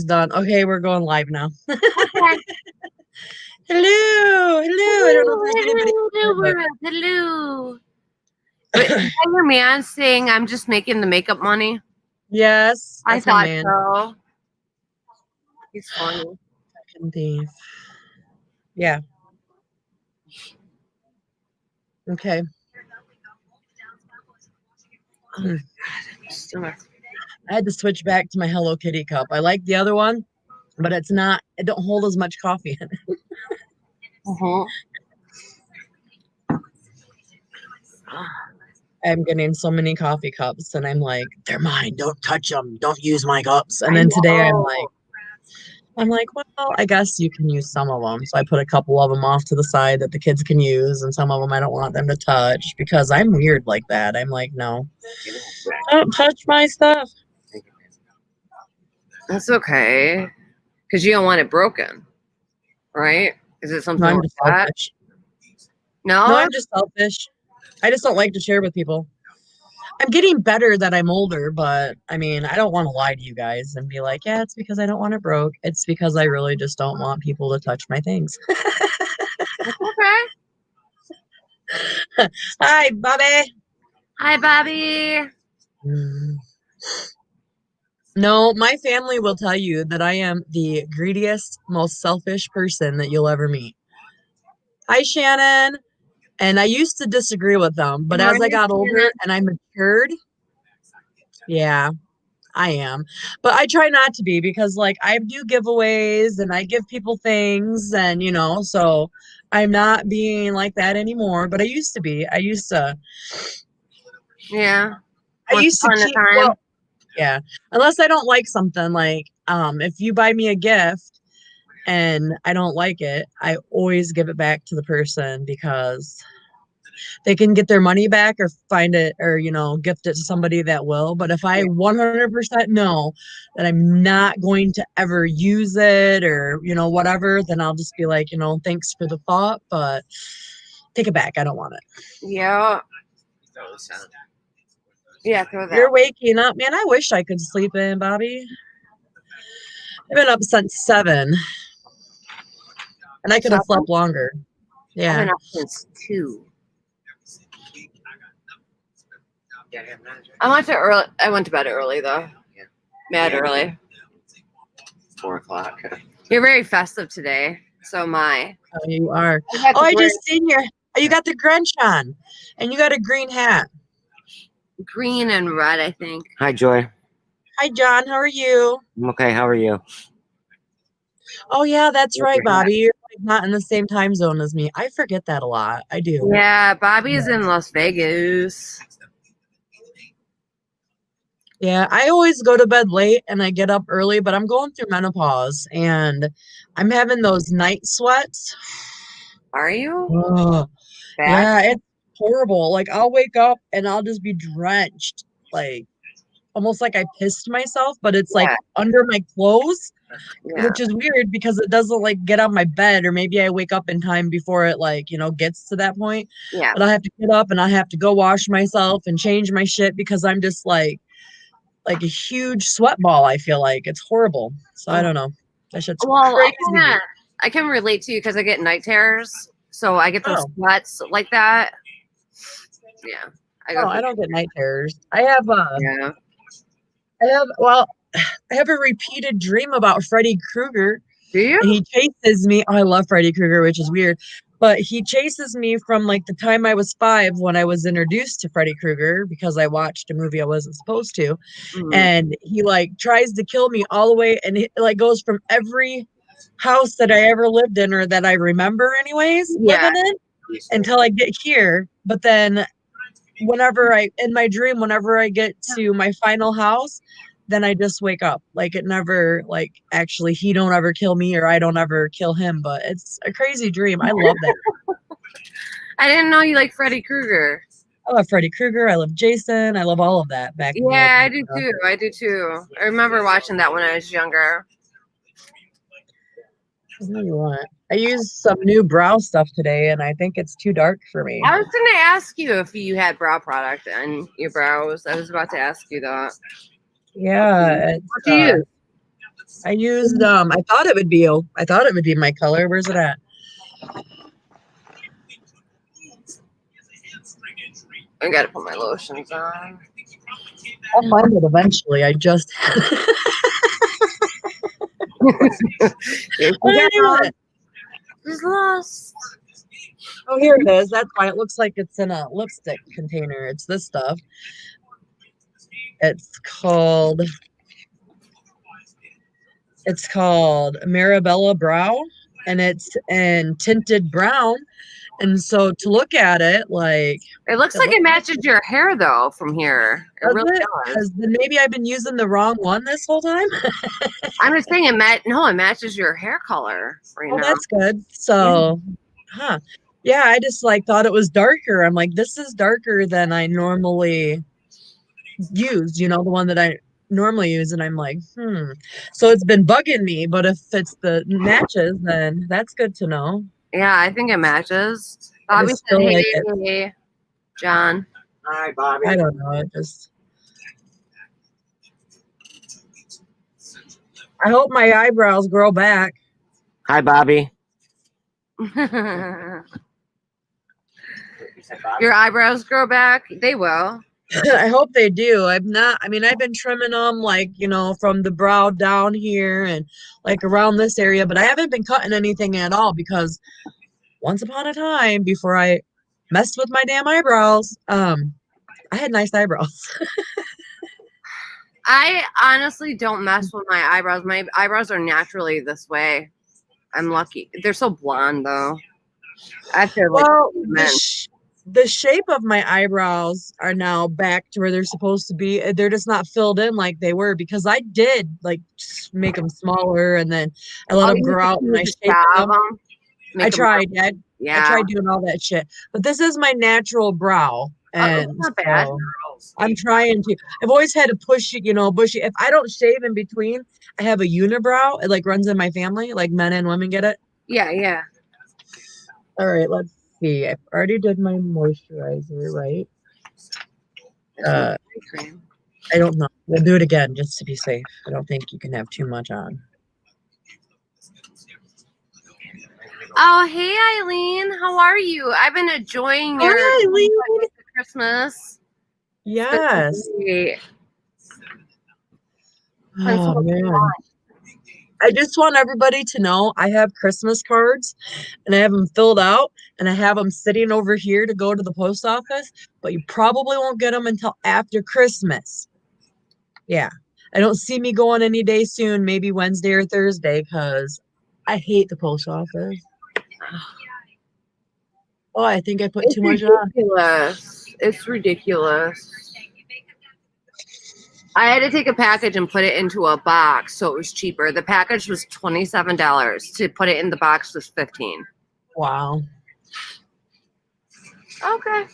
Done. Okay, we're going live now. Okay. Hello, hello. I don't know if there's anybody Hello, here, world. Hello. Wait, is that your man saying I'm just making the makeup money? yes, I that's my thought man. so. He's funny. Fucking thief. Yeah. Okay. Mm. I had to switch back to my Hello Kitty cup. I like the other one, but it don't hold as much coffee in it. Uh-huh. I'm getting so many coffee cups, and I'm like, they're mine. Don't touch them. Don't use my cups. And I then today know. I'm like, well, I guess you can use some of them. So I put a couple of them off to the side that the kids can use, and some of them I don't want them to touch because I'm weird like that. I'm like, no, don't touch my stuff. That's okay. Because you don't want it broken, right? Is it No, something I'm like just that? selfish. No, No? I'm just selfish. I just don't like to share with people. I'm getting better that I'm older, but I mean, I don't want to lie to you guys and be like, yeah, it's because I don't want it broke. It's because I really just don't want people to touch my things. That's okay. Hi, Bobby. Hi, Bobby. No, my family will tell you that I am the greediest, most selfish person that you'll ever meet. Hi, Shannon. And I used to disagree with them, Good but as I morning, got older Shannon. and I matured, yeah, I am. But I try not to be because, like, I do giveaways and I give people things, and so I'm not being like that anymore. But I used to be. Yeah. I Once used to upon a keep, time. well, yeah, unless I don't like something, like, if you buy me a gift and I don't like it, I always give it back to the person because they can get their money back or find it or gift it to somebody that will. But if I Yeah. 100% know that I'm not going to ever use it or whatever, then I'll just be like, thanks for the thought, but take it back. I don't want it. Yeah. Yeah, throw that. You're waking up, man. I wish I could sleep in, Bobby. I've been up since 7 and I could have Supper? slept longer. I've Yeah. been up since 2. I went to bed early though. Mad early. 4 o'clock. You're very festive today. So am I. Oh, you are. I got Oh, the I just seen you got the Grinch on and you got a green hat. green and red, I think. Hi, Joy. Hi, John. How are you? I'm okay. How are you? Oh, yeah, that's Where's right, your hat? Bobby. You're like not in the same time zone as me. I forget that a lot. I do. Yeah, Bobby's in Las Vegas. Yeah, I always go to bed late and I get up early, but I'm going through menopause and I'm having those night sweats. Are you? Ugh. Bad? Yeah, it's horrible. Like I'll wake up and I'll just be drenched, like almost like I pissed myself, but it's like Yeah. under my clothes, Yeah. which is weird because it doesn't like get out my bed, or maybe I wake up in time before it like, gets to that point. Yeah. But I have to get up and I have to go wash myself and change my shit because I'm just like a huge sweat ball. I feel like it's horrible. So I don't know. That shit's Well, crazy. I can relate to you because I get night terrors. So I get those Oh, sweats like that. Yeah. I go oh, I through. don't get night terrors. Yeah. Well, I have a repeated dream about Freddy Krueger. Do you? And he chases me. Oh, I love Freddy Krueger, which is weird. But he chases me from like the time I was 5 when I was introduced to Freddy Krueger because I watched a movie I wasn't supposed to. Mhm. And he like tries to kill me all the way. And it like goes from every house that I ever lived in or that I remember, anyways, Yeah. living in until I get here. But then in my dream, whenever I get to my final house, then I just wake up. Like it never, like actually, he don't ever kill me or I don't ever kill him. But it's a crazy dream. I love that. I didn't know you like Freddy Krueger. I love Freddy Krueger. I love Jason. I love all of that back in the old Yeah, I days. do too. I do too. I remember watching that when I was younger. What do you want? I used some new brow stuff today, and I think it's too dark for me. I was going to ask you if you had brow product on your brows. I was about to ask you that. Yeah, What do you use? I used I thought it would be my color. Where's it at? I gotta put my lotions on. I'll find it eventually. I just Here What we are you go. doing? It's lost. Oh, here it is. That's why it looks like it's in a lipstick container. It's this stuff. It's called Marabella Brow, and it's in tinted brown. And so to look at it, like It looks like it matches your hair though from here. It does really it? does. Then maybe I've been using the wrong one this whole time. I'm just saying it matches your hair color right Oh, now. that's good. So, huh. Yeah, I just like thought it was darker. I'm like, this is darker than I normally use, the one that I normally use, and I'm like, so it's been bugging me, but if it's the matches, then that's good to know. Yeah, I think it matches. I Bobby just said, feel "Hey, like it, John." Hi, Bobby. I don't know, I hope my eyebrows grow back. Hi, Bobby. Your eyebrows grow back. They will. I hope they do. I've been trimming them like, from the brow down here and like around this area, but I haven't been cutting anything at all because once upon a time, before I messed with my damn eyebrows, I had nice eyebrows. I honestly don't mess with my eyebrows. My eyebrows are naturally this way. I'm lucky. They're so blonde though. I feel like Well, men. the shape of my eyebrows are now back to where they're supposed to be. They're just not filled in like they were because I did like make them smaller and then I let them grow out and I shaped them. I tried. I tried doing all that shit, but this is my natural brow, and it's not bad. I'm trying to. I've always had to push it, bushy. If I don't shave in between, I have a unibrow. It like runs in my family, like men and women get it. Yeah. All right, let's see. I already did my moisturizer, right? I don't know. We'll do it again just to be safe. I don't think you can have too much on. Oh, hey, Eileen. How are you? I've been enjoying your Christmas. Yes. Oh, man. I just want everybody to know I have Christmas cards and I have them filled out and I have them sitting over here to go to the post office, but you probably won't get them until after Christmas. Yeah. I don't see me going any day soon, maybe Wednesday or Thursday, because I hate the post office. Oh, I think I put too much on. It's ridiculous. I had to take a package and put it into a box, so it was cheaper. The package was $27. To put it in the box was $15. Wow. Okay.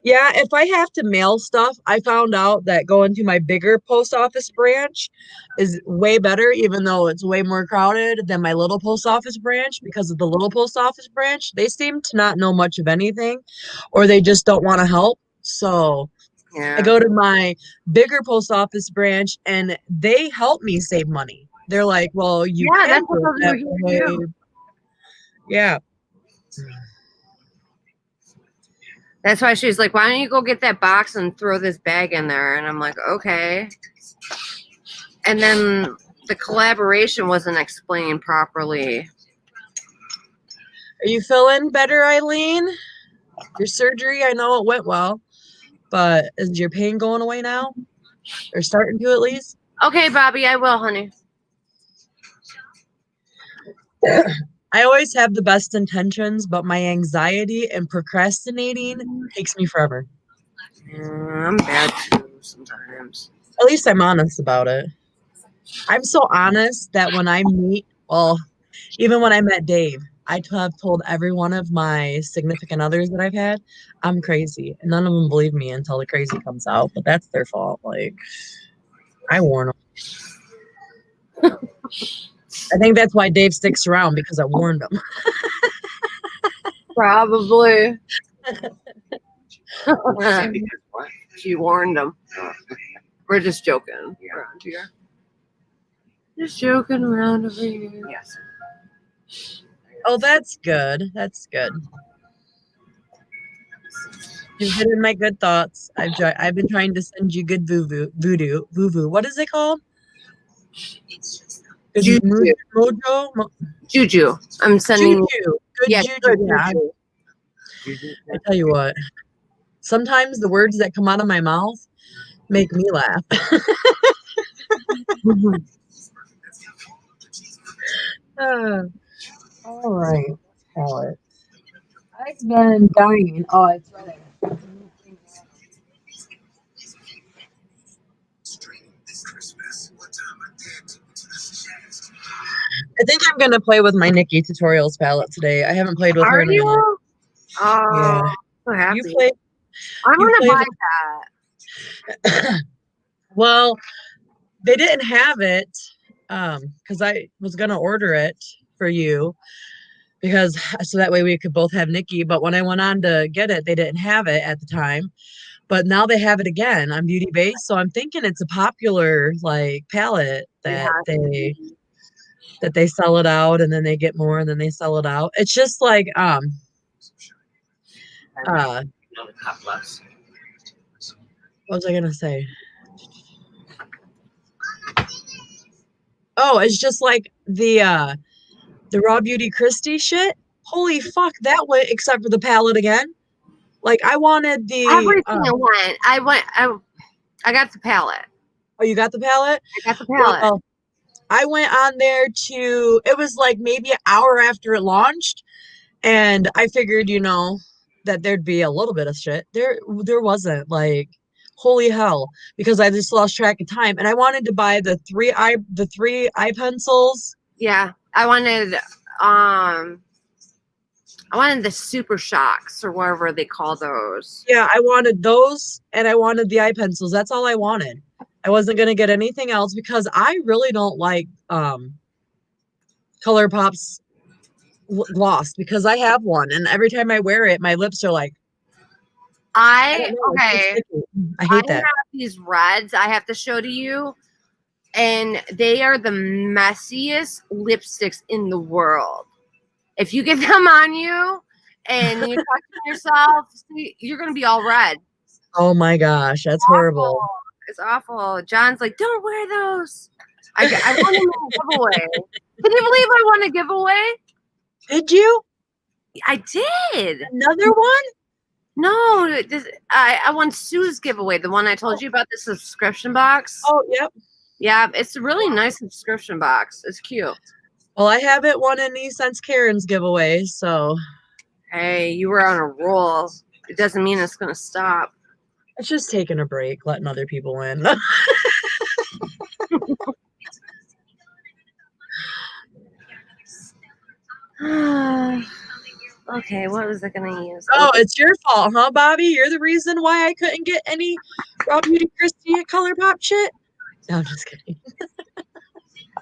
Yeah, if I have to mail stuff, I found out that going to my bigger post office branch is way better, even though it's way more crowded than my little post office branch, because of the little post office branch, they seem to not know much of anything, or they just don't want to help. So I go to my bigger post office branch and they help me save money. They're like, well, you can do it that way. Yeah. That's why she's like, why don't you go get that box and throw this bag in there? And I'm like, okay. And then the collaboration wasn't explained properly. Are you feeling better, Eileen? Your surgery, I know it went well, but is your pain going away now? Or starting to at least? Okay, Bobby, I will, honey. I always have the best intentions, but my anxiety and procrastinating takes me forever. I'm bad too sometimes. At least I'm honest about it. I'm so honest that when I meet, even when I met Dave, I have told every one of my significant others that I've had, I'm crazy. And none of them believe me until the crazy comes out, but that's their fault. Like, I warn them. I think that's why Dave sticks around, because I warned him. Probably. What? She warned him. We're just joking around here. Just joking around over here. Yes. Oh, that's good. That's good. You've been in my good thoughts. I've been trying to send you good voodoo. What is it called? Good Juju. mojo. Juju. I'm sending Juju. Good yeah, juju. good Yeah. juju. I tell you what. Sometimes the words that come out of my mouth make me laugh. All right. Palette. I've been dying. Oh, it's right there. I think I'm gonna play with my Nikki Tutorials palette today. I haven't played with her Are in a minute. you? Oh, Yeah. so happy. You play I'm you gonna play buy with that. well, they didn't have it because I was gonna order it for you because so that way we could both have Nikki. But when I went on to get it, they didn't have it at the time. But now they have it again on Beauty Base. So I'm thinking it's a popular like palette Yeah. that they sell it out and then they get more and then they sell it out. It's just like uh what was I gonna say? Oh, it's just like the Raw Beauty Christie shit. Holy fuck, that went except for the palette again. Like I wanted the Everything went. I got the palette. oh, you got the palette? I got the palette. Well, I went on there to it was like maybe an hour after it launched, and I figured, that there'd be a little bit of shit. There wasn't like holy hell, because I just lost track of time. And I wanted to buy the three eye pencils. Yeah. I wanted the super shocks or whatever they call those. Yeah, I wanted those and I wanted the eye pencils. That's all I wanted. I wasn't gonna get anything else because I really don't like ColourPop's gloss because I have one and every time I wear it, my lips are like I don't know, it's so Okay. sticky. I I hate that. have these reds I have to show to you, and they are the messiest lipsticks in the world. If you get them on you and you're touching yourself, you're gonna be all red. Oh my gosh, that's horrible. It's awful. John's like, don't wear those. I won them in a giveaway. Can you believe I won a giveaway? Did you? I did. Another one? No, I won Sue's giveaway, the one I told you about, the subscription box. Oh, yep. Yeah, it's a really nice subscription box. It's cute. Well, I haven't won any since Karen's giveaway, so Hey, you were on a roll. It doesn't mean it's gonna stop. it's just taking a break, letting other people win. Okay, what was I gonna use? Oh, it's your fault, huh, Bobby? You're the reason why I couldn't get any Raw Beauty Christie ColourPop shit? No, I'm just kidding.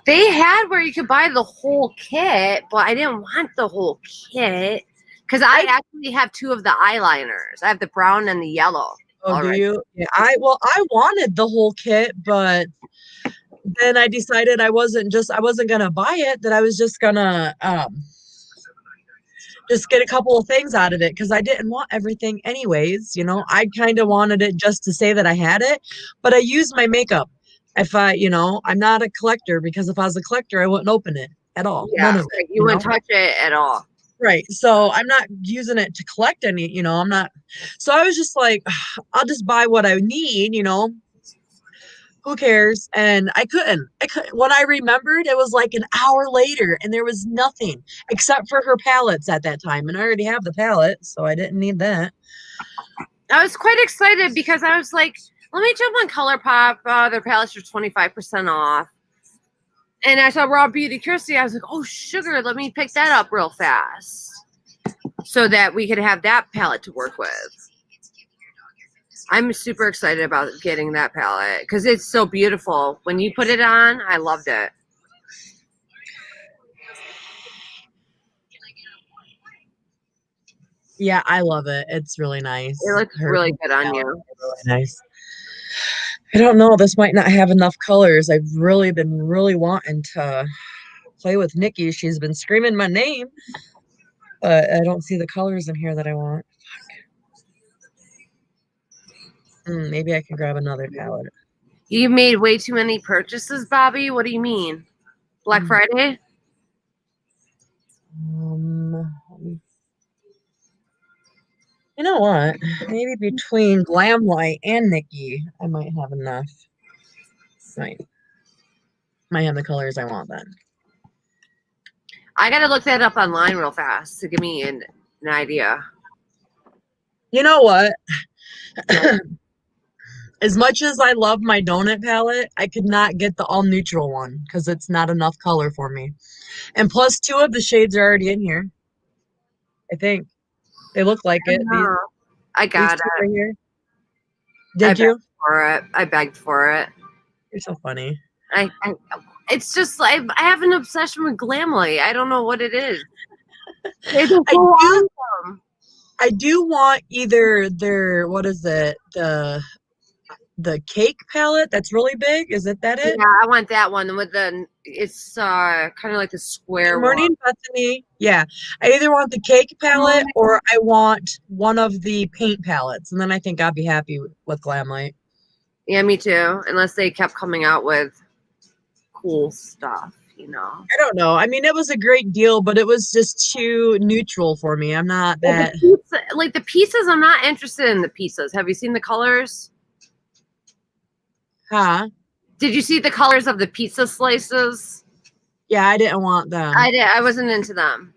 They had where you could buy the whole kit, but I didn't want the whole kit because I actually have two of the eyeliners. I have the brown and the yellow. Oh, do you? Yeah, I wanted the whole kit, but then I decided I wasn't gonna buy it, that I was just gonna just get a couple of things out of it because I didn't want everything anyways, I kind of wanted it just to say that I had it, but I use my makeup. If I'm not a collector, because if I was a collector, I wouldn't open it at all. Yeah, None of it. you wouldn't touch it at all. Right. So I'm not using it to collect any, I'm not. So I was just like, I'll just buy what I need, who cares? And I couldn't. When I remembered, it was like an hour later and there was nothing except for her palettes at that time. And I already have the palette, so I didn't need that. I was quite excited because I was like, let me jump on ColourPop. Their palettes are 25% off. And I saw Raw Beauty Christie. I was like, oh, sugar, let me pick that up real fast so that we could have that palette to work with. I'm super excited about getting that palette because it's so beautiful. When you put it on, I loved it. Yeah, I love it. It's really nice. It looks really good on you. Really nice. I don't know. This might not have enough colors. I've really been really wanting to play with Nikki. She's been screaming my name, but I don't see the colors in here that I want. Maybe I can grab another palette. You made way too many purchases, Bobby. What do you mean? Black Friday? You know what? Maybe between Glamlight and Nikki, I might have enough. Might have the colors I want then. I gotta look that up online real fast to give me an idea. You know what? As much as I love my donut palette, I could not get the all neutral one because it's not enough color for me. And plus, 2 of the shades are already in here. I think they look like it. I got these 2 it. right here. Did you? I begged for it. You're so funny. It's just I have an obsession with Glamly. I don't know what it is. I do want either their, what is it, the cake palette that's really big. Is it that it? Yeah, I want that one with it's kind of like the square Good morning, one. Bethany. Yeah, I either want the cake palette or I want one of the paint palettes, and then I think I'd be happy with Glamlight. Yeah, me too. Unless they kept coming out with cool stuff, you know. I don't know. I mean, it was a great deal, but it was just too neutral for me. I'm not that. Like the pieces, I'm not interested in the pieces. Have you seen the colors? Huh? Did you see the colors of the pizza slices? Yeah, I didn't want them. I wasn't into them.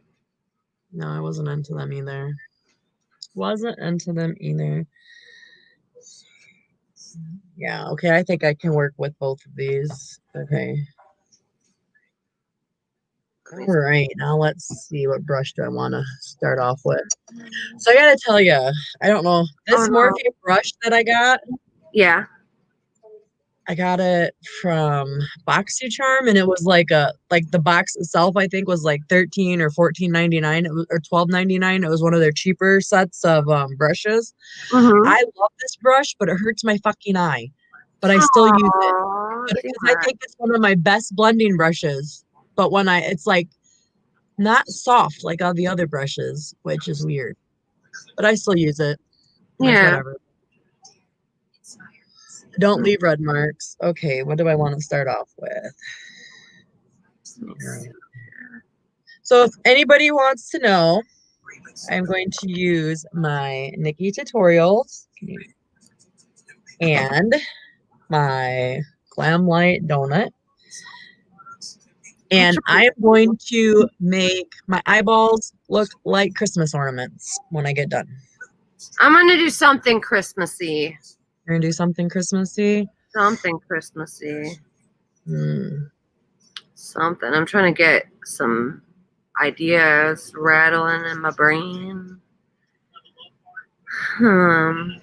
No, I wasn't into them either. Wasn't into them either. Yeah, okay. I think I can work with both of these. Okay. All right, now let's see, what brush do I want to start off with. So I gotta tell you, I don't know, this Morphe brush that I got. Yeah. I got it from BoxyCharm, and it was like the box itself, I think, was like $13 or $14.99 or $12.99. It was one of their cheaper sets of brushes. I love this brush, but it hurts my fucking eye. But I still use it. But I think it's one of my best blending brushes. But when it's like not soft like all the other brushes, which is weird. But I still use it. Like, whatever. Don't leave red marks. Okay, what do I want to start off with? So if anybody wants to know, I'm going to use my Nikki tutorials and my Glamlight donut. And I'm going to make my eyeballs look like Christmas ornaments when I get done. I'm going to do something Christmassy. You're going to do something Christmassy? Something Christmassy. Something. I'm trying to get some ideas rattling in my brain. How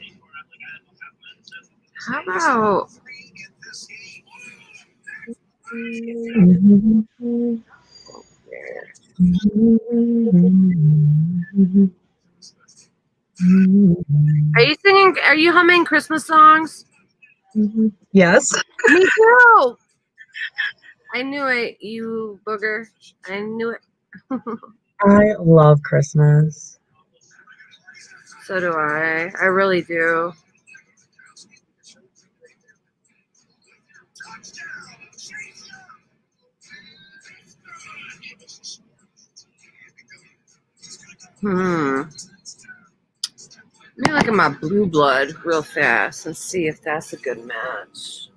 about... Are you humming Christmas songs? Yes. Me too. I knew it, you booger. I knew it. I love Christmas. So do I. I really do. Let me look at my blue blood real fast and see if that's a good match.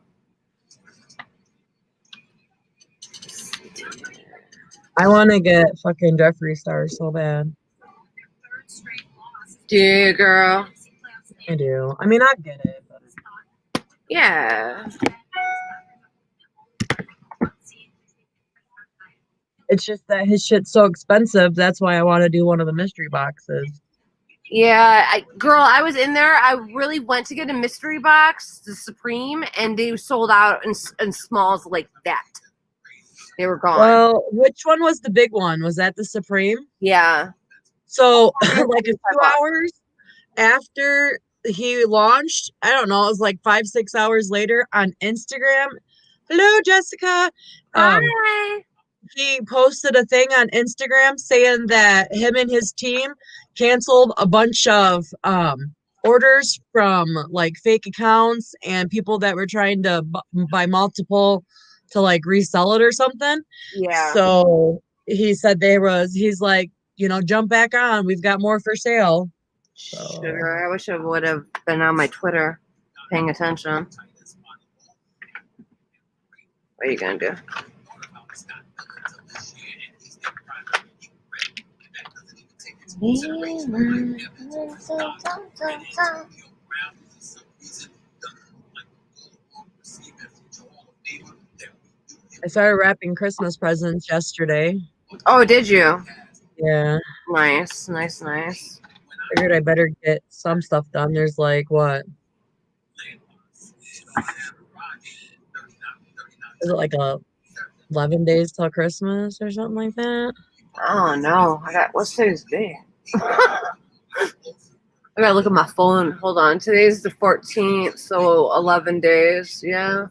I want to get fucking Jeffree Star so bad. Do you, girl? I do. I mean, I get it. But... yeah. It's just that his shit's so expensive. That's why I want to do one of the mystery boxes. Yeah, girl, I was in there. I really went to get a mystery box, the Supreme, and they sold out in smalls like that. They were gone. Well, which one was the big one? Was that the Supreme? Yeah. So, like a few hours after he launched, I don't know, it was like 5, 6 hours later on Instagram. Hello, Jessica. Hi. He posted a thing on Instagram saying that him and his team canceled a bunch of orders from like fake accounts and people that were trying to buy multiple to like resell it or something. Yeah. So he said he's like, jump back on. We've got more for sale. Sugar. I wish I would have been on my Twitter paying attention. What are you going to do? I started wrapping Christmas presents yesterday. Oh, did you? Yeah. Nice, nice, nice. Figured I better get some stuff done. There's like what? Is it like 11 days till Christmas or something like that? Oh no. What's today's day? I gotta look at my phone. Hold on. Today's the 14th, so 11 days. Yeah.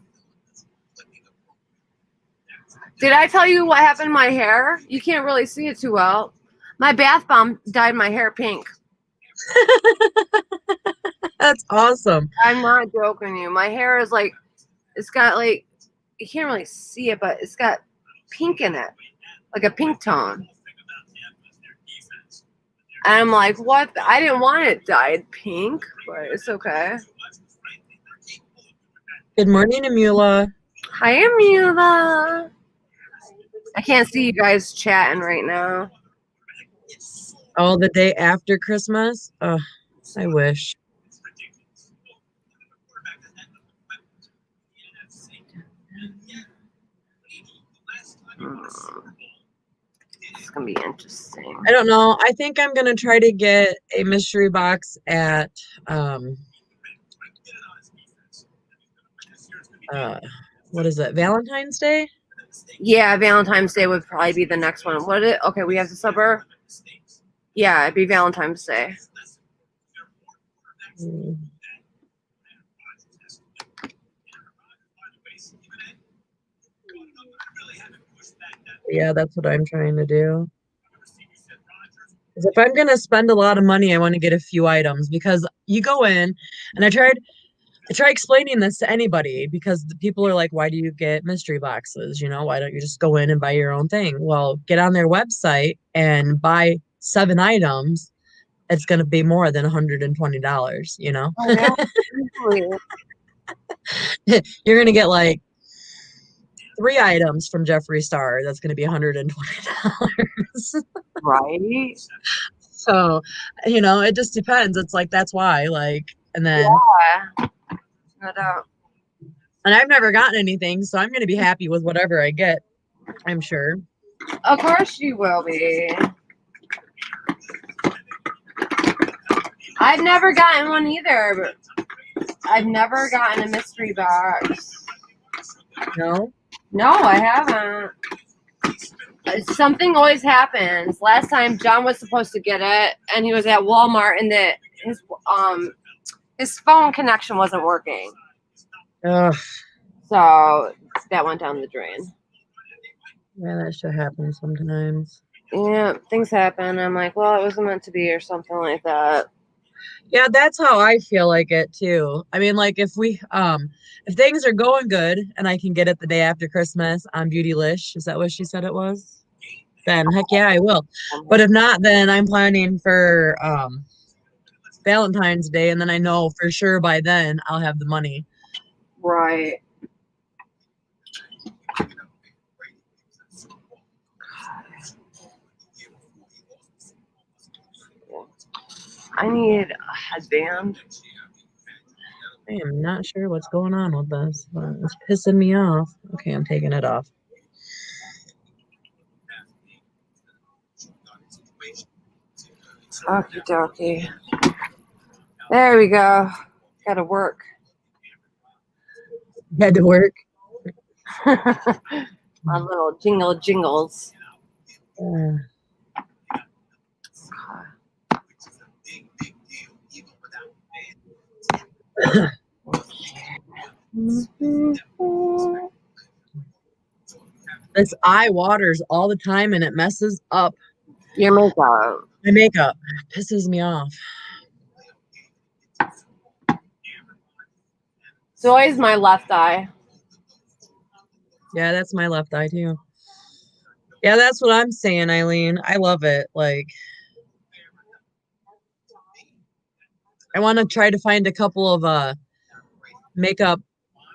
Did I tell you what happened to my hair? You can't really see it too well. My bath bomb dyed my hair pink. That's awesome. I'm not joking you. My hair is like, it's got like, you can't really see it, but it's got pink in it, like a pink tone. And I'm like, what? I didn't want it dyed pink, but it's okay. Good morning, Amula. Hi, Amula. I can't see you guys chatting right now. Oh, the day after Christmas? Oh, I wish. It's gonna be interesting. I don't know. I think I'm gonna try to get a mystery box at what is it? Valentine's Day? Yeah, Valentine's Day would probably be the next one. Okay, we have the suburb. Yeah, it'd be Valentine's Day. Yeah, that's what I'm trying to do. Because if I'm gonna spend a lot of money, I want to get a few items because you go in and I try explaining this to anybody because the people are like, why do you get mystery boxes? Why don't you just go in and buy your own thing? Well, get on their website and buy 7 items. It's going to be more than $120, Oh, yeah. You're going to get like 3 items from Jeffree Star. That's going to be $120. Right. So, it just depends. It's like, that's why, like, and then. Yeah. No doubt. And I've never gotten anything, so I'm going to be happy with whatever I get, I'm sure. Of course you will be. I've never gotten one either. I've never gotten a mystery box. No? No, I haven't. Something always happens. Last time John was supposed to get it, and he was at Walmart, and his phone connection wasn't working. Ugh. So that went down the drain. Yeah, that should happen sometimes. Yeah, things happen. I'm like, well, it wasn't meant to be or something like that. Yeah, that's how I feel like it too. I mean, like if things are going good and I can get it the day after Christmas on Beautylish, is that what she said it was? Then heck yeah, I will. But if not, then I'm planning for Valentine's Day, and then I know for sure by then I'll have the money. Right. I need a headband. I am not sure what's going on with this, but it's pissing me off. Okay, I'm taking it off. Okie dokie. There we go. Gotta work. Had to work. My little jingles. This eye waters all the time and it messes up Your makeup. my makeup. It pisses me off. So always my left eye. Yeah, that's my left eye too. Yeah, that's what I'm saying, Eileen. I love it. Like, I want to try to find a couple of makeup.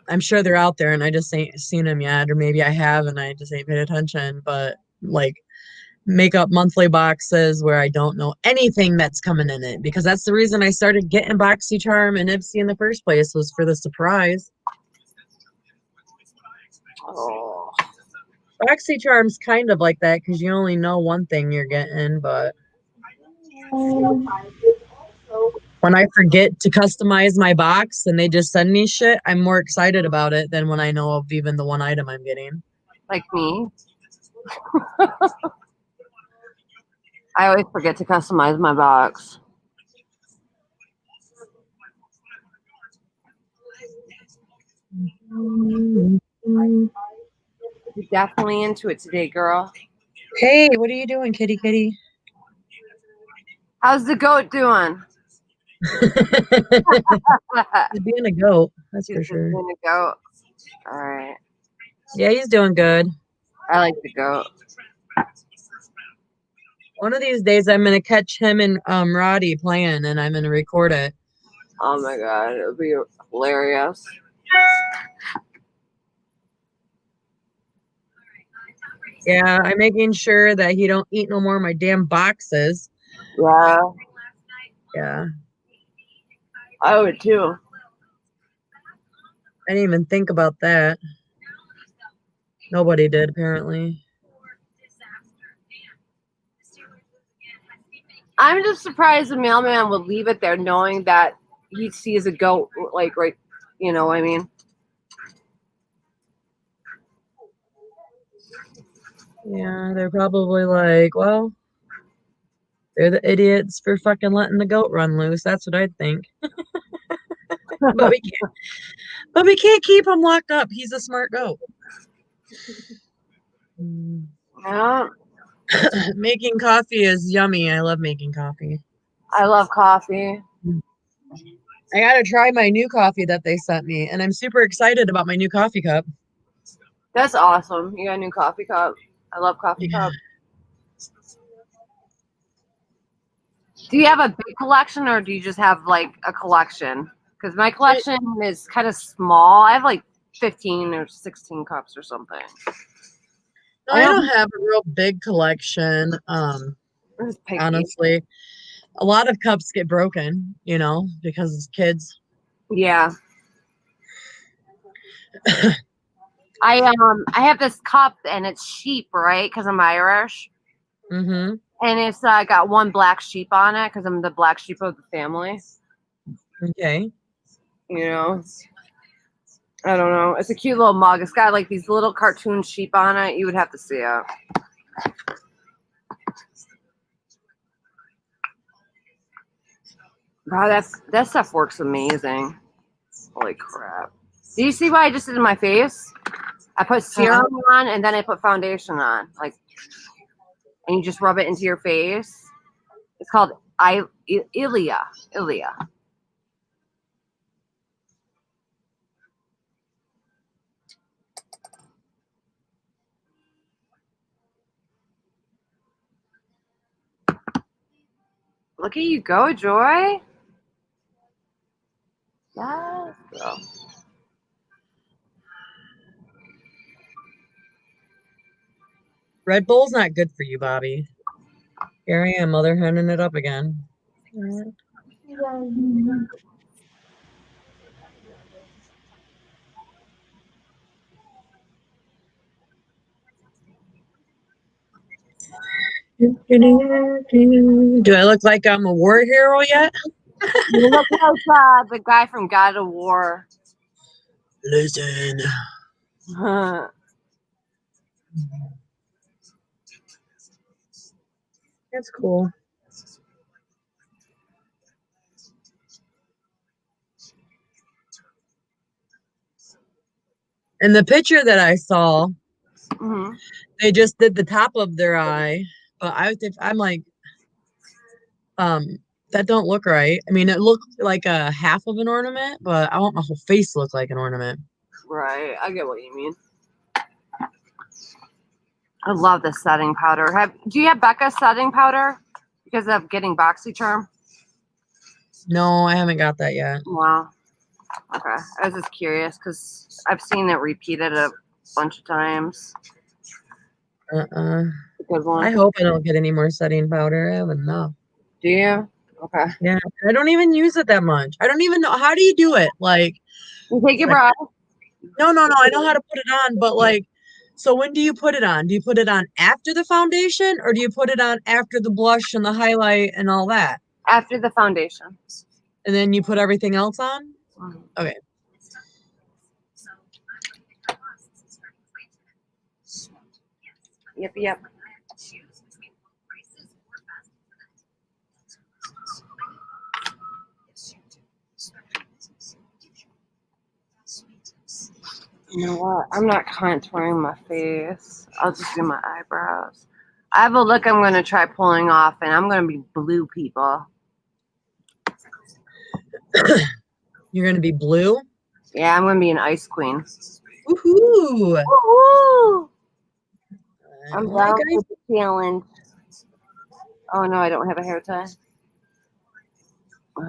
I'm sure they're out there and I just ain't seen them yet, or maybe I have and I just ain't paid attention. But like makeup monthly boxes where I don't know anything that's coming in it, because that's the reason I started getting BoxyCharm and Ipsy in the first place, was for the surprise. Oh. BoxyCharm's kind of like that because you only know one thing you're getting, but when I forget to customize my box and they just send me shit, I'm more excited about it than when I know of even the one item I'm getting. Like me. I always forget to customize my box. You're definitely into it today, girl. Hey, what are you doing, kitty kitty? How's the goat doing? He's being a goat, that's He's for just sure. being a goat. All right. Yeah, he's doing good. I like the goat. One of these days, I'm gonna catch him and Roddy playing, and I'm gonna record it. Oh my god, it would be hilarious. Yeah, I'm making sure that he don't eat no more of my damn boxes. Yeah, Yeah, I would too. I didn't even think about that. Nobody did, apparently. I'm just surprised the mailman would leave it there knowing that he sees a goat, like, right, you know what I mean? Yeah, they're probably like, well, they're the idiots for fucking letting the goat run loose. That's what I'd think. But we can't. But we can't keep him locked up. He's a smart goat. Yeah, Making coffee is yummy. I love making coffee. I love coffee. I gotta try my new coffee that they sent me, and I'm super excited about my new coffee cup. That's awesome. You got a new coffee cup. I love coffee cup. Do you have a big collection or do you just have like a collection? Because my collection is kind of small. I have like 15 or 16 cups or something. No, I don't have a real big collection. Honestly, a lot of cups get broken, you know, because it's kids. Yeah. I have this cup and it's sheep, right? Because I'm Irish. Mm-hmm. And it's got one black sheep on it because I'm the black sheep of the family. Okay. You know, I don't know. It's a cute little mug. It's got like these little cartoon sheep on it. You would have to see it. Wow, that stuff works amazing. Holy crap. Do you see what I just did in my face? I put serum on and then I put foundation on. Like, and you just rub it into your face. It's called Ilia. Look at you go, Joy. Yes, girl. Red Bull's not good for you, Bobby. Here I am, mother henning it up again. Do I look like I'm a war hero yet? You look like the guy from God of War. Listen. That's cool. In the picture that I saw, Mm-hmm. they just did the top of their eye, but I'm like, that don't look right. I mean, it looked like a half of an ornament, but I want my whole face to look like an ornament. Right. I get what you mean. I love the setting powder. Do you have Becca's setting powder because of getting BoxyCharm? No, I haven't got that yet. Wow. Okay. I was just curious because I've seen it repeated a bunch of times. Uh-uh. Good one. I hope I don't get any more setting powder. I have enough. Do you? Okay. Yeah, I don't even use it that much. I don't even know. How do you do it? Like, You take your brush. no, I know how to put it on, but like, so when do you put it on? Do you put it on after the foundation or do you put it on after the blush and the highlight and all that? After the foundation. And then you put everything else on? Mm-hmm. Okay. Yep. You know what? I'm not contouring my face. I'll just do my eyebrows. I have a look I'm going to try pulling off, and I'm going to be blue, people. You're going to be blue? Yeah, I'm going to be an ice queen. Woohoo! Woohoo! I'm like down for the challenge. Oh, no, I don't have a hair tie. I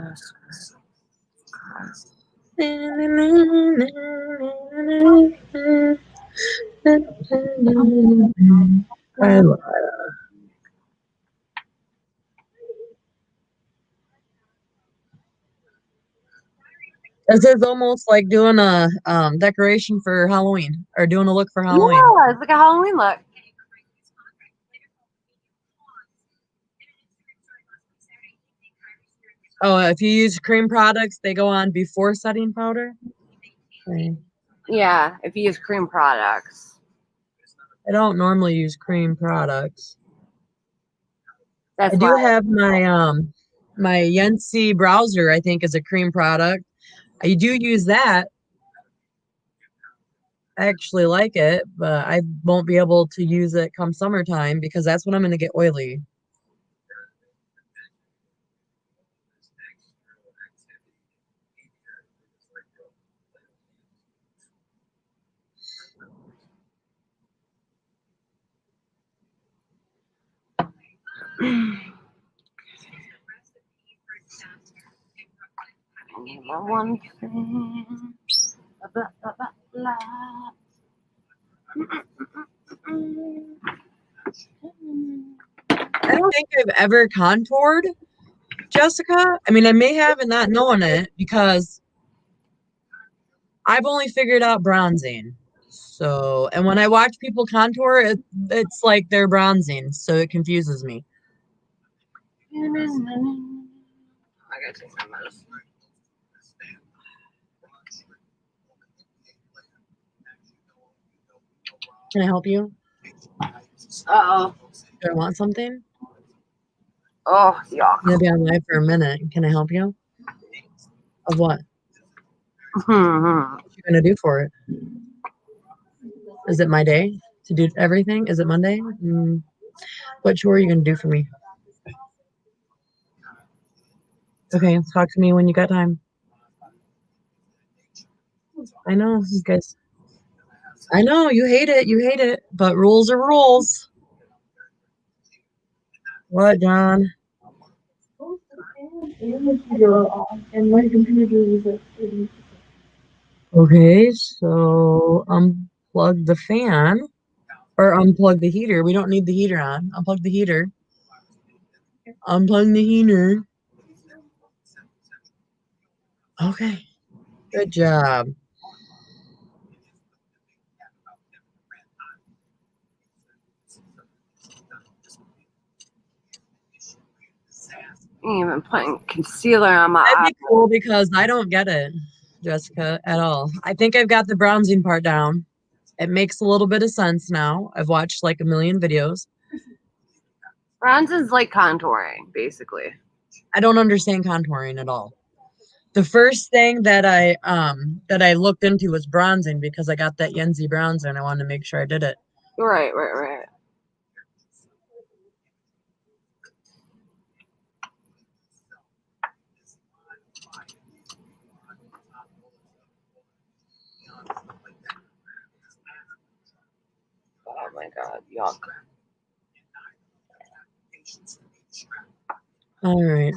love This is almost like doing a decoration for Halloween or doing a look for Halloween. Yeah, it's like a Halloween look. Oh, if you use cream products, they go on before setting powder? Okay. Yeah, if you use cream products. I don't normally use cream products. That's I do why. have my Yensi browser, I think, is a cream product. I do use that. I actually like it, but I won't be able to use it come summertime because that's when I'm going to get oily. One thing. Blah, blah, blah, blah. I don't think I've ever contoured, Jessica. I mean, I may have and not knowing it because I've only figured out bronzing. So, and when I watch people contour, it's like they're bronzing, so it confuses me. I gotta take my medicine. Can I help you? Uh-oh. Do I want something? Oh, yuck. I'm gonna be on live for a minute. Can I help you? Of what? Mm-hmm. What you gonna do for it? Is it my day to do everything? Is it Monday? What chore are you gonna do for me? Okay, talk to me when you got time. I know, you guys. I know you hate it, but rules are rules. What, John? Okay, so unplug the fan or unplug the heater. We don't need the heater on. Unplug the heater. Unplug the heater. Okay, good job. Even putting concealer on my eye. That'd be cool because I don't get it, Jessica, at all. I think I've got the bronzing part down. It makes a little bit of sense now. I've watched like a million videos. Bronzing's like contouring, basically. I don't understand contouring at all. The first thing that I looked into was bronzing because I got that Yenzi bronzer and I wanted to make sure I did it. Right. Oh my god, yuck. All right.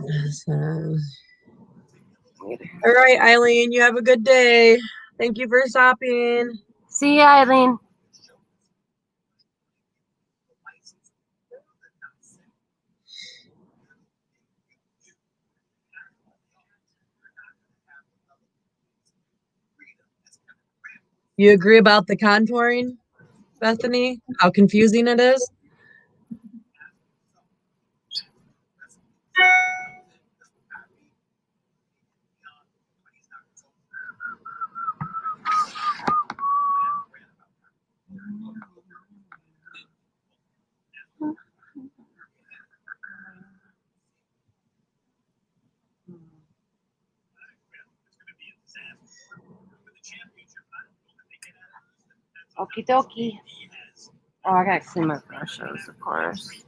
All right, Eileen, you have a good day. Thank you for stopping. See ya, Eileen. You agree about the contouring, Bethany? How confusing it is? Okie dokie. Oh, I gotta clean my brushes, of course.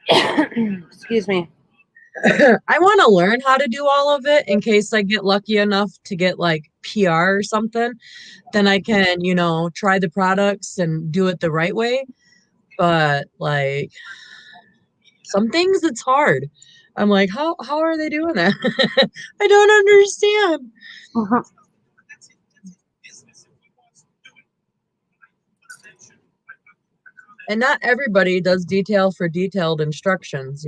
Excuse me. I want to learn how to do all of it in case I get lucky enough to get like PR or something. Then I can, try the products and do it the right way. But like some things it's hard. I'm like, how are they doing that? I don't understand. And not everybody does detail for detailed instructions,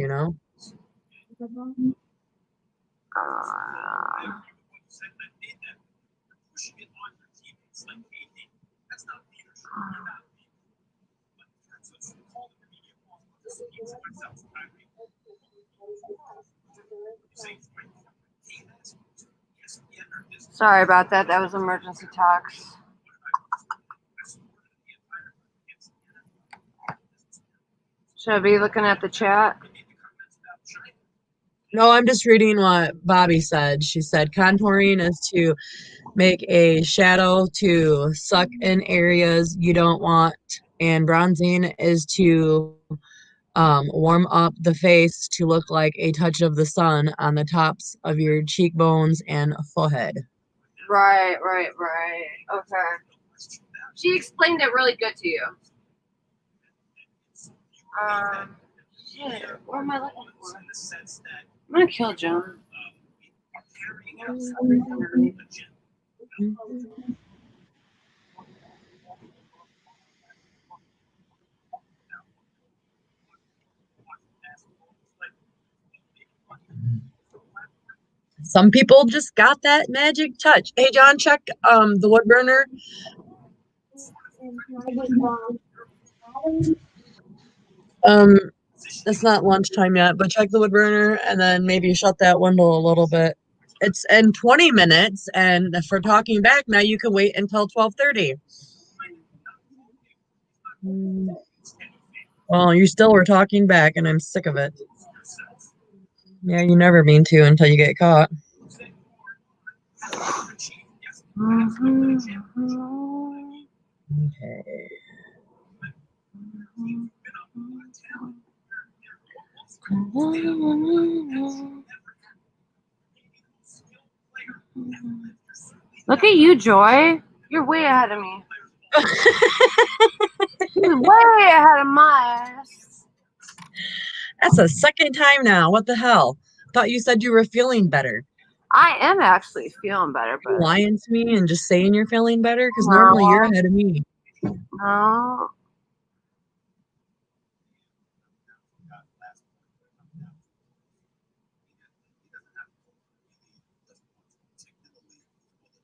Sorry about that. That was emergency talks. Should I be looking at the chat? No, I'm just reading what Bobby said. She said contouring is to make a shadow to suck in areas you don't want, and bronzing is to warm up the face to look like a touch of the sun on the tops of your cheekbones and forehead. Right. Okay. She explained it really good to you. Shit, what am I looking for? I'm gonna kill John. Some people just got that magic touch. Hey, John, check the wood burner. It's not lunchtime yet, but check the wood burner and then maybe shut that window a little bit. It's in 20 minutes, and for talking back now, you can wait until 12:30. Well, you still were talking back, and I'm sick of it. Yeah, you never mean to until you get caught. Okay. Look at you, Joy. You're way ahead of me. You're way ahead of my ass. That's the second time now. What the hell? Thought you said you were feeling better. I am actually feeling better, but Lying to me and just saying you're feeling better? Because No. normally you're ahead of me. no.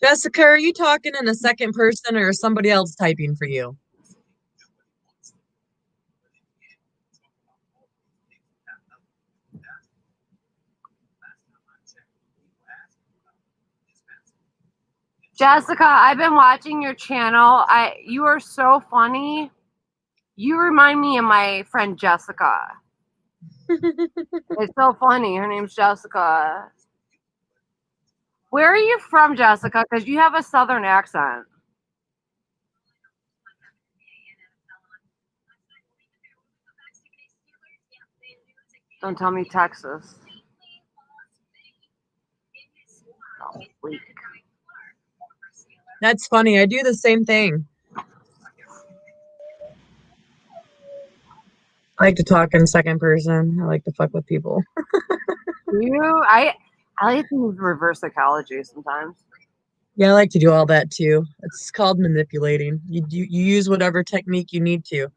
Jessica, are you talking in a second person or is somebody else typing for you? Jessica, I've been watching your channel. You are so funny. You remind me of my friend Jessica. It's so funny. Her name's Jessica. Where are you from, Jessica? Because you have a southern accent. Don't tell me Texas. Oh, bleak. That's funny. I do the same thing. I like to talk in second person. I like to fuck with people. I like to use reverse psychology sometimes. Yeah, I like to do all that too. It's called manipulating. You use whatever technique you need to.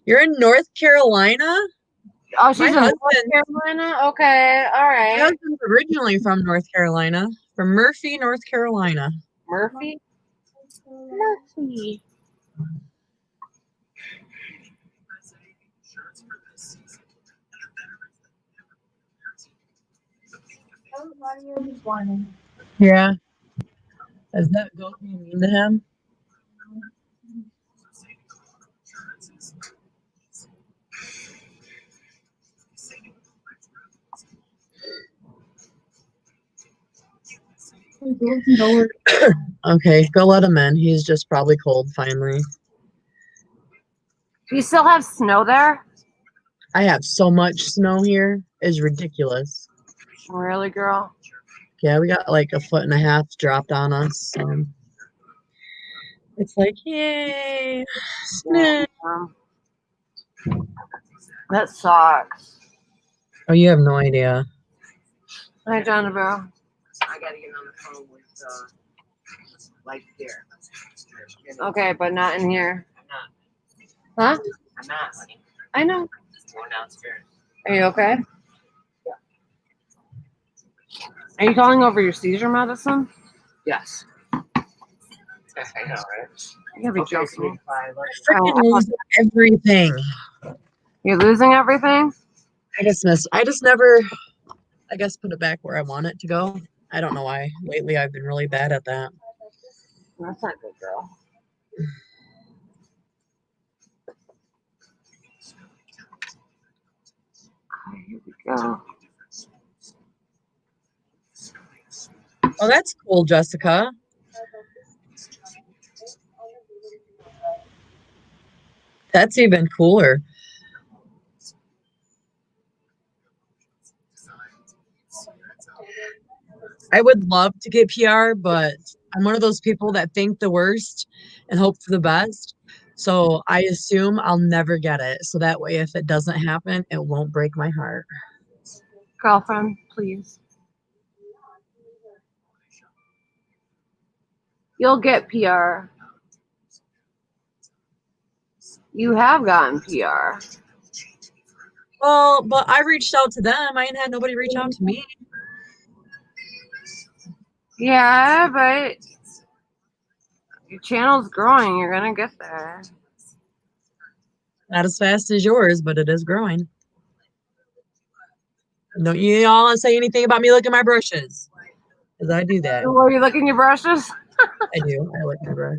You're in North Carolina? Oh, she's My in North husband, Carolina? Okay, all my right. husband's originally from North Carolina, from Murphy, North Carolina. Murphy? Murphy. Yeah. Is that goat being mean to him? Okay, go let him in. He's just probably cold finally. Do you still have snow there? I have so much snow here. It's ridiculous. Really, girl? Yeah, we got like 1.5 feet dropped on us. It's like, yay, snow. That sucks. Oh, you have no idea. Hi, Jonathan. I gotta get on the phone with like here. Okay, but not in here. I'm not. Huh? I'm not. Honey. I know. Going downstairs. Are you okay? Yeah. Are you calling over your seizure medicine? Yes. I know, right? You gotta be Okay, joking. sweetie pie. Freaking lose everything. You're losing everything? I just never, I guess, put it back where I want it to go. I don't know why. Lately, I've been really bad at that. That's not good, girl. Okay, here we go. Oh, that's cool, Jessica. That's even cooler. I would love to get PR, but I'm one of those people that think the worst and hope for the best. So I assume I'll never get it. So that way, if it doesn't happen, it won't break my heart. Girlfriend, please. You'll get PR. You have gotten PR. Well, but I reached out to them. I ain't had nobody reach out to me. Yeah, but your channel's growing. You're gonna get there. Not as fast as yours, but it is growing. Don't you all say anything about me licking my brushes? Because I do that. Are you licking your brushes? I do. I lick my brush.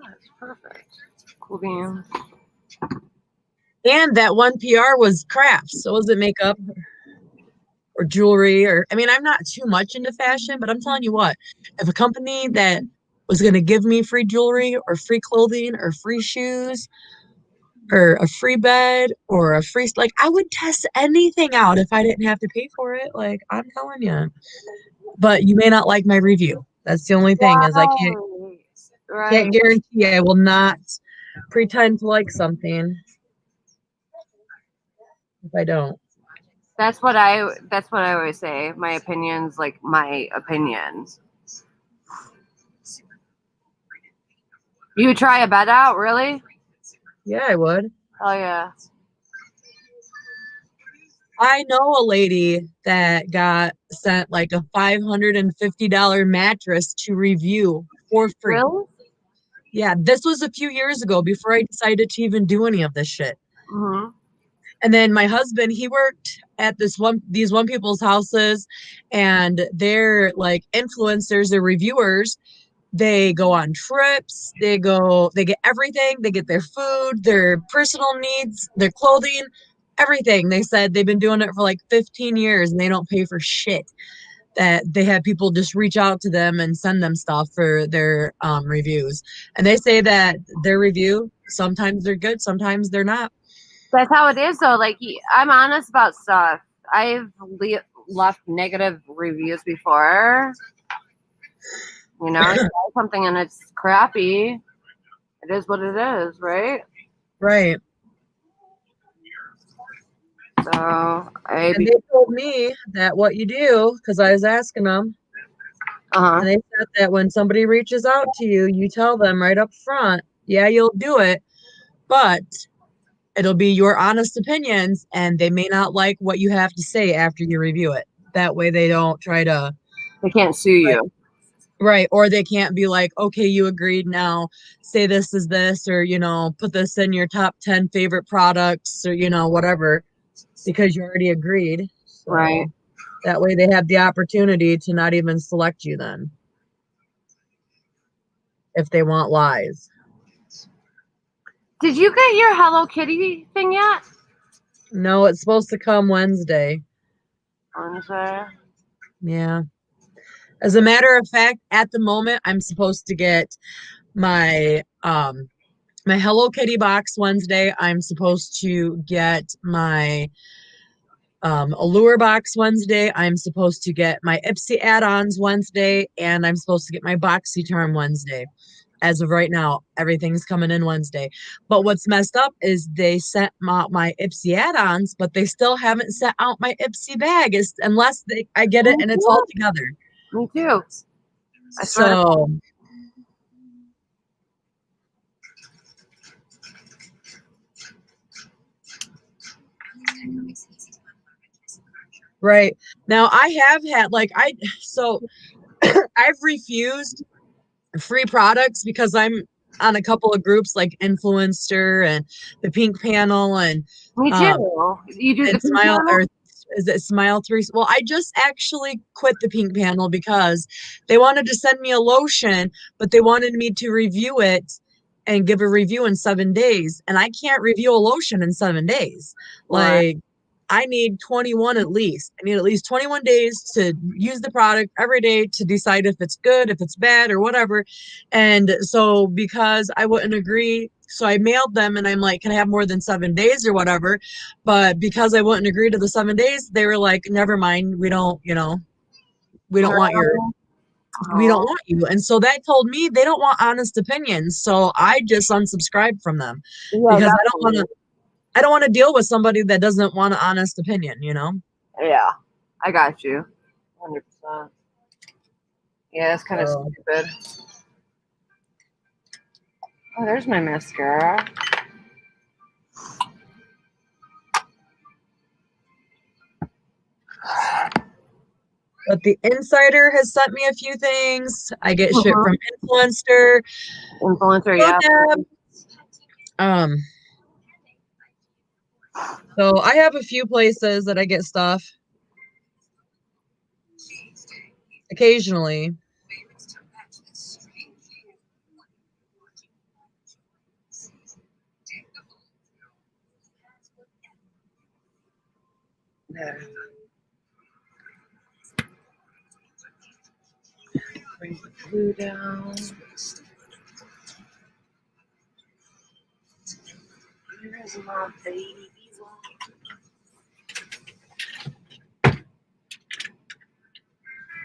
That's perfect. Cool beans. And that one PR was crafts. So was it makeup or jewelry or I mean, I'm not too much into fashion, but I'm telling you what, if a company that was gonna give me free jewelry or free clothing or free shoes or a free bed or a free like I would test anything out if I didn't have to pay for it. Like I'm telling you. But you may not like my review. That's the only thing is I can't guarantee I will not pretend to like something if I don't. That's what I always say. My opinion's like my opinion. You would try a bed out, really? Yeah, I would. Oh yeah. I know a lady that got sent like a $550 mattress to review for free. Really? Yeah, this was a few years ago before I decided to even do any of this shit. Mm-hmm. And then my husband, he worked at these one people's houses, and they're like influencers or reviewers. They go on trips, they get everything. They get their food, their personal needs, their clothing, everything. They said they've been doing it for like 15 years and they don't pay for shit. That they have people just reach out to them and send them stuff for their reviews. And they say that their review, sometimes they're good, sometimes they're not. That's how it is, though. Like, I'm honest about stuff. I've left negative reviews before. You know, you buy something and it's crappy. It is what it is, right? Right. So And they told me that what you do, because I was asking them, and they said that when somebody reaches out to you, you tell them right up front, yeah, you'll do it, but it'll be your honest opinions, and they may not like what you have to say after you review it. That way they don't try to. They can't sue you. Right. Or they can't be like, okay, you agreed, now say this is this, or, put this in your top 10 favorite products, or, whatever, because you already agreed. So Right. that way they have the opportunity to not even select you then, if they want lies. Did you get your Hello Kitty thing yet? No, it's supposed to come Wednesday. Wednesday. Yeah. As a matter of fact, at the moment, I'm supposed to get my my Hello Kitty box Wednesday. I'm supposed to get my Allure box Wednesday. I'm supposed to get my Ipsy add-ons Wednesday, and I'm supposed to get my BoxyCharm Wednesday. As of right now, everything's coming in Wednesday. But what's messed up is they sent out my Ipsy add-ons, but they still haven't sent out my Ipsy bag, unless I get it and it's all together. Me too. So right now, I have had I've refused free products because I'm on a couple of groups like Influencer and the Pink Panel and Me too. You do the Pink Smile, Panel? or is it Smile 3? Well, I just actually quit the Pink Panel because they wanted to send me a lotion, but they wanted me to review it and give a review in 7 days, and I can't review a lotion in 7 days. Right. Like, I need 21 at least. I need at least 21 days to use the product every day to decide if it's good, if it's bad, or whatever. And so because I wouldn't agree, so I mailed them and I'm like, can I have more than 7 days or whatever? But because I wouldn't agree to the 7 days, they were like, never mind, we don't want we don't want you. And so that told me they don't want honest opinions. So I just unsubscribed from them because I don't want to deal with somebody that doesn't want an honest opinion, Yeah, I got you. 100%. Yeah, that's kind of stupid. Oh, there's my mascara. But the Insider has sent me a few things. I get shit from Influencer. Yeah. So I have a few places that I get stuff occasionally. Bring the glue down. Here's my baby.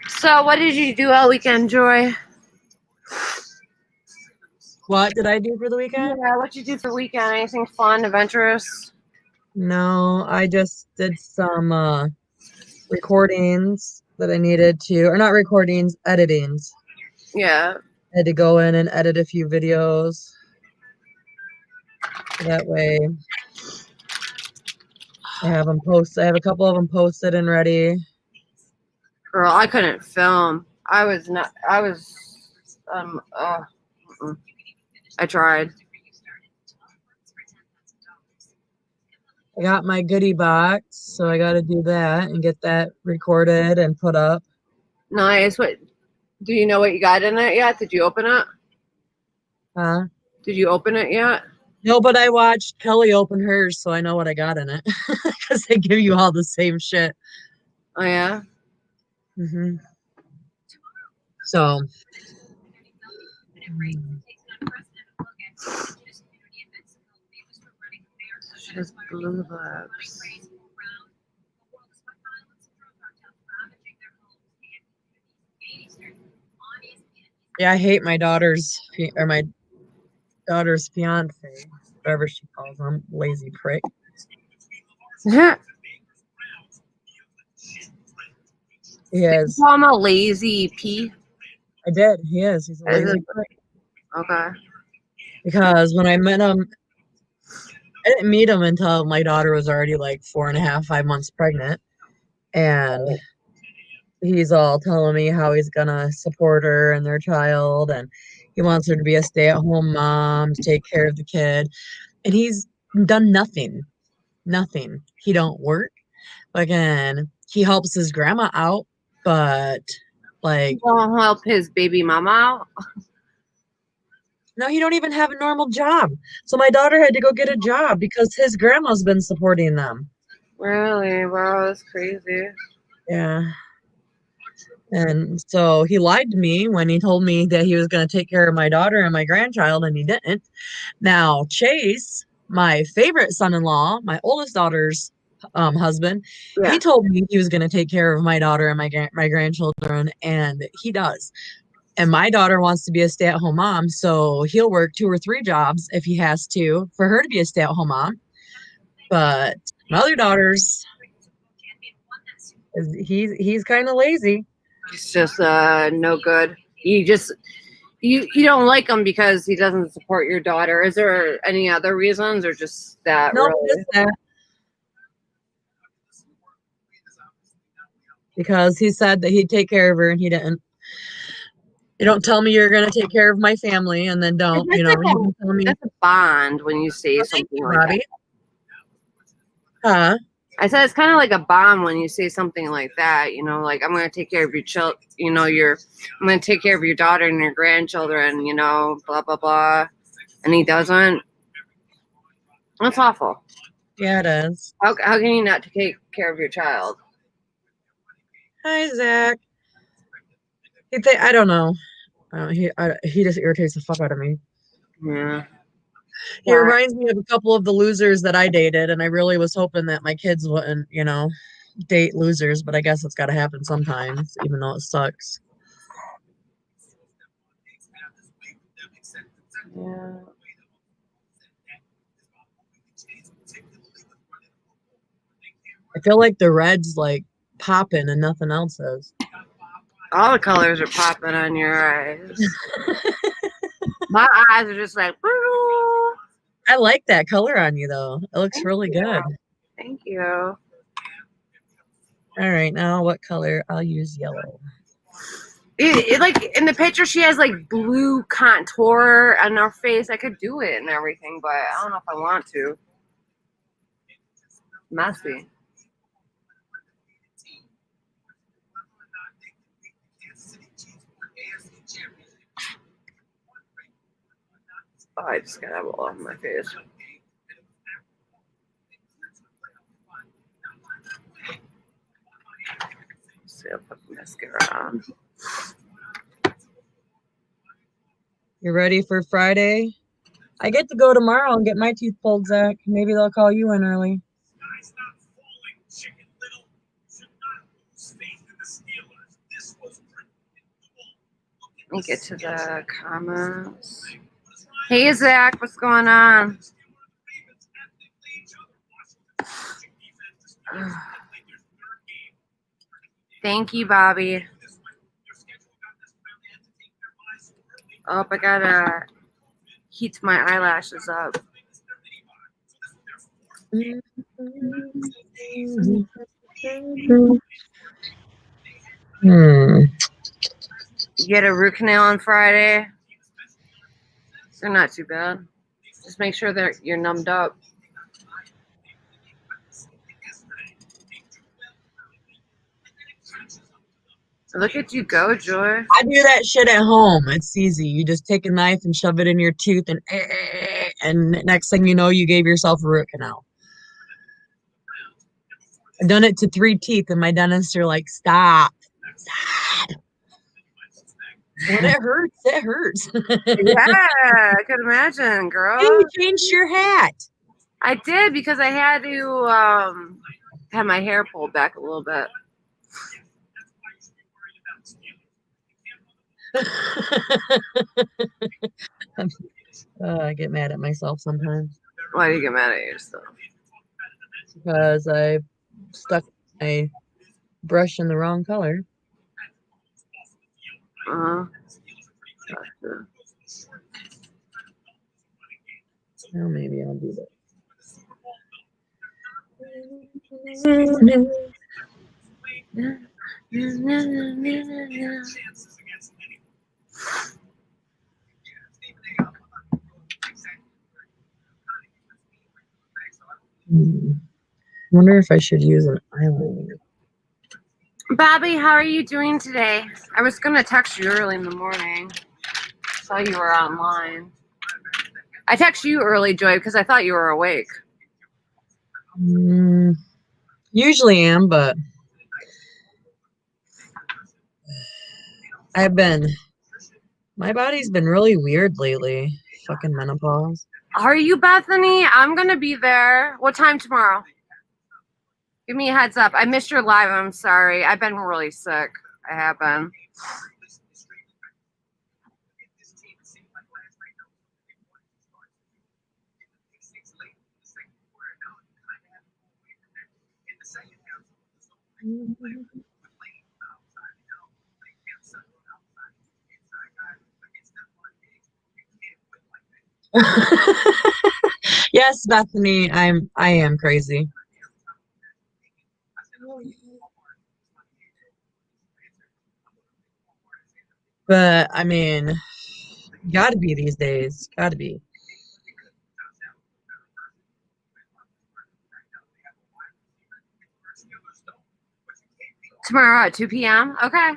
So, what did you do all weekend, Joy? What did I do for the weekend? Yeah, what did you do for the weekend? Anything fun, adventurous? No, I just did some recordings that I needed to, or not recordings, editings. Yeah. I had to go in and edit a few videos. That way I have them posted. I have a couple of them posted and ready. Girl, I couldn't film. I was not. Mm-mm. I tried. I got my goodie box, so I got to do that and get that recorded and put up. Nice. What? Do you know what you got in it yet? Did you open it? Huh? Did you open it yet? No, but I watched Kelly open hers, so I know what I got in it. Because they give you all the same shit. Oh yeah. So. She has blue lips. Yeah, I hate my daughter's fiance, whatever she calls him, lazy prick. He is. You call him a lazy P? I did. He is. He's a lazy prick. Okay. Because when I met him, I didn't meet him until my daughter was already like 4.5, 5 months pregnant. And he's all telling me how he's gonna support her and their child, and he wants her to be a stay-at-home mom to take care of the kid. And he's done nothing. Nothing. He don't work. Again, he helps his grandma out, but like Won't help his baby mama out. no, he don't even have a normal job. So my daughter had to go get a job because his grandma's been supporting them. Really? Wow, that's crazy. Yeah. And so he lied to me when he told me that he was going to take care of my daughter and my grandchild, and he didn't. Now, Chase, my favorite son-in-law, my oldest daughter's husband, Yeah. he told me he was going to take care of my daughter and my grandchildren, and he does. And my daughter wants to be a stay-at-home mom, so he'll work 2 or 3 jobs if he has to for her to be a stay-at-home mom. But my other daughter's, he's kind of lazy. He's just no good. You don't like him because he doesn't support your daughter. Is there any other reasons or just that No, really? just that. Because he said that he'd take care of her and he didn't. You don't tell me you're going to take care of my family and then don't, That's you like don't tell me. that's a bond when you say Oh, thank something you, like Bobby. that. Huh? I said it's kind of like a bond when you say something like that. You know, like I'm going to take care of your child. You know, I'm going to take care of your daughter and your grandchildren. You know, blah blah blah, and he doesn't. That's awful. Yeah, it is. How can you not take care of your child? Hi, Zach. I don't know. He just irritates the fuck out of me. Yeah. He reminds me of a couple of the losers that I dated, and I really was hoping that my kids wouldn't, date losers, but I guess it's got to happen sometimes, even though it sucks. Yeah. I feel like the red's like popping and nothing else is. All the colors are popping on your eyes. My eyes are just like. Woo! I like that color on you, though. It looks Thank really you. good. Thank you. All right, now what color? I'll use yellow. Like in the picture, she has like blue contour on her face. I could do it and everything, but I don't know if I want to. Messy. Oh, I just got all over my face. See, I'll put the mascara on. You ready for Friday? I get to go tomorrow and get my teeth pulled, Zach. Maybe they'll call you in early. Let me get to the comments. Hey, Zach, what's going on? Thank you, Bobby. Oh, I gotta heat my eyelashes up. Hmm. You get a root canal on Friday. They're not too bad. Just make sure that you're numbed up. Look at you go, Joy. I do that shit at home. It's easy. You just take a knife and shove it in your tooth, and next thing you know, you gave yourself a root canal. I've done it to 3 teeth, and my dentists are like, "Stop, stop." When it hurts, it hurts. Yeah, I could imagine, Hey, girl. you changed your hat. I did because I had to have my hair pulled back a little bit. I get mad at myself sometimes Why do you get mad at yourself? because I stuck my brush in the wrong color. Uh-huh. Gotcha. Well, maybe I'll do that. Wonder if I should use an eyeliner. Bobby, how are you doing today? I was gonna text you early in the morning. Saw you were online. I texted you early, Joy, because I thought you were awake. Usually am, but my body's been really weird lately. Fucking menopause. Are you, Bethany? I'm gonna be there. What time tomorrow? Give me a heads up. I missed your live. I'm sorry. I've been really sick. I have been. Yes, Bethany, I am crazy. But I mean, gotta be these days. Gotta be. Tomorrow at 2 p.m. Okay.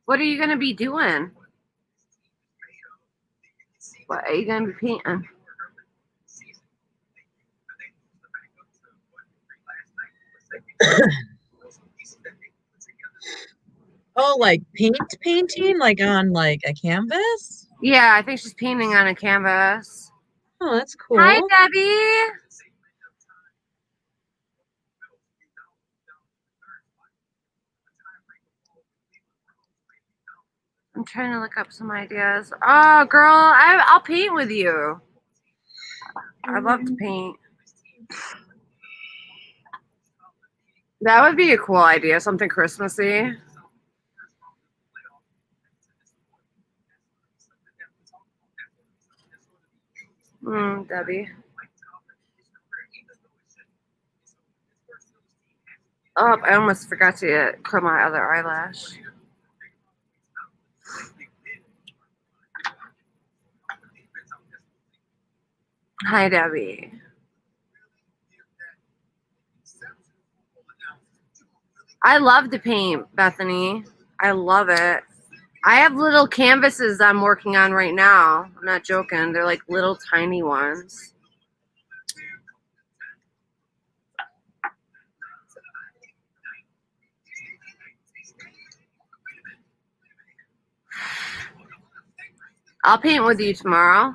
What are you gonna be doing? What are you gonna be painting? Oh, like painting, like on like a canvas? Yeah, I think she's painting on a canvas. Oh, that's Hi, cool. Debbie. I'm trying to look up some ideas. Oh, girl, I'll paint with you. I love to paint. That would be a cool idea, something Christmassy. Debbie. Oh, I almost forgot to curl my other eyelash. Hi, Debbie. I love to paint, Bethany. I love it. I have little canvases I'm working on right now. I'm not joking. They're like little tiny ones. I'll paint with you tomorrow.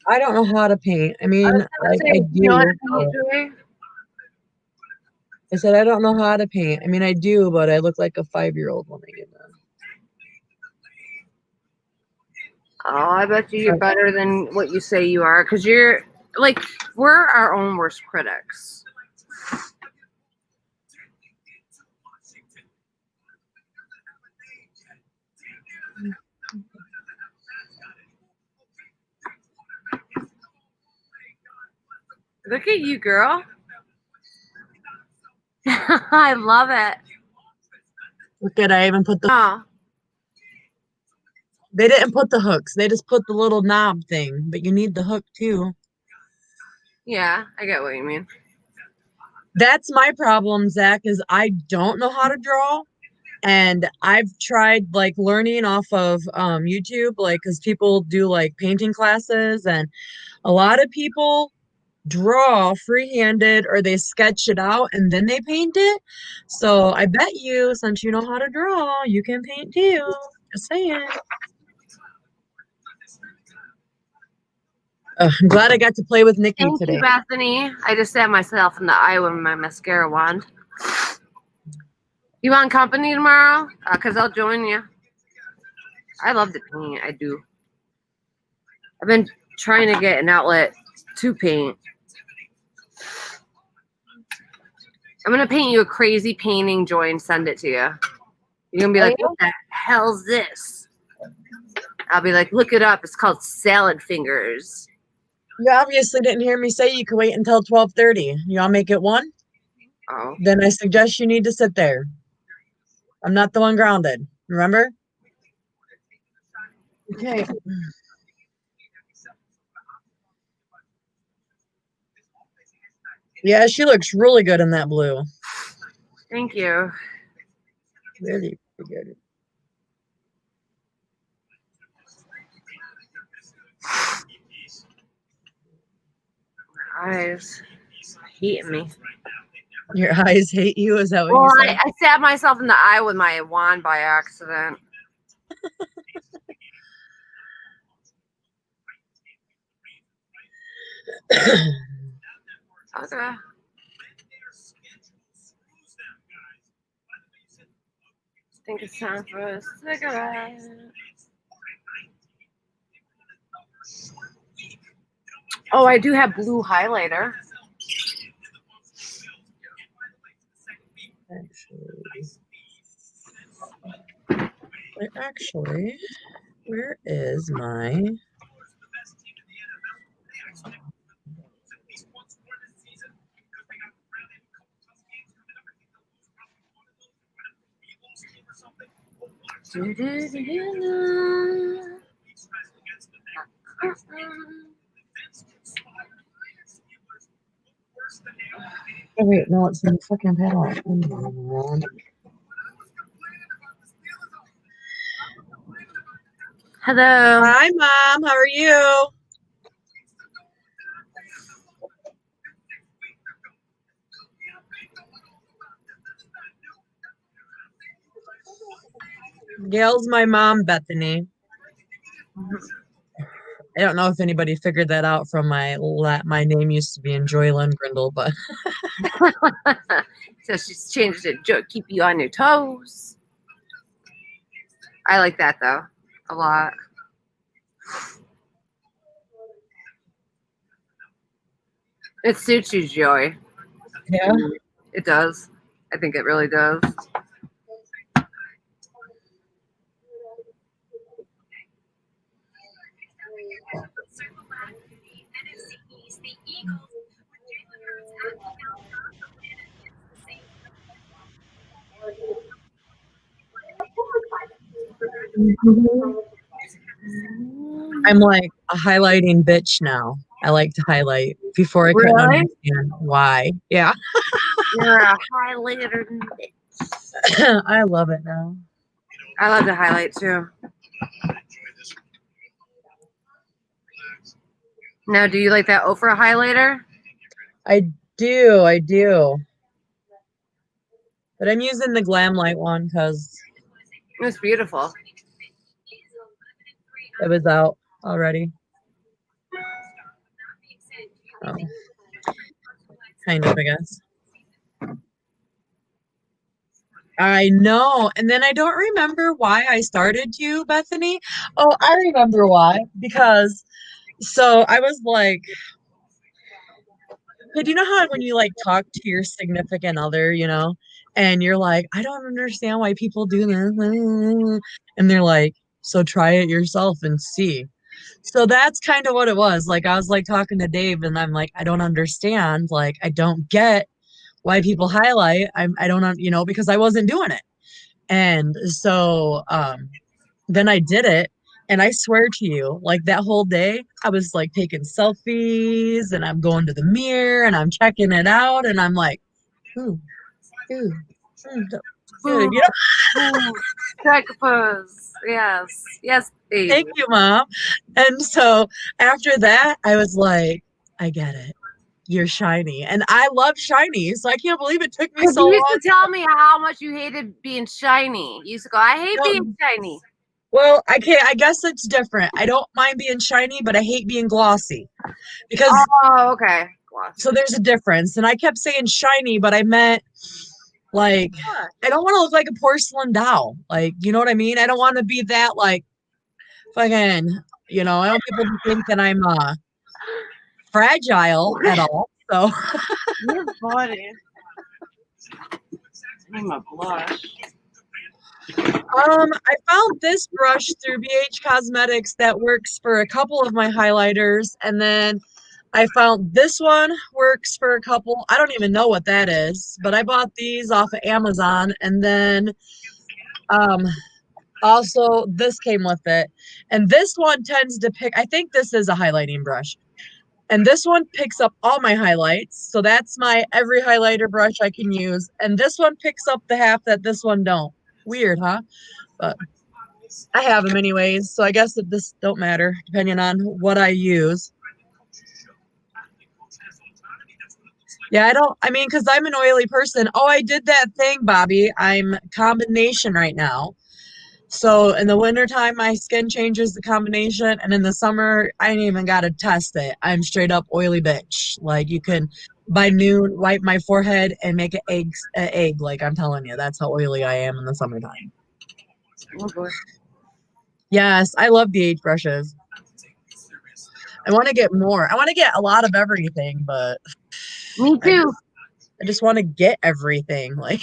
I don't know how to paint. I mean, like I You know how to do. paint, Julie? I said I don't know how to paint. I mean, I do, but I look like a 5-year-old when I get done. Oh, I bet you're better than what you say you are, because you're like, we're our own worst critics. Look at you, girl. I love it. Look at, I even put the, Oh, they didn't put the hooks. They just put the little knob thing, but you need the hook too. yeah, I get what you mean. That's my problem, Zach, is I don't know how to draw. And I've tried like learning off of YouTube, like, because people do like painting classes, and a lot of people draw freehanded or they sketch it out and then they paint it. So I bet you, since you know how to draw, you can paint too. Just saying. I'm glad I got to play with Nikki Thank today. you, Bethany. I just stabbed myself in the eye with my mascara wand. You want company tomorrow? Because I'll join you. I love to paint. I do. I've been trying to get an outlet to paint. I'm going to paint you a crazy painting, Joy, and send it to you. You're going to be like, what the hell's this? I'll be like, look it up. It's called salad fingers. You obviously didn't hear me say you can wait until 12:30. You want to make it 1? Oh. Then I suggest you need to sit there. I'm not the one grounded. Remember? Okay. Yeah, she looks really good in that blue. Thank you. Really good. Eyes hating me. Your eyes hate you? Is that what Well, you said? I stabbed myself in the eye with my wand by accident. Okay. I think it's time for a cigarette. Oh, I do have blue highlighter. Actually, where is my... Oh, wait, no, it's in the fucking pedal. Hello. Hi, Mom. How are you? Gail's my mom, Bethany. I don't know if anybody figured that out from my name used to be Joylyn Grindle, but So she's changed it to keep you on your toes. I like that though a lot. It suits you, Joy. yeah. It does. I think it really does. I'm like a highlighting bitch now. I like to highlight before I couldn't Really? understand why. Yeah. You're a highlighter. I love it now. I love to highlight too. Now, do you like that Ofra highlighter? I do. But I'm using the Glam Light one because It's beautiful. it was out already. Oh. Kind of, I guess. I know. And then I don't remember why I started to, Bethany. Oh, I remember why. Because so I was like, hey, do you know how when you like talk to your significant other, and you're like, I don't understand why people do this. And they're like, so try it yourself and see. So that's kind of what it was. Like I was like talking to Dave and I'm like, I don't understand. Like I don't get why people highlight. I don't because I wasn't doing it. And so then I did it and I swear to you, like that whole day I was like taking selfies and I'm going to the mirror and I'm checking it out and I'm like, ooh, ooh, good, Boom, boom. Strike a pose. Yes. Yes, Thank baby. you, Mom. And so after that, I was like, I get it. You're shiny. And I love shiny. So I can't believe it took me Because so you used long. to tell me how much you hated being shiny. You used to go, I hate No, being shiny. well, I can't, I guess it's different. I don't mind being shiny, but I hate being glossy because Oh, okay. Glossy. so there's a difference. And I kept saying shiny, but I meant like, I don't want to look like a porcelain doll. Like, you know what I mean? I don't want to be that like fucking, I don't want people to think that I'm fragile at all. So You're funny. I'm a blush. I found this brush through BH Cosmetics that works for a couple of my highlighters, and then I found this one works for a couple. I don't even know what that is, but I bought these off of Amazon, and then um also this came with it. And this one tends to pick, I think this is a highlighting brush. And this one picks up all my highlights. So that's my every highlighter brush I can use. And this one picks up the half that this one don't. Weird, huh? But I have them anyways, so I guess that this don't matter depending on what I use. Yeah, because I'm an oily person. Oh, I did that thing, Bobby. I'm combination right now. So in the wintertime, my skin changes the combination, and in the summer, I ain't even got to test it. I'm straight up oily bitch. Like you can by noon wipe my forehead and make an egg. Like I'm telling you, that's how oily I am in the summertime. Oh, boy. Yes, I love BH brushes. I want to get more. I want to get a lot of everything, but Me too. I just want to get everything. Like,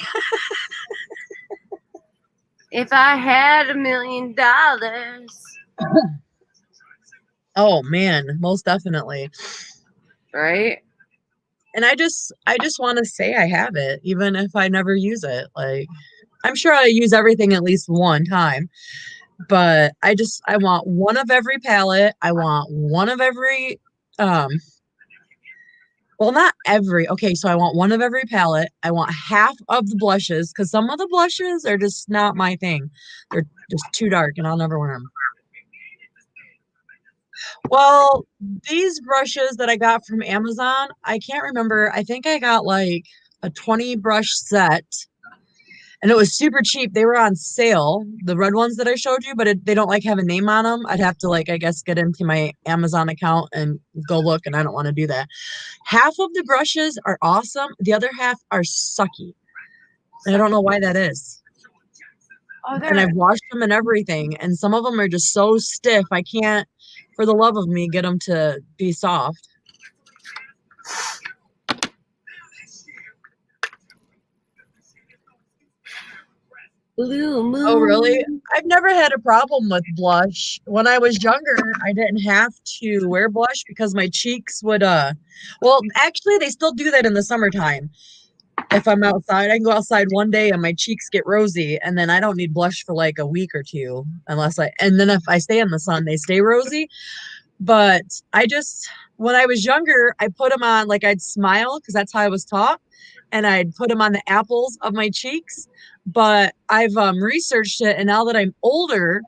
If I had $1 million. oh man, most definitely. Right? And I just want to say I have it, even if I never use it. Like, I'm sure I use everything at least one time, but I want one of every palette. I want one of every, well, not every. Okay, so I want one of every palette. I want half of the blushes because some of the blushes are just not my thing. They're just too dark and I'll never wear them. Well, these brushes that I got from Amazon, I can't remember. I think I got like a 20 brush set and it was super cheap. They were on sale, the red ones that I showed you, but they don't like have a name on them. I'd have to like, I guess, get into my Amazon account and go look, and I don't want to do that. Half of the brushes are awesome. The other half are sucky. And I don't know why that is. Oh, And I've washed them and everything, and some of them are just so stiff. I can't, for the love of me, get them to be soft. Blue moon. Oh, really? I've never had a problem with blush. When I was younger, I didn't have to wear blush because my cheeks would, well, actually, they still do that in the summertime. If I'm outside, I can go outside one day and my cheeks get rosy, and then I don't need blush for like a week or two, and then if I stay in the sun, they stay rosy. But when I was younger, I put them on, like I'd smile because that's how I was taught, and I'd put them on the apples of my cheeks. But I've researched it, and now that I'm older,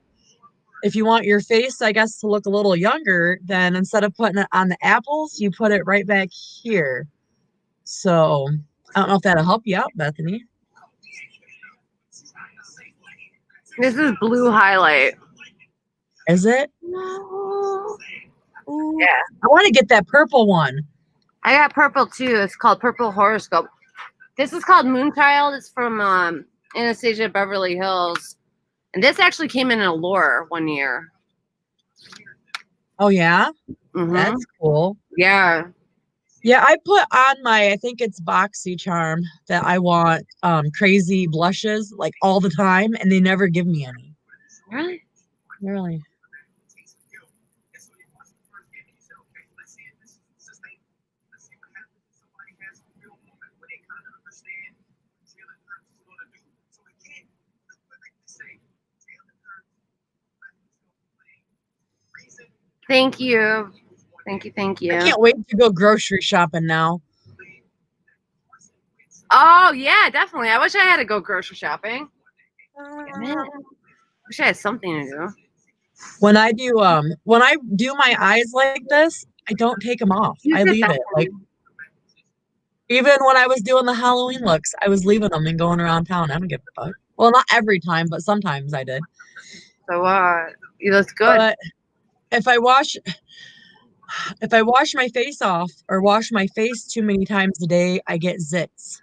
if you want your face, I guess, to look a little younger, then instead of putting it on the apples, you put it right back here. So I don't know if that'll help you out, Bethany. This is blue highlight. Is it? Ooh. Yeah. I want to get that purple one. I got purple too. It's called Purple Horoscope. This is called Moonchild. It's from Anastasia Beverly Hills. And this actually came in Allure one year. Oh, yeah? Mhm. That's cool. Yeah. Yeah, I put on I think it's BoxyCharm that I want crazy blushes like all the time, and they never give me any. Really? Really? Thank you. Thank you. Thank you. I can't wait to go grocery shopping now. Oh, yeah, definitely. I wish I had to go grocery shopping. Damn it. Wish I had something to do. When I do my eyes like this, I don't take them off. You I did leave that it. Like even when I was doing the Halloween looks, I was leaving them and going around town. I don't give a fuck. Well, not every time, but sometimes I did. So what? You look good. But if I wash my face off or wash my face too many times a day, I get zits.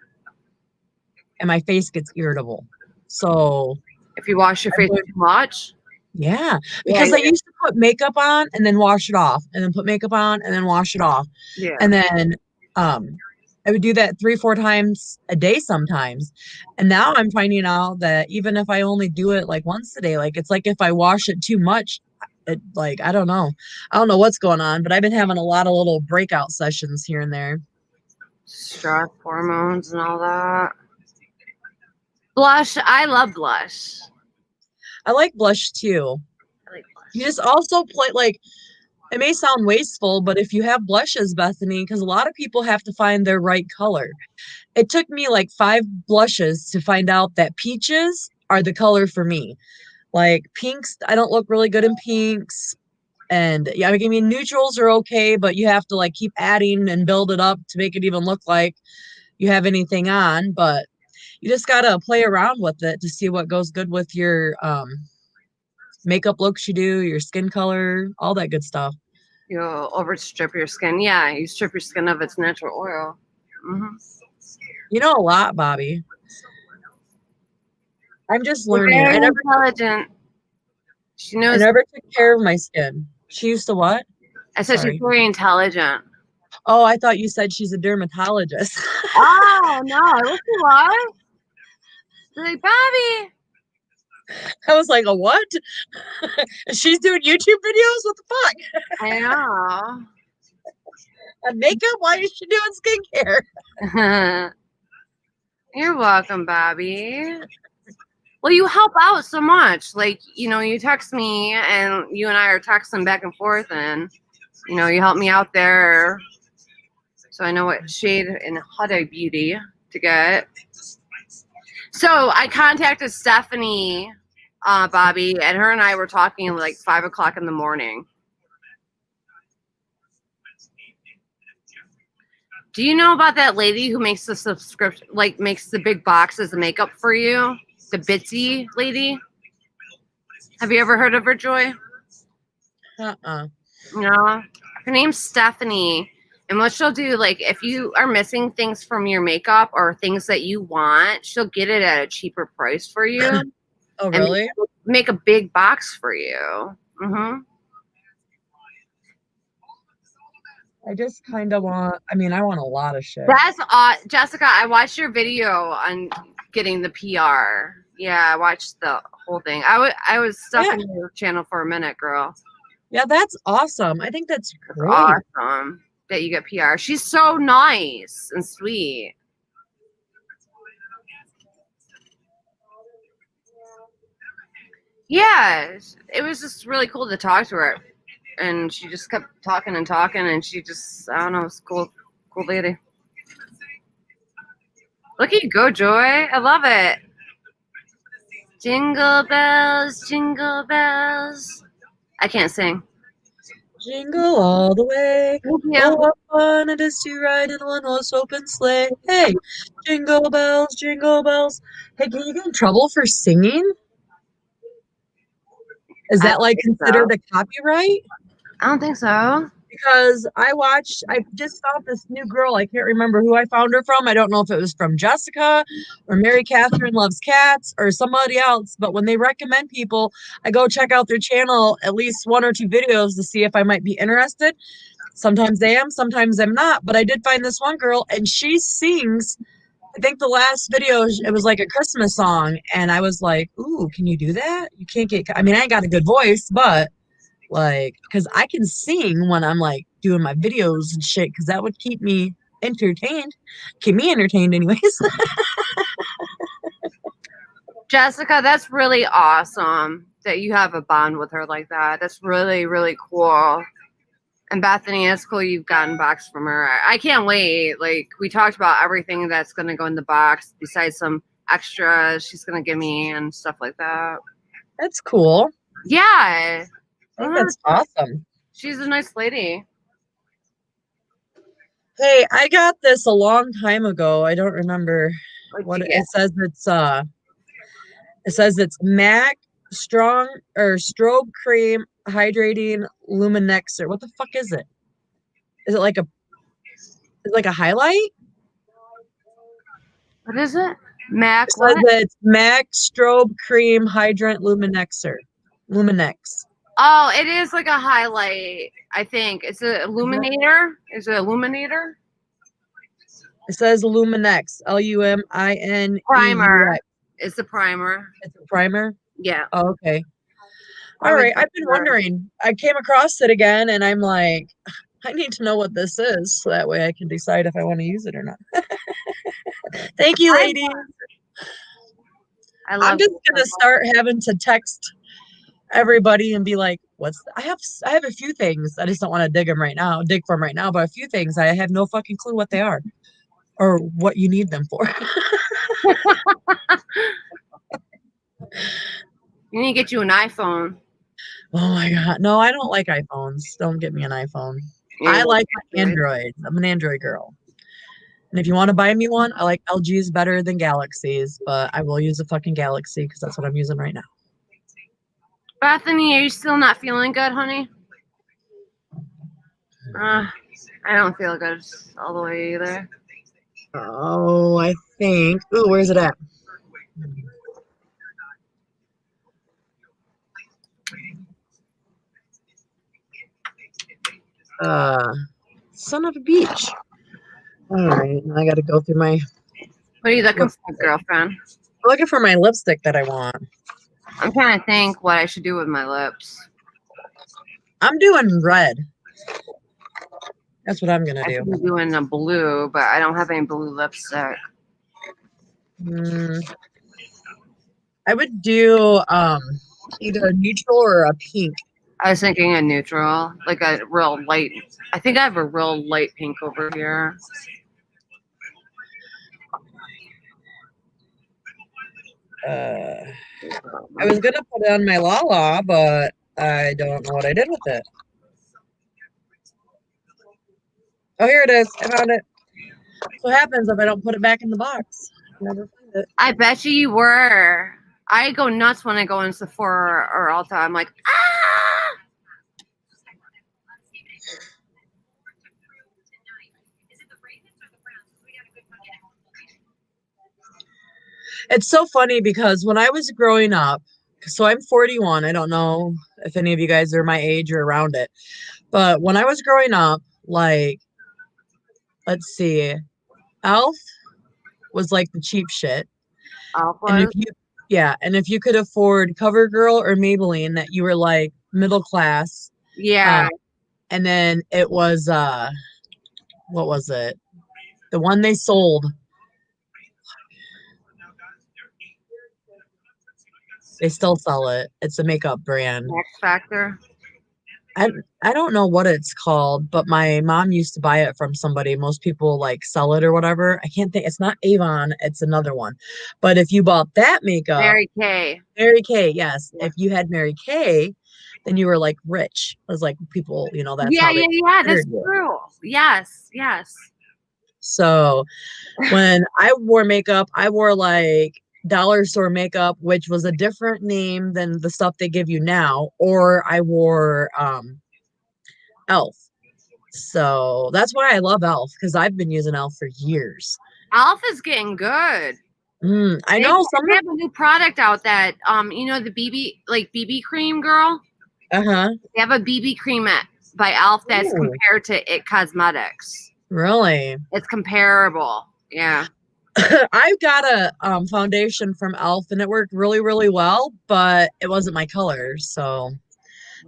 And my face gets irritable. So If you wash your face too much. yeah, because I used to put makeup on and then wash it off, and then put makeup on and then wash it off. Yeah. And then I would do that 3-4 times a day sometimes. And now I'm finding out that even if I only do it like once a day, like it's like if I wash it too much, it like I don't know. I don't know what's going on, but I've been having a lot of little breakout sessions here and there. Stress hormones and all that. Blush. I love blush. I like blush too. I like blush. You just also play like it may sound wasteful, but if you have blushes, Bethany, because a lot of people have to find their right color. It took me like 5 blushes to find out that peaches are the color for me. Like pinks, I don't look really good in pinks. And yeah, I mean, neutrals are okay, but you have to like keep adding and build it up to make it even look like you have anything on. But you just got to play around with it to see what goes good with your makeup looks you do, your skin color, all that good stuff. You overstrip your skin. Yeah, you strip your skin of its natural oil. Mm-hmm. You know a lot, Bobby. I'm just You're learning. very intelligent. She I knows. never took care of my skin. She used to what? I said Sorry. she's very intelligent. Oh, I thought you said she's a dermatologist. Oh no, I wish you was. Like Bobby. I was like, a what? She's doing YouTube videos? What the fuck? I know. And makeup? Why is she doing skincare? You're welcome, Bobby. Well, you help out so much. Like, you text me and you and I are texting back and forth and, you help me out there. So I know what shade and Huda Beauty to get. So I contacted Stephanie, Bobby, and her and I were talking like 5 o'clock in the morning. Do you know about that lady who makes the subscription, like makes the big boxes of makeup for you? The Bitsy lady? Have you ever heard of her, Joy? Uh-uh. No. Her name's Stephanie. And what she'll do, like, if you are missing things from your makeup or things that you want, she'll get it at a cheaper price for you. Oh, really? And make a big box for you. Mm-hmm. I just kind of want, I want a lot of shit. That's Jessica, I watched your video on getting the PR. Yeah, I watched the whole thing. I was stuck in your channel for a minute, girl. Yeah, that's awesome. I think that's great. Awesome that you get PR. She's so nice and sweet. Yeah, it was just really cool to talk to her. And she just kept talking and talking, and she just, I don't know, it's cool lady. Look at you go, Joy. I love it. Jingle bells, jingle bells. I can't sing. Jingle all the way. Yeah. Oh, what fun it is to ride in one horse open sleigh. Hey, jingle bells, jingle bells. Hey, can you get in trouble for singing? Is that like considered a copyright? I don't think so. Because I just found this new girl. I can't remember who I found her from. I don't know if it was from Jessica or Mary Catherine Loves Cats or somebody else. But when they recommend people, I go check out their channel, at least 1 or 2 videos to see if I might be interested. Sometimes I am, sometimes I'm not. But I did find this one girl and she sings. I think the last video, it was like a Christmas song. And I was like, ooh, can you do that? You can't get, I ain't got a good voice, but like, because I can sing when I'm like doing my videos and shit, because that would keep me entertained. Keep me entertained anyways. Jessica, that's really awesome that you have a bond with her like that. That's really, really cool. And Bethany, it's cool you've gotten box from her. I can't wait. Like, we talked about everything that's going to go in the box besides some extras she's going to give me and stuff like that. That's cool. Yeah. I think that's awesome. She's a nice lady. Hey, I got this a long time ago. I don't remember what you get? it says. It says it's MAC strong or strobe cream hydrating luminexer. What the fuck is it? Is it like a highlight? What is it? Mac It says what? that it's MAC strobe cream hydrant luminexer. Luminex. Oh, it is like a highlight, I think. It's an illuminator. Is it illuminator? It says Luminex. Lumin. Primer. It's a primer. It's a primer? Yeah. Oh, okay. All right. I've been wondering. I came across it again and I'm like, I need to know what this is so that way I can decide if I want to use it or not. Thank you, ladies. I'm just gonna start having to text everybody and be like, I have a few things. I just don't want to dig for them right now, but a few things I have no fucking clue what they are or what you need them for. You need to get you an iPhone. Oh my god. No, I don't like iPhones. Don't get me an iPhone. I like Android. I'm an Android girl. And if you want to buy me one, I like LG's better than Galaxies, but I will use a fucking Galaxy because that's what I'm using right now. Bethany, are you still not feeling good, honey? I don't feel good all the way either. Oh, I think. Ooh, where's it at? Son of a beach. All right, I got to go through my. What are you looking for, girlfriend? I'm looking for my lipstick that I want. I'm trying to think what I should do with my lips. I'm doing red. That's what I'm gonna do. I'm doing a blue, but I don't have any blue lipstick. I would do either a neutral or a pink. I was thinking a neutral, like a real light. I think I have a real light pink over here. I was gonna put it on my Lala, but I don't know what I did with it. Oh, here it is. I found it. What happens if I don't put it back in the box? Never find it. I bet you were. I go nuts when I go in Sephora or Ulta. I'm like, ah! It's so funny because when I was growing up, so I'm 41. I don't know if any of you guys are my age or around it, but when I was growing up, like, let's see, Elf was like the cheap shit. Elf And was? and if you could afford CoverGirl or Maybelline, that you were like middle class. Yeah. And then it was what was it? The one they sold. They still sell it. It's a makeup brand. X Factor. I don't know what it's called, but my mom used to buy it from somebody. Most people like sell it or whatever. I can't think. It's not Avon. It's another one. But if you bought that makeup, Mary Kay. Mary Kay, yes. Yeah. If you had Mary Kay, then you were like rich. It was like people, that's how they that's true. Yes. So when I wore makeup, I wore like dollar store makeup, which was a different name than the stuff they give you now, or I wore Elf. So that's why I love Elf, because I've been using Elf for years. Elf is getting good. I know they have a new product out that the BB cream, girl. They have a BB cream by Elf that's compared to It Cosmetics. Really? It's comparable. Yeah. I've got a foundation from Elf and it worked really, really well, but it wasn't my color. So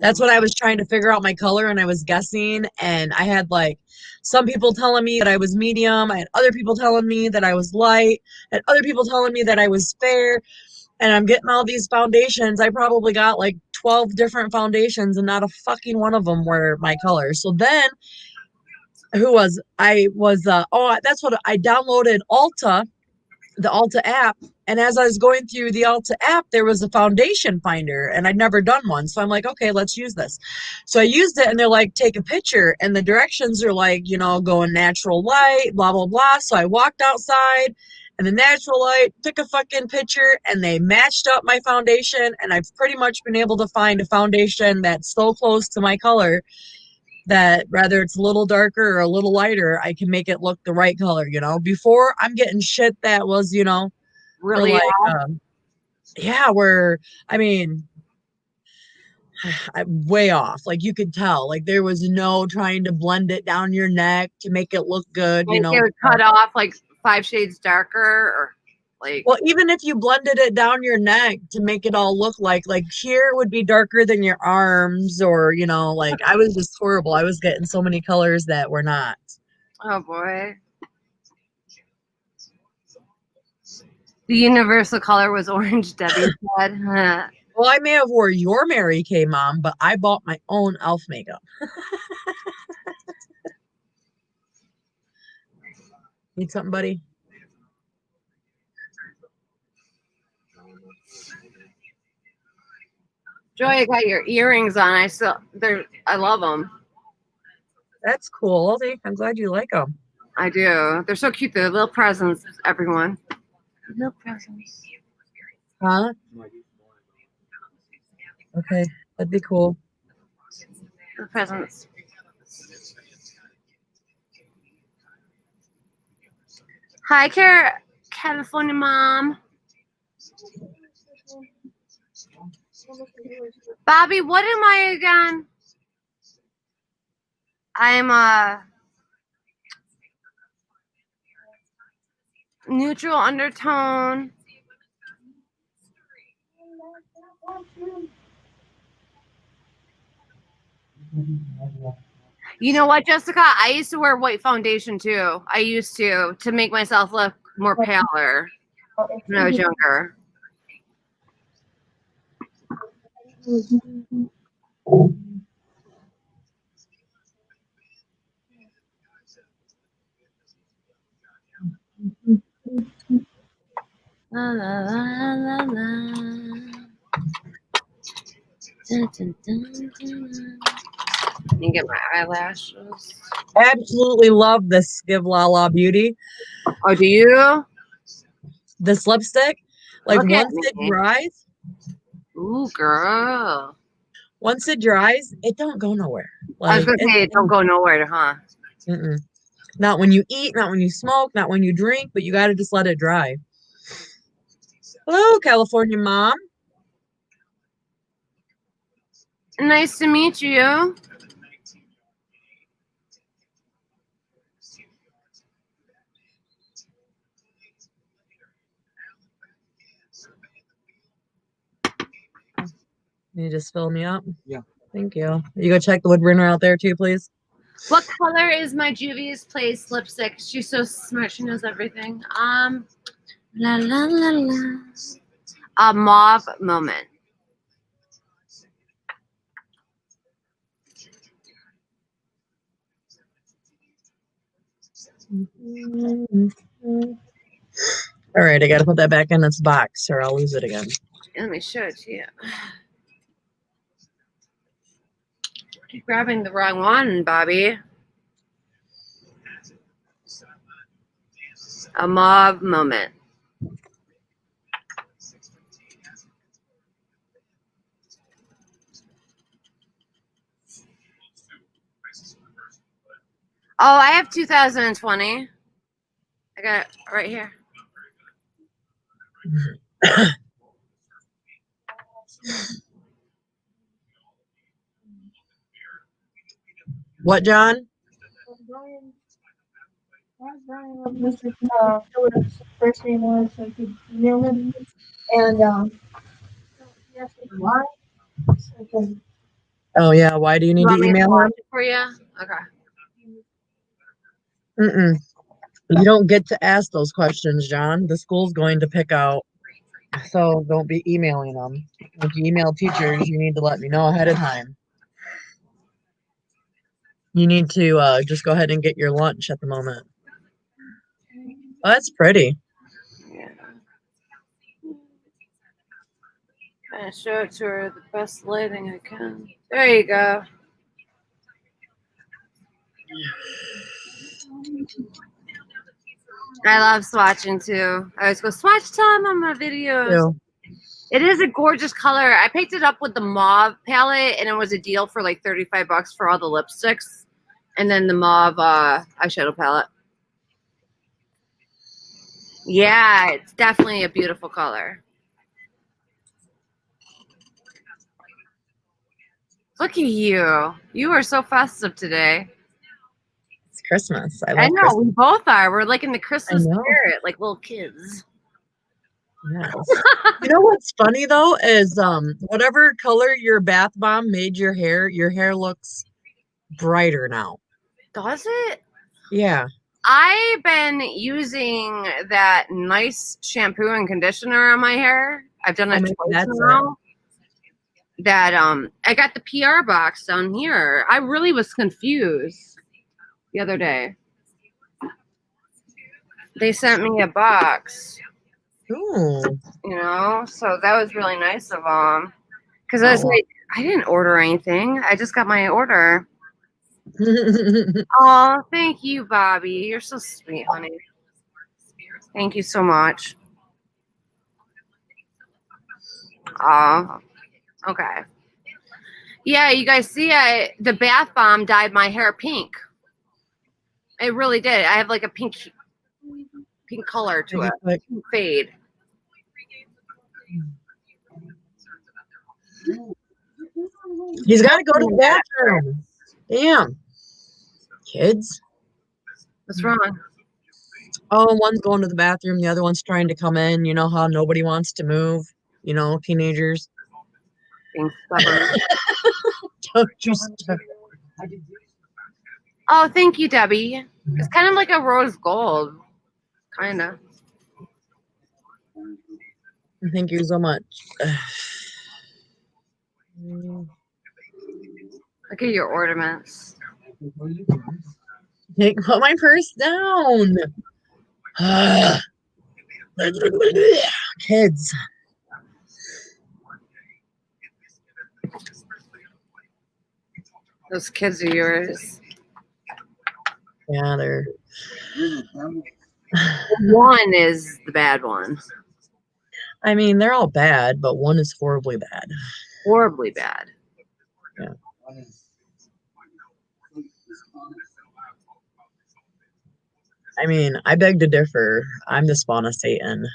that's what I was trying to figure out my color, and I was guessing, and I had like some people telling me that I was medium. I had other people telling me that I was light, and other people telling me that I was fair. And I'm getting all these foundations. I probably got like 12 different foundations and not a fucking one of them were my color. So then that's what I downloaded the Ulta app. And as I was going through the Ulta app, there was a foundation finder and I'd never done one. So I'm like, okay, let's use this. So I used it and they're like, take a picture. And the directions are like, going natural light, blah, blah, blah. So I walked outside and the natural light, took a fucking picture, and they matched up my foundation. And I've pretty much been able to find a foundation that's so close to my color that whether it's a little darker or a little lighter, I can make it look the right color, Before I'm getting shit that was, Really? like, I mean, I'm way off. Like you could tell, like there was no trying to blend it down your neck to make it look good, Like it would cut off like 5 shades darker, or like. Well, even if you blended it down your neck to make it all look like here would be darker than your arms, or like I was just horrible. I was getting so many colors that were not. Oh boy. The universal color was orange, Debbie said. Well, I may have wore your Mary Kay mom, but I bought my own elf makeup. Need something, buddy? Joy, I got your earrings on. I love them. That's cool. I'm glad you like them. I do. They're so cute. They're little presents, everyone. Little presents. Huh? Okay, that'd be cool. Little presents. Hi, California mom. Bobby, what am I again? I'm a neutral undertone. You know what, Jessica? I used to wear white foundation too. I used to make myself look more paler when I was younger. La, la, la, la, la. Dun, dun, dun, dun. Let me get my eyelashes. Absolutely love this Give Lala Beauty. Oh, do you? This lipstick, like Look at once me. it dries. Ooh, girl. Once it dries, it don't go nowhere. I was gonna say it don't go nowhere, huh? Mm-mm. Not when you eat, not when you smoke, not when you drink, but you got to just let it dry. Hello, California mom. Nice to meet you. Can you just fill me up? Yeah. Thank you. You go check the wood burner out there too, please. What color is my Juvia's Place lipstick? She's so smart. She knows everything. La la la la. A mauve moment. All right, I got to put that back in its box or I'll lose it again. Let me show it to you. You're grabbing the wrong one, Bobby. A mauve moment. Oh, I have 2020. I got it right here. What, John? Mr. Phillips' first name was, so I could email him. And he asked me why. Because Oh yeah, why do you need You to want me to email watch him? it for you? Okay. Mm-mm. You don't get to ask those questions, John. The school's going to pick out So don't be emailing them. If you email teachers, you need to let me know ahead of time. You need to just go ahead and get your lunch at the moment. Oh, that's pretty. Yeah. I show it to her the best lighting I can. There you go. I love swatching too. I always go swatch time on my videos. Ew. It is a gorgeous color. I picked it up with the mauve palette, and it was a deal for like $35 for all the lipsticks, and then the mauve eyeshadow palette. Yeah, it's definitely a beautiful color. Look at you. You are so festive today. It's Christmas. I I love know, Christmas. we both are. We're like in the I Christmas know. spirit, like little kids. Yes. You know what's funny though is whatever color your bath bomb made your hair looks brighter now. Does it? Yeah. I've been using that nice shampoo and conditioner on my hair. I've done it maybe twice that's now. That I got the PR box down here. I really was confused the other day. They sent me a box, Ooh. you know, so that was really nice of them. Because I was Oh. like, I didn't order anything. I just got my order. Oh, thank you, Bobby. You're so sweet, honey. Thank you so much. Oh, okay. Yeah, you guys see, the bath bomb dyed my hair pink. It really did. I have like a pink color to it. Like, Fade. he's got to go to the bathroom. Damn. Kids. What's wrong? Oh, one's going to the bathroom. The other one's trying to come in. You know how nobody wants to move? You know, teenagers. Being stubborn. Don't you start. Oh, thank you, Debbie. It's kind of like a rose gold. Kind of. Thank you so much. Look at your ornaments. Put my purse down. Kids. Those kids are yours. Yeah, they're. One is the bad one. I mean, they're all bad, but one is horribly bad. Horribly bad. Yeah. I mean, I beg to differ. I'm the spawn of Satan.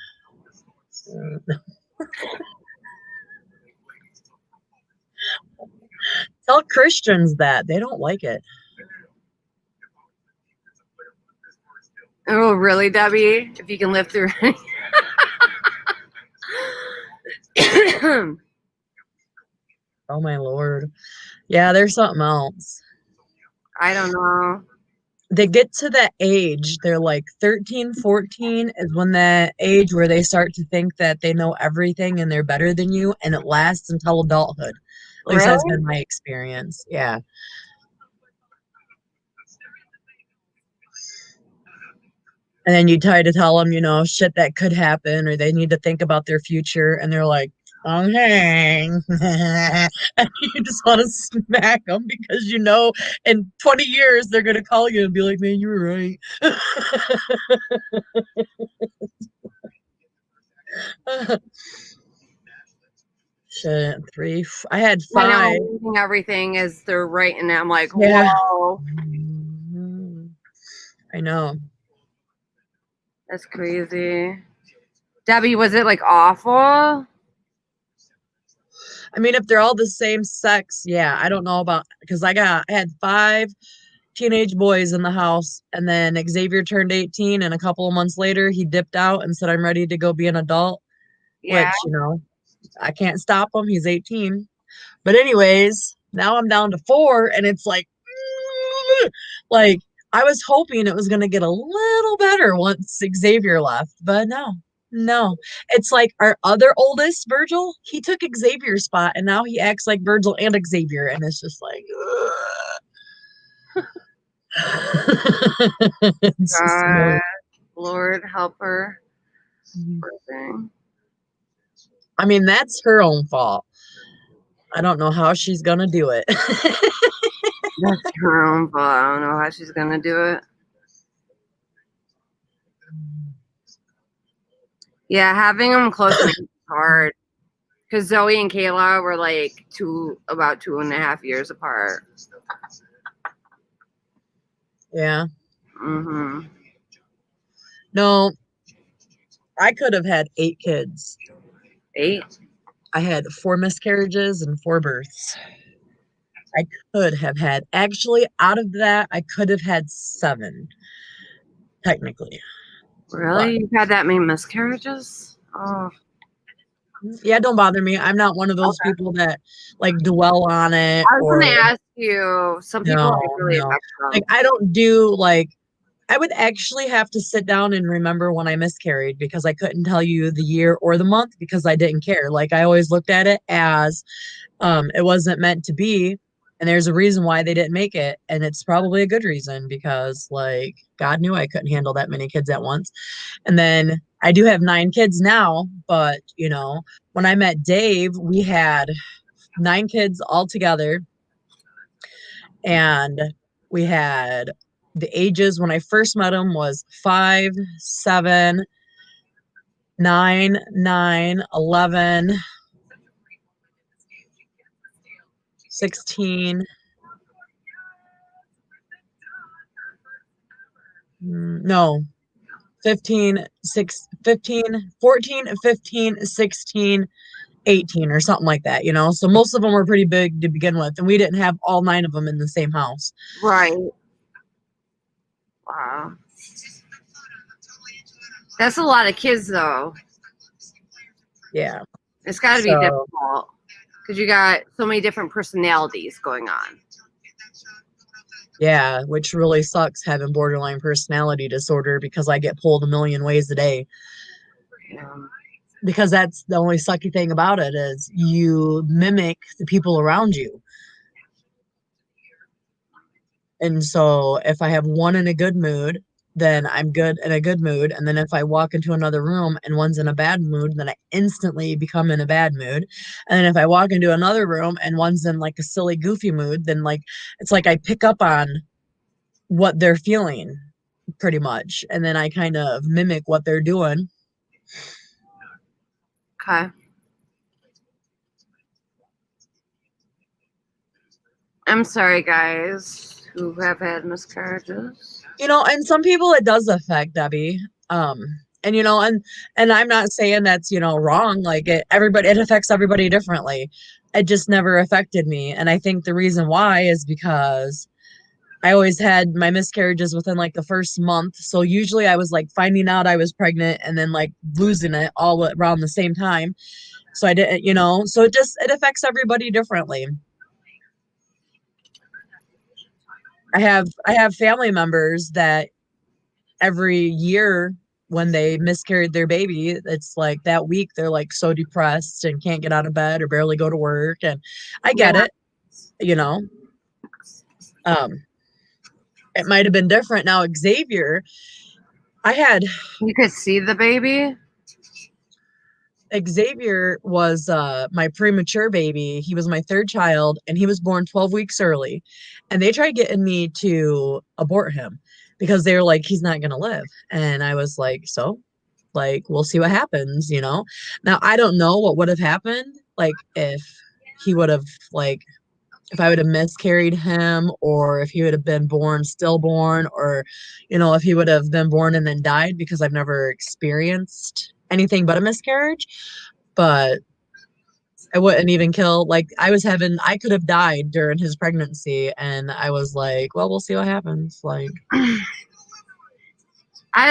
Tell Christians that. They don't like it. Oh, really, Debbie? If you can live through Oh, my Lord. Yeah, there's something else. I don't know. They get to that age, they're like 13, 14 is when that age where they start to think that they know everything and they're better than you, and it lasts until adulthood. At least that's Really? been my experience. Yeah. And then you try to tell them, you know, shit that could happen, or they need to think about their future, and they're like, okay. And you just want to smack them because you know in 20 years they're going to call you and be like, man, you were right. Shit, three. I had I know, 5. reading everything as they're writing it. I'm like, Yeah. whoa, I know. that's crazy. Debbie, was it like awful? I mean, if they're all the same sex, yeah. I don't know about because I had 5 teenage boys in the house, and then Xavier turned 18, and a couple of months later he dipped out and said, I'm ready to go be an adult. Yeah. Which, you know, I can't stop him. He's 18. But anyways, now I'm down to 4, and it's like I was hoping it was gonna get a little better once Xavier left, but no, No, it's like our other oldest, Virgil, he took Xavier's spot and now he acts like Virgil and Xavier. And it's just like, it's just God, annoying. Lord help her. Mhm. Poor thing. I mean, that's her own fault. I don't know how she's gonna do it. That's her own fault. I don't know how she's gonna do it. Yeah, having them close to me is hard. Because Zoe and Kayla were like about 2.5 years apart. Yeah. Mm-hmm. No, I could have had 8 kids. 8? I had 4 miscarriages and 4 births. I could have had, actually, out of that, I could have had 7, technically. But Really? You've had that many miscarriages? Oh, yeah, don't bother me. I'm not one of those okay. people that like dwell on it I was or gonna ask you. Some people no, it really no. affects Like them. I don't do like I would actually have to sit down and remember when I miscarried because I couldn't tell you the year or the month because I didn't care. Like I always looked at it as it wasn't meant to be and there's a reason why they didn't make it and it's probably a good reason because like God knew I couldn't handle that many kids at once. And then I do have 9 kids now, but you know, when I met Dave, we had 9 kids all together and we had the ages when I first met him was 5, 7, 9, 9, 11, 16. No, 15, 6, 15, 14, 15, 16, 18 or something like that, you know? So most of them were pretty big to begin with, and we didn't have all 9 of them in the same house. Right. Wow. That's a lot of kids, though. Yeah. It's got to be So, difficult because you got so many different personalities going on. yeah, which really sucks having borderline personality disorder because I get pulled a million ways a day. Yeah. Because that's the only sucky thing about it is you mimic the people around you. And so if I have one in a good mood, then I'm good in a good mood. And then if I walk into another room and one's in a bad mood, then I instantly become in a bad mood. And then if I walk into another room and one's in like a silly, goofy mood, then like it's like I pick up on what they're feeling pretty much. And then I kind of mimic what they're doing. Okay. I'm sorry, guys, who have had miscarriages. You know, and some people it does affect, Debbie. And you know, and I'm not saying that's, you know, wrong. Like it affects everybody differently. It just never affected me. And I think the reason why is because I always had my miscarriages within like the first month. So usually I was like finding out I was pregnant and then like losing it all around the same time. So I didn't, you know, so it affects everybody differently. I have family members that every year when they miscarried their baby, it's like that week they're like so depressed and can't get out of bed or barely go to work. And I get Yeah. it, you know. Um, it might have been different. Now, Xavier, I had You could see the baby. Xavier was my premature baby. He was my 3rd child, and he was born 12 weeks early. And they tried getting me to abort him because they were like, he's not going to live. And I was like, so? Like, we'll see what happens, you know? Now, I don't know what would have happened, like, if he would have, like, if I would have miscarried him or if he would have been born stillborn or, you know, if he would have been born and then died because I've never experienced anything but a miscarriage. But I wouldn't even kill, like, I could have died during his pregnancy. And I was like, well, we'll see what happens. Like, I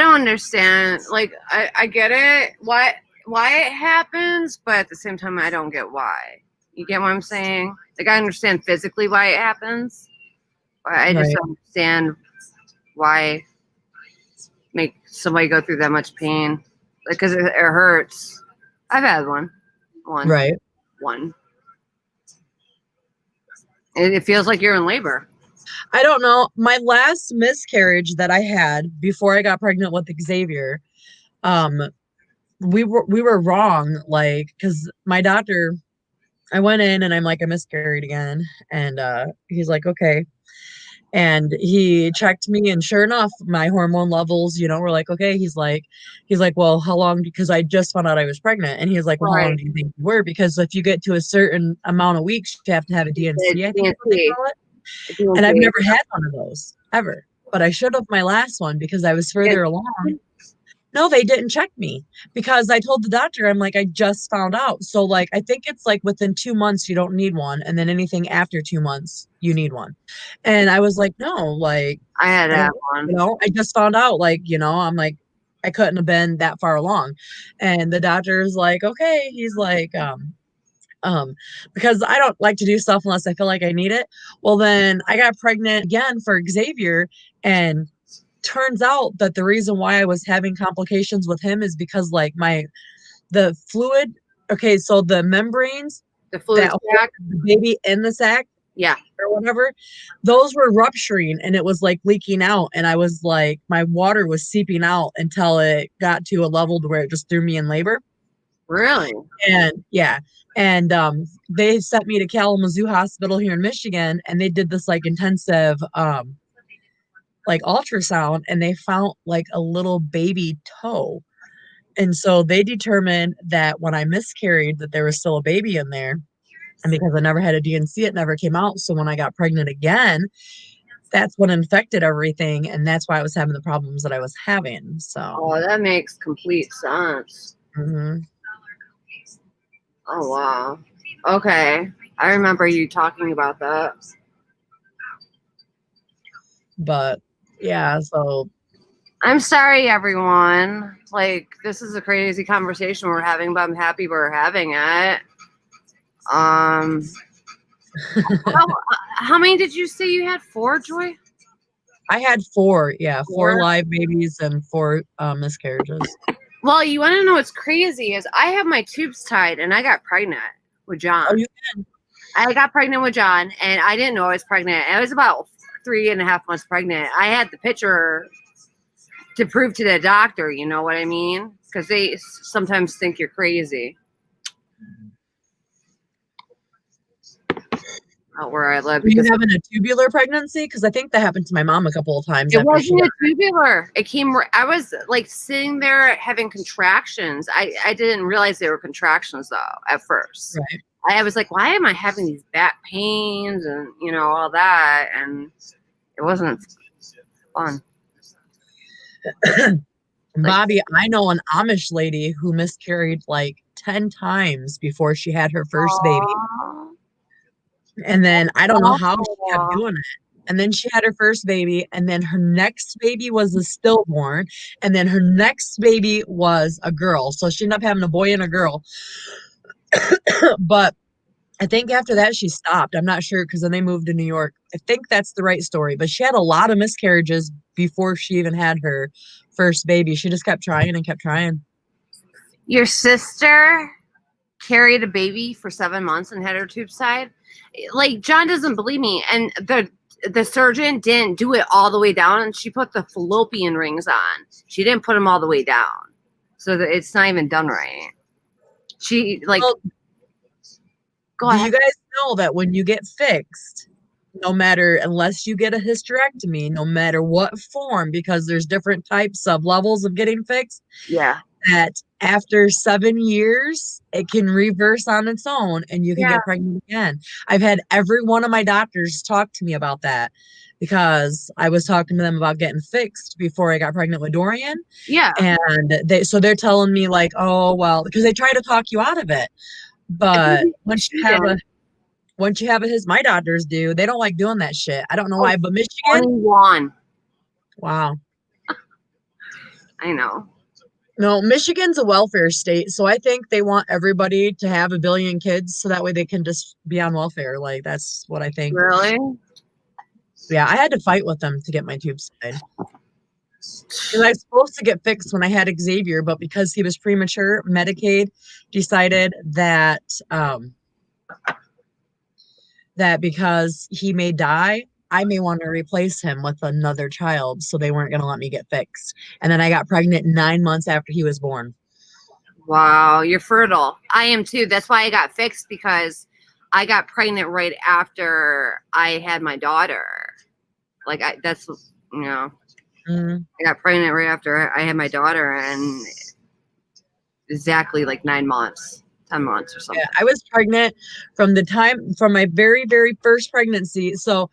don't understand. Like, I get it, why it happens, but at the same time, I don't get why. You get what I'm saying? Like, I understand physically why it happens, but I just right. don't understand why make somebody go through that much pain. because it hurts. I've had one. Right. One. It feels like you're in labor. I don't know. My last miscarriage that I had before I got pregnant with Xavier, um, we were wrong, like, because my doctor, I went in and I'm like, I miscarried again. And he's like, okay. And he checked me, and sure enough, my hormone levels, were like, okay. He's like, well, how long? Because I just found out I was pregnant. And he was like, well, how long Right. do you think you were? Because if you get to a certain amount of weeks, you have to have a DNC, I think is what they DNC. call it. And I've never had one of those ever. But I should have my last one because I was further along. No, they didn't check me because I told the doctor, I'm like, I just found out. So, like, I think it's like within 2 months, you don't need one. And then anything after 2 months, you need one. And I was like, no, like, I had I that don't, one. I just found out, like, I'm like, I couldn't have been that far along. And the doctor's like, okay. He's like, um, because I don't like to do stuff unless I feel like I need it. Well, then I got pregnant again for Xavier, and turns out that the reason why I was having complications with him is because like the fluid, okay, so the membranes The fluid that hold sac. the baby in the sac Yeah. or whatever, those were rupturing and it was like leaking out, and I was like, my water was seeping out until it got to a level to where it just threw me in labor. Really? And yeah. And they sent me to Kalamazoo Hospital here in Michigan, and they did this like intensive like ultrasound, and they found like a little baby toe. And so they determined that when I miscarried that there was still a baby in there. And because I never had a DNC, it never came out. So when I got pregnant again, that's what infected everything. And that's why I was having the problems that I was having. So, Oh, that makes complete sense. mhm. Oh, wow. Okay. I remember you talking about that. But yeah, so I'm sorry, everyone. Like, this is a crazy conversation we're having, but I'm happy we're having it. How, how many did you say you had? 4, Joy? I had 4, four 4? live babies and 4 miscarriages. Well, you want to know what's crazy is I have my tubes tied and I got pregnant with John. Oh, you I got pregnant with John and I didn't know I was pregnant. I was about 3.5 months pregnant. I had the picture to prove to the doctor, you know what I mean? Because they sometimes think you're crazy. Out where I live. Were you Because having a tubular pregnancy? Because I think that happened to my mom a couple of times. it After she wasn't got a tubular. It came. I was like sitting there having contractions. I didn't realize they were contractions though at first. right. I was like, why am I having these back pains and all that? And it wasn't fun. Bobby, I know an Amish lady who miscarried like 10 times before she had her first baby. Aww. And then I don't know how she kept Aw. doing it. And then she had her first baby, and then her next baby was a stillborn, and then her next baby was a girl. So she ended up having a boy and a girl. But I think after that she stopped. I'm not sure because then they moved to New York. I think that's the right story. But she had a lot of miscarriages before she even had her first baby. She just kept trying and kept trying. Your sister carried a baby for 7 months and had her tubes tied. Like John doesn't believe me, and the surgeon didn't do it all the way down, and she put the fallopian rings on. She didn't put them all the way down, so that it's not even done right. She like. Well, Go do ahead. you guys know that when you get fixed, no matter, unless you get a hysterectomy, no matter what form, because there's different types of levels of getting fixed, Yeah. that after 7 years, it can reverse on its own and you can Yeah. get pregnant again. I've had every one of my doctors talk to me about that because I was talking to them about getting fixed before I got pregnant with Dorian. Yeah. And they're telling me like, oh, well, because they try to talk you out of it. But once you have my doctors do, they don't like doing that shit. I don't know why, but Michigan, 21. wow. I know. No, Michigan's a welfare state, so I think they want everybody to have a billion kids so that way they can just be on welfare. Like, that's what I think. Really? Yeah, I had to fight with them to get my tubes tied. And I was supposed to get fixed when I had Xavier, but because he was premature, Medicaid decided that because he may die, I may want to replace him with another child. So they weren't going to let me get fixed. And then I got pregnant 9 months after he was born. Wow, you're fertile. I am too. That's why I got fixed, because I got pregnant right after I had my daughter. Like I got pregnant right after I had my daughter, and exactly like 9 months, 10 months or something. Yeah, I was pregnant from my very, very first pregnancy. So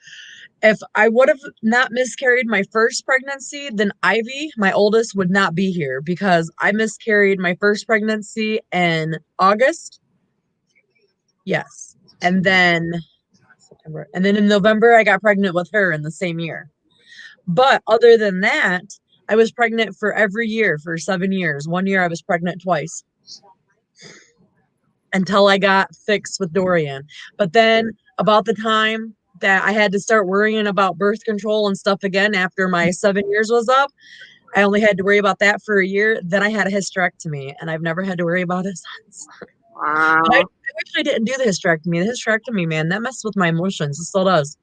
if I would have not miscarried my first pregnancy, then Ivy, my oldest, would not be here, because I miscarried my first pregnancy in August. Yes. And then September. And then in November, I got pregnant with her in the same year. But other than that, I was pregnant for every year for 7 years. 1 year I was pregnant twice until I got fixed with Dorian. But then about the time that I had to start worrying about birth control and stuff again after my 7 years was up, I only had to worry about that for a year. Then I had a hysterectomy, and I've never had to worry about it since. Wow. But I wish I didn't do the hysterectomy. The hysterectomy, man, that messed with my emotions. It still does.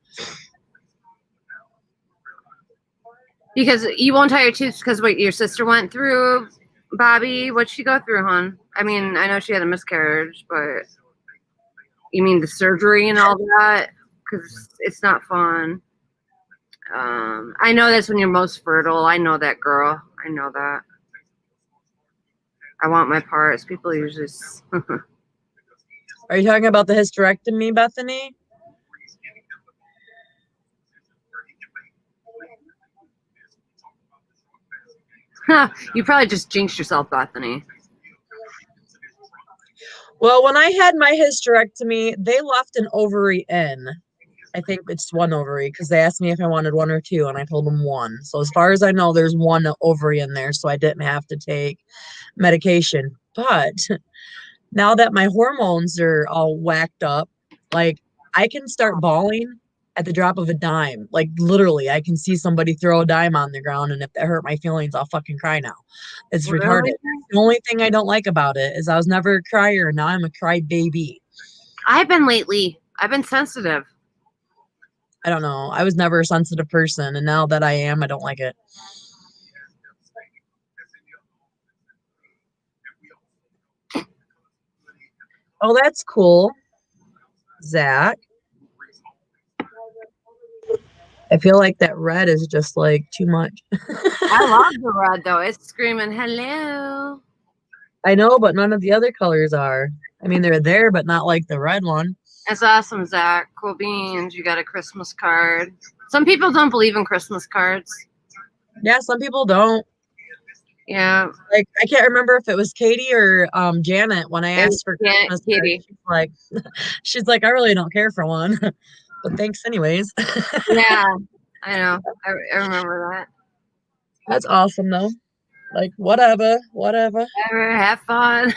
Because you won't tie your tooth because what your sister went through, Bobby? What'd she go through, hon? I mean, I know she had a miscarriage, but you mean the surgery and all that? Because it's not fun. I know that's when you're most fertile. I know that, girl. I know that. I want my parts. People usually. Are you talking about the hysterectomy, Bethany? You probably just jinxed yourself, Bethany. Well, when I had my hysterectomy, they left an ovary in. I think it's one ovary, because they asked me if I wanted one or two, and I told them one. So as far as I know, there's one ovary in there, so I didn't have to take medication. But now that my hormones are all whacked up, like, I can start bawling at the drop of a dime. Like, literally, I can see somebody throw a dime on the ground, and if that hurt my feelings, I'll fucking cry now. It's Really? retarded. The only thing I don't like about it is I was never a crier, and now I'm a cry baby. I've been lately. I've been sensitive. I don't know. I was never a sensitive person, and now that I am, I don't like it. Oh, that's cool, Zach. I feel like that red is just like too much. I love the red though. It's screaming hello. I know, but none of the other colors are. I mean, they're there, but not like the red one. That's awesome, Zach. Cool beans. You got a Christmas card. Some people don't believe in Christmas cards. Yeah, some people don't. Yeah. Like, I can't remember if it was Katie or Janet when I asked for Christmas Katie. cards. She's like, I really don't care for one, but thanks anyways. Yeah, I know. I remember that. That's awesome though. Like, whatever. Whatever, have fun.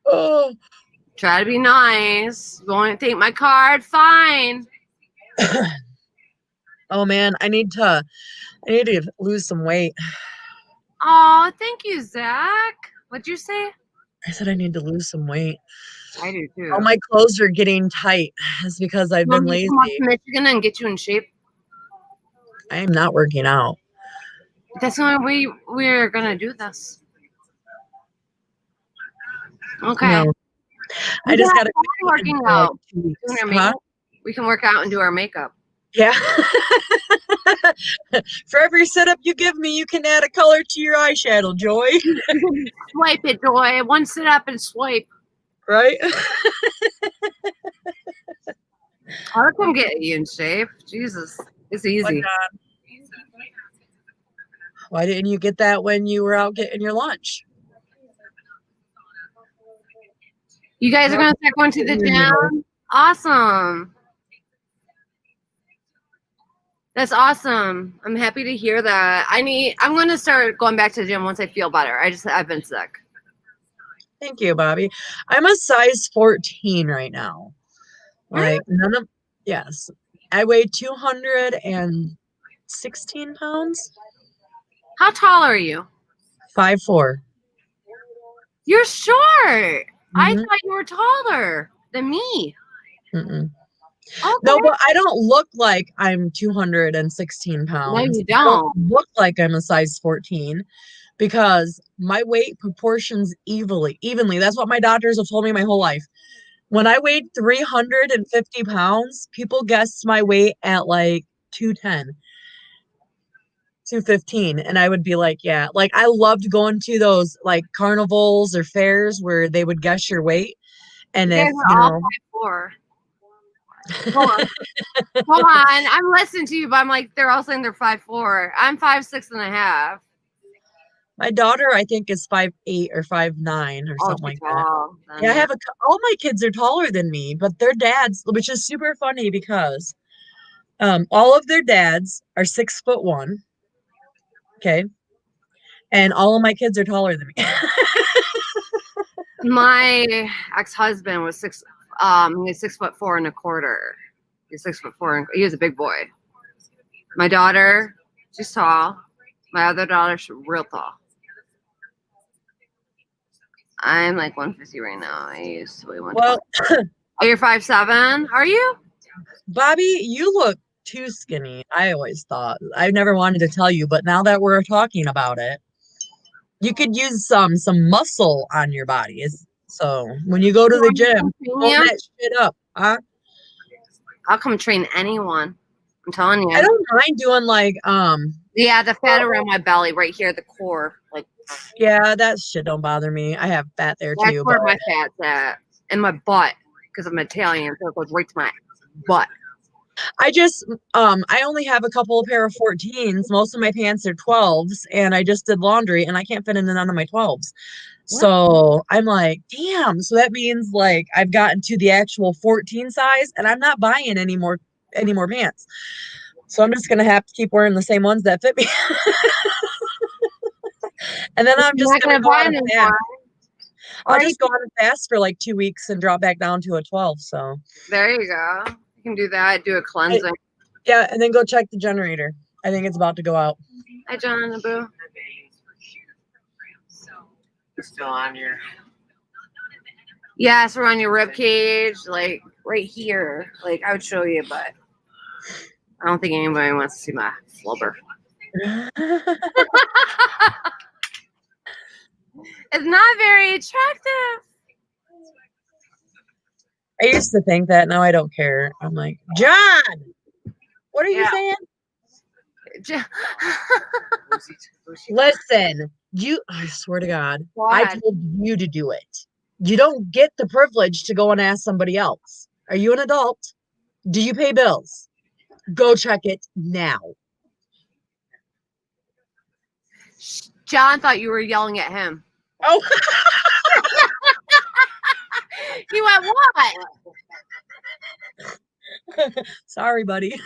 Oh. Try to be nice. You won't take my card? Fine. Oh man, I need to lose some weight. Oh, thank you, Zach. What'd you say? I said I need to lose some weight. I do too. All my clothes are getting tight. It's because I've been lazy. Come up to Michigan and get you in shape. I am not working out. That's the only way we're gonna do this. Okay. No. I just gotta quit working out. Huh? We can work out and do our makeup. Yeah. For every setup you give me, you can add a color to your eyeshadow, Joy. Swipe it, Joy. One sit up and swipe. Right? I'll come get you in shape. Jesus. It's easy. Why didn't you get that when you were out getting your lunch? You guys are going to start going to the gym? Awesome. That's awesome. I'm happy to hear that. I'm going to start going back to the gym once I feel better. I've been sick. Thank you, Bobby. I'm a size 14 right now. Like, yes. I weigh 200 and 16 pounds. How tall are you? 5'4". You're short. I Mhm. thought you were taller than me. Mm-mm. Okay. No, but I don't look like I'm 216 No, pounds. you I don't don't. look like I'm a size 14 because my weight proportions evenly. That's what my doctors have told me my whole life. When I weighed 350 pounds, people guessed my weight at like 210, 215. And I would be like, yeah, like I loved going to those like carnivals or fairs where they would guess your weight. And You if, guys are all 5'4". Go on. Go on. I'm listening to you, but I'm like, they're all saying they're 5'4". I'm 5'6.5". my daughter, I think, is 5'8" or 5'9" or Oh, something she's like that. tall. Yeah, all my kids are taller than me, but their dads, which is super funny because all of their dads are 6'1". Okay. And all of my kids are taller than me. My ex-husband was he's 6'4.25". He's 6'4", and he was a big boy. My daughter, she's tall. My other daughter, she's real tall. I'm like 150 right now. I used to weigh 120. Well, Oh, you're 5'7"? Are you? Bobby, you look too skinny. I always thought. I never wanted to tell you, but now that we're talking about it, you could use some muscle on your body. So when you go to the gym, pull Yeah. that shit up, huh? I'll come train anyone. I'm telling you. I don't mind doing like Yeah, the fat around my belly, right here, the core, like yeah, that shit don't bother me. I have fat there that's too, where but my fat's at, and my butt, because I'm Italian, so it goes right to my butt. I only have a couple of pair of 14s. Most of my pants are 12s, and I just did laundry and I can't fit into none of my 12s. So I'm like, damn. So that means like I've gotten to the actual 14 size and I'm not buying any more pants. So I'm just gonna have to keep wearing the same ones that fit me. And then I'm You're just not gonna gonna go buy on a anymore. fast. I'll just go on a fast for like 2 weeks and drop back down to a 12. So There you go. You can do that. Do a cleansing. yeah, and then go check the generator. I think it's about to go out. Hi, John and Abu. Still on your. Yes, we're on your rib cage, like right here. Like I would show you, but I don't think anybody wants to see my flubber. It's not very attractive. I used to think that. Now I don't care. I'm like, John, what are you Yeah. saying? Who's he? Listen, I swear to God, Go I ahead. told you to do it. You don't get the privilege to go and ask somebody else. Are you an adult? Do you pay bills? Go check it now. John thought you were yelling at him. Oh, He went, what? sorry, buddy.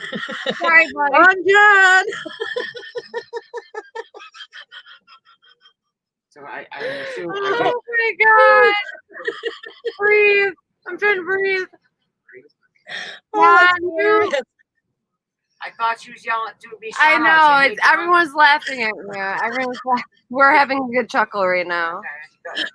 Sorry, buddy. I'm John. So I assume. Oh my God. Breathe. I'm trying to breathe. Oh, that's John, hilarious. I thought she was yelling to me. I know. It's everyone's laughing at you. Everyone's laughing. We're having a good chuckle right now.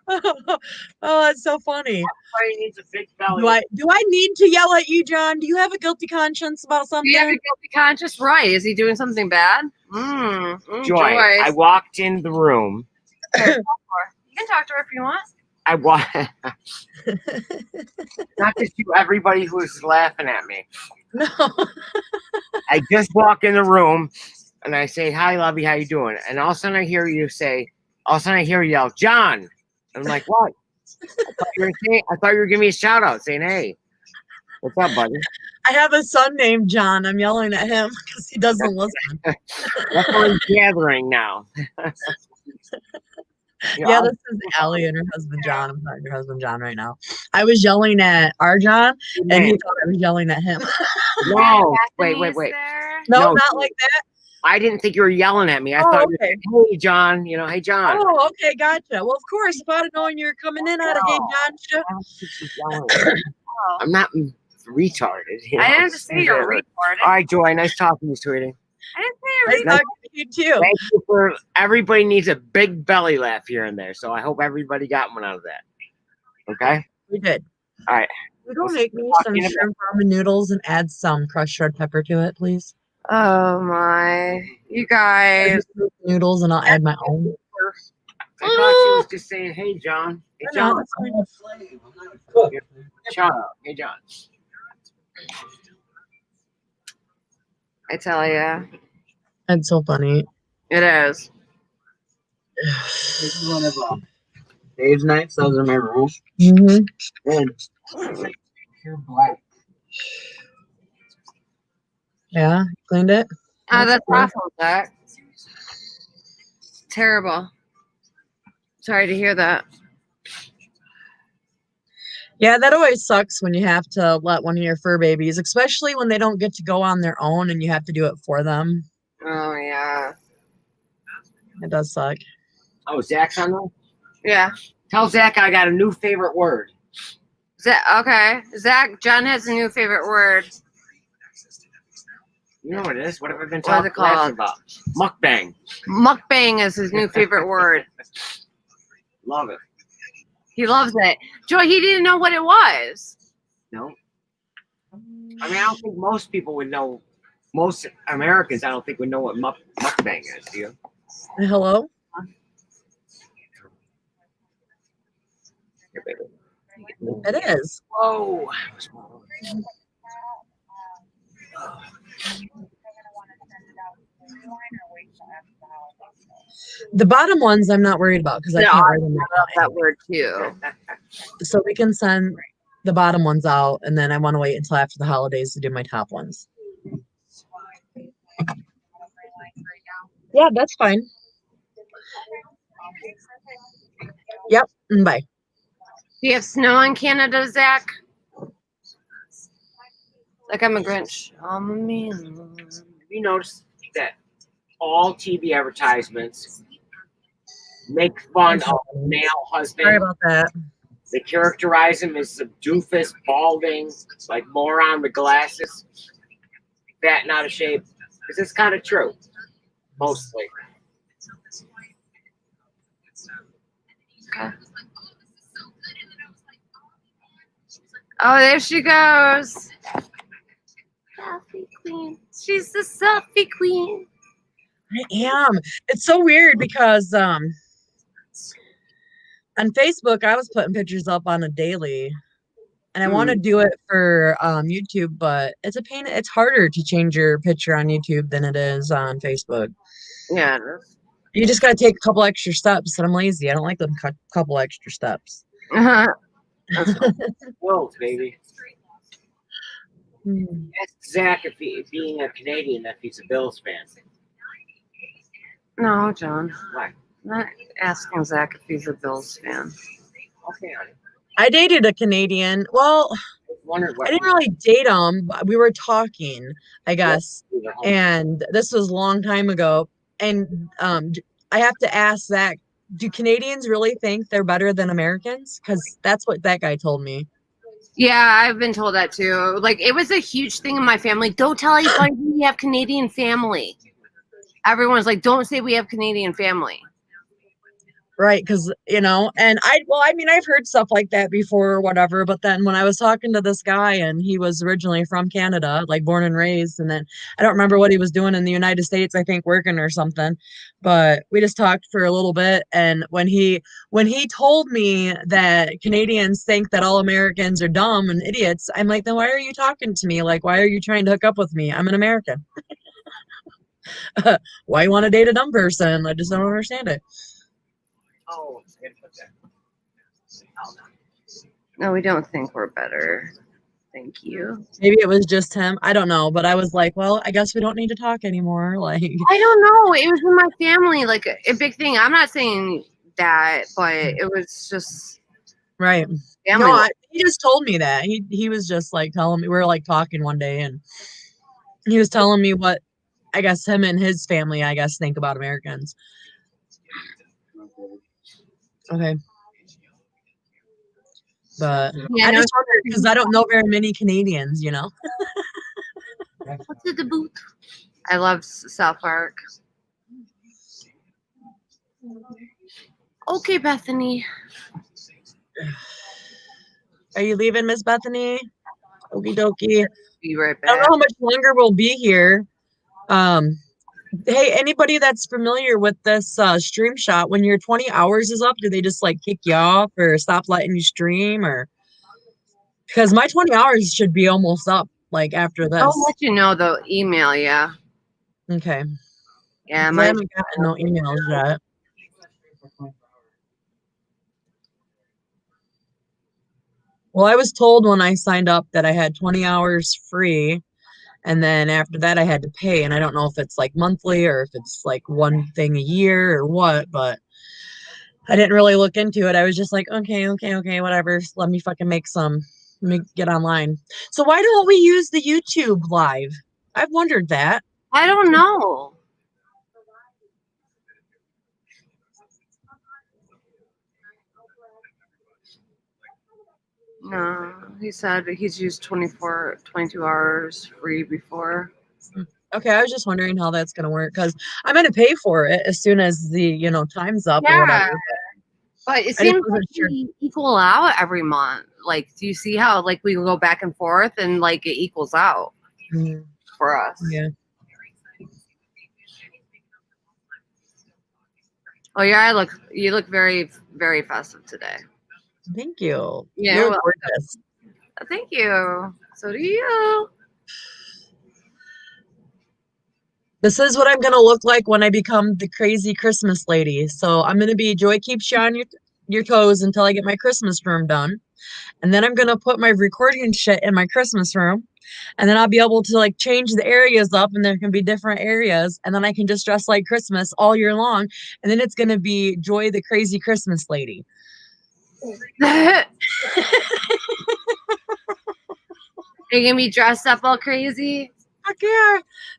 Oh, that's so funny. Everybody needs a big belly. Do I need to yell at you, John? Do you have a guilty conscience about Do something? you have a guilty conscience? Right. Is he doing something bad? Joy, I walked in the room. Here, talk to her. You can talk to her if you want. I walked. Not just you, everybody who was laughing at me. No. I just walk in the room and I say, "Hi, Lovey, how you doing?" And all of a sudden I hear you yell, "John!" And I'm like, "What?" I thought you were giving me a shout out, saying, "Hey, what's up, buddy?" I have a son named John. I'm yelling at him because he doesn't listen. That's what I'm gathering now. Yeah, this is Allie and her husband John. I'm talking to her husband John right now. I was yelling at our John, and he thought I was yelling at him. No, wait. No, No. not like that. I didn't think you were yelling at me. I Oh, thought, okay. you were, "Hey, John," hey, John. Oh, okay, gotcha. Well, of course, if I'd have known you were coming in, I'd have hey, John. I don't think she's yelling at me. I'm not retarded. I didn't say you're retarded. All right, Joy. Nice talking to you, sweetie. I didn't say Nice talking to you too. Thank you for everybody needs a big belly laugh here and there. So I hope everybody got one out of that. Okay? We did. All right. You don't We'll make me talk some in a bit. shrimp ramen noodles and add some crushed red pepper to it, please. Oh my, you guys. Just make noodles and I'll add my own. I thought she was just saying, hey John. Hey No, John. it's fine. I'm a slave. I'm not a cook. Shut up. Hey John. I tell you, It's so funny. it is. This is one of Dave's nights. Those are my rules. Mm-hmm. And you're black. Yeah, cleaned it. Oh, that's cool. awful, Zach. Terrible. Sorry to hear that. Yeah, that always sucks when you have to let one of your fur babies, especially when they don't get to go on their own and you have to do it for them. Oh yeah. It does suck. Oh, Zach's on there? Yeah. Tell Zach I got a new favorite word. Zach, okay. Zach, John has a new favorite word. You know what it is? What have I been What's talking it called? about? Mukbang. Mukbang is his new favorite word. Love it. He loves it. Joy, he didn't know what it was. No. I mean, I don't think most people would know. Most Americans, I don't think would know what mukbang is. Do you? Hello? Here, baby. It is. Whoa. The bottom ones I'm not worried about because I No, can't I write them love right now. that word too. So we can send the bottom ones out and then I want to wait until after the holidays to do my top ones. Yeah, that's fine. Yep. Bye. Do you have snow in Canada, Zach? Like I'm a Grinch. I'm a man. You notice that all TV advertisements make fun of male Sorry husband. about that. They characterize him as a doofus, balding, like moron with glasses, fat and out of shape. Because it's kind of true, mostly. Okay. Oh, there she goes. Selfie queen. She's the selfie queen. I am. It's so weird because on Facebook I was putting pictures up on a daily and I want to do it for YouTube, but it's a pain. It's harder to change your picture on YouTube than it is on Facebook. Yeah. You just got to take a couple extra steps, and I'm lazy. I don't like them couple extra steps. Uh-huh. Whoa, baby. Hmm. Ask Zach if being a Canadian, if he's a Bills fan. No, John. Why? I'm not asking Zach if he's a Bills fan. Okay, honey. I dated a Canadian. Well, Wondered what I didn't really date him. But we were talking, I guess, and this was a long time ago. And I have to ask Zach, do Canadians really think they're better than Americans? Because that's what that guy told me. Yeah, I've been told that too. Like, it was a huge thing in my family. Don't tell anybody we have Canadian family. Everyone's like, don't say we have Canadian family. Right, because and I mean I've heard stuff like that before or whatever, but then when I was talking to this guy and he was originally from Canada, like born and raised, and then I don't remember what he was doing in the United States, I think working or something, but we just talked for a little bit, and when he told me that Canadians think that all Americans are dumb and idiots, I'm like, then why are you talking to me? Like, why are you trying to hook up with me? I'm an American. Why you want to date a dumb person? I just don't understand it. Oh, I gotta put that. Oh, no. No, we don't think we're better. Thank you. Maybe it was just him. I don't know. But I was like, well, I guess we don't need to talk anymore. Like, I don't know. It was in my family, like a big thing. I'm not saying that, but it was just right. family. No, he just told me that. He was just like telling me, we were like talking one day and he was telling me what I guess him and his family, I guess, think about Americans. Okay. But Yeah, I no, just wonder because I don't know very many Canadians, what's in the boot? I love South Park. Okay, Bethany. Are you leaving, Miss Bethany? Okie dokie. Be right I don't know back. how much longer we'll be here. Hey, anybody that's familiar with this stream shot, when your 20 hours is up, do they just like kick you off or stop letting you stream? Or because my 20 hours should be almost up like after I'll this. let you know the email, yeah. Okay. Yeah, 'Cause I haven't gotten no emails yet. Well, I was told when I signed up that I had 20 hours free, and then after that I had to pay. And I don't know if it's like monthly or if it's like one thing a year or what, but I didn't really look into it. I was just like, okay, whatever. Let me fucking let me get online. So why don't we use the YouTube live? I've wondered that. I don't know. No, he said he's used 22 hours free before. Okay, I was just wondering how that's gonna work because I'm gonna pay for it as soon as the time's up or Yeah, whatever. but it I just seems like wasn't sure. we equal out every month. Like, do you see how like we go back and forth and like it equals out for us? Yeah. Oh yeah, you look very, very festive today. Thank you. Yeah, You're well, gorgeous. thank you. So do you. This is what I'm gonna look like when I become the crazy Christmas lady. So I'm gonna be Joy keeps you on your toes until I get my Christmas room done. And then I'm gonna put my recording shit in my Christmas room. And then I'll be able to like change the areas up and there can be different areas. And then I can just dress like Christmas all year long. And then it's gonna be Joy the crazy Christmas lady. Are you gonna be dressed up all crazy? Fuck yeah.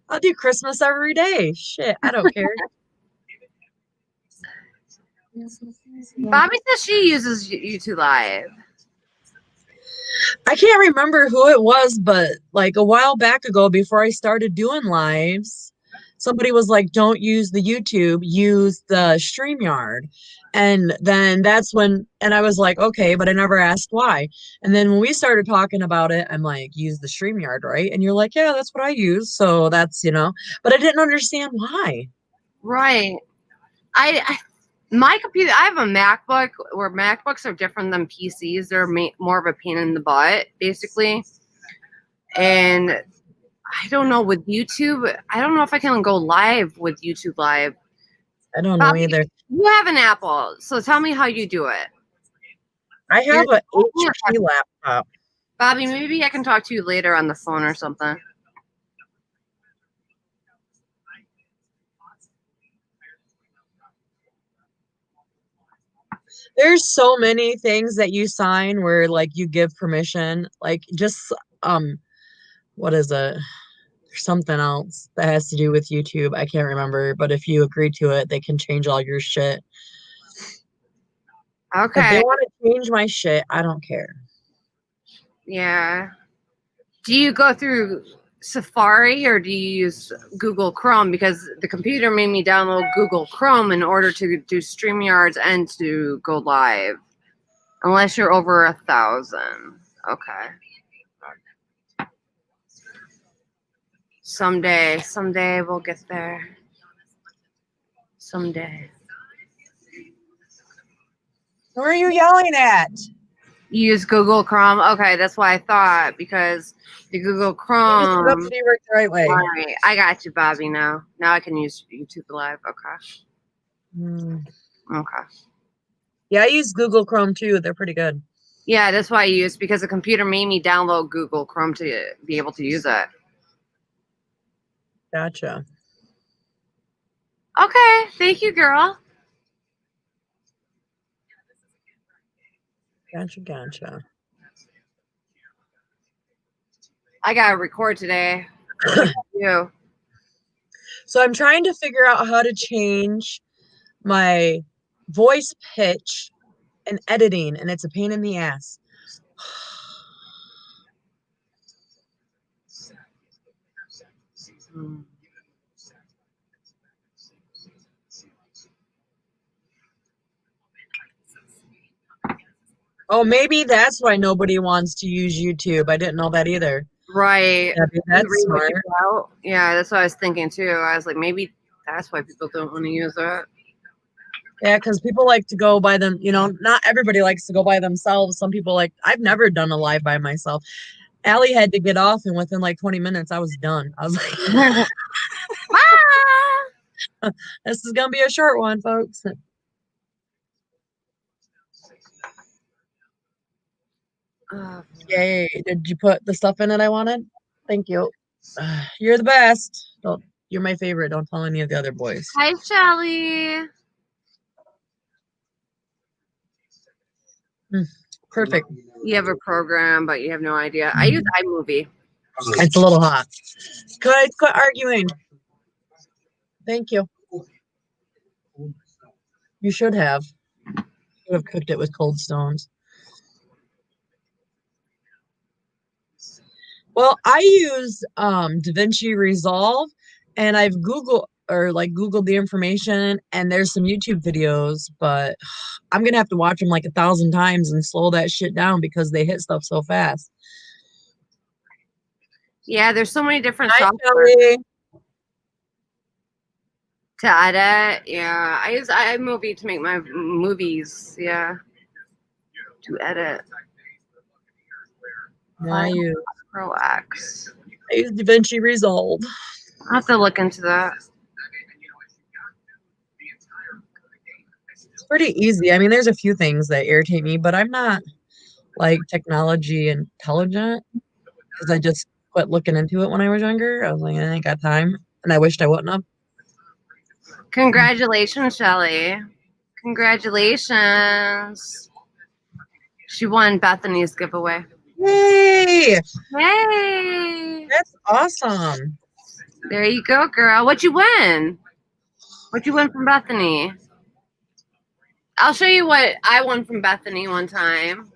I'll do Christmas every day. Shit, I don't care. Bobby says she uses YouTube Live. I can't remember who it was, but like a while back ago, before I started doing lives, somebody was like, don't use the YouTube, use the StreamYard. And then that's when, and I was like, okay, but I never asked why. And then when we started talking about it, I'm like, use the StreamYard, right? And you're like, yeah, that's what I use. So that's, but I didn't understand why. Right. My computer, I have a MacBook where MacBooks are different than PCs. They're more of a pain in the butt, basically. And I don't know with YouTube. I don't know if I can go live with YouTube Live. I don't know either. You have an Apple, so tell me how you do it. I have an HP laptop. Bobby, maybe I can talk to you later on the phone or something. There's so many things that you sign where like you give permission, like just what is it? There's something else that has to do with YouTube. I can't remember, but if you agree to it, they can change all your shit. Okay. If they want to change my shit, I don't care. Yeah. Do you go through Safari or do you use Google Chrome? Because the computer made me download Google Chrome in order to do StreamYards and to go live. Unless you're over 1,000. Okay. Someday we'll get there. Someday. Who are you yelling at? You use Google Chrome? Okay, that's why I thought, because the Google Chrome. You have to work the right way. All right, I got you, Bobby, now. Now I can use YouTube Live. Okay. Okay. Yeah, I use Google Chrome too. They're pretty good. Yeah, that's why I use, because the computer made me download Google Chrome to be able to use it. Gotcha. Okay, thank you, girl. Gotcha. I gotta record today. You. So I'm trying to figure out how to change my voice pitch and editing, and it's a pain in the ass. Oh, maybe that's why nobody wants to use YouTube. I didn't know that either. Right. That's Read what smart. you wrote. Yeah, that's what I was thinking too. I was like, maybe that's why people don't want to use it. Yeah, because people like to go by them. Not everybody likes to go by themselves. Some people I've never done a live by myself. Allie had to get off, and within like 20 minutes, I was done. I was like, this is going to be a short one, folks. Yay. Did you put the stuff in it I wanted? Thank you. You're the best. You're my favorite. Don't tell any of the other boys. Hi, Shelly. Perfect. You have a program, but you have no idea. I use iMovie. It's a little hot. Quit arguing. Thank you. You should have. You would have cooked it with cold stones. Well, I use DaVinci Resolve, and I've Googled the information, and there's some YouTube videos, but I'm gonna have to watch them like 1,000 times and slow that shit down because they hit stuff so fast. Yeah, there's so many different Hi, software Shelly. to edit. Yeah, I use iMovie to make my movies. Yeah, to edit. I use Pro X. DaVinci Resolve. I'll have to look into that. It's pretty easy. I mean, there's a few things that irritate me, but I'm not like technology intelligent because I just quit looking into it when I was younger. I was like, I ain't got time, and I wished I wouldn't have. Congratulations, Shelly. Congratulations. She won Bethany's giveaway. Yay! Hey, That's awesome. there you go, girl. What'd you win? What'd you win from Bethany? I'll show you what I won from Bethany one time.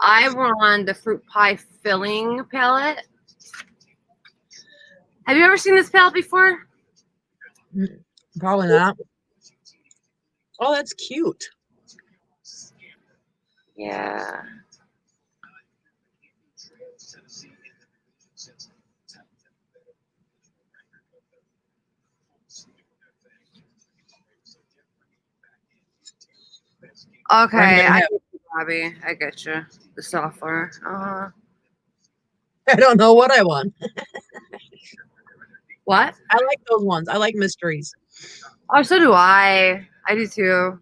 I won the fruit pie filling palette. Have you ever seen this palette before? Probably not. Oh, that's cute. Yeah. Okay, I get you, Bobby. I get you. The software. I don't know what I want. What? I like those ones. I like mysteries. Oh, so do I. I do too.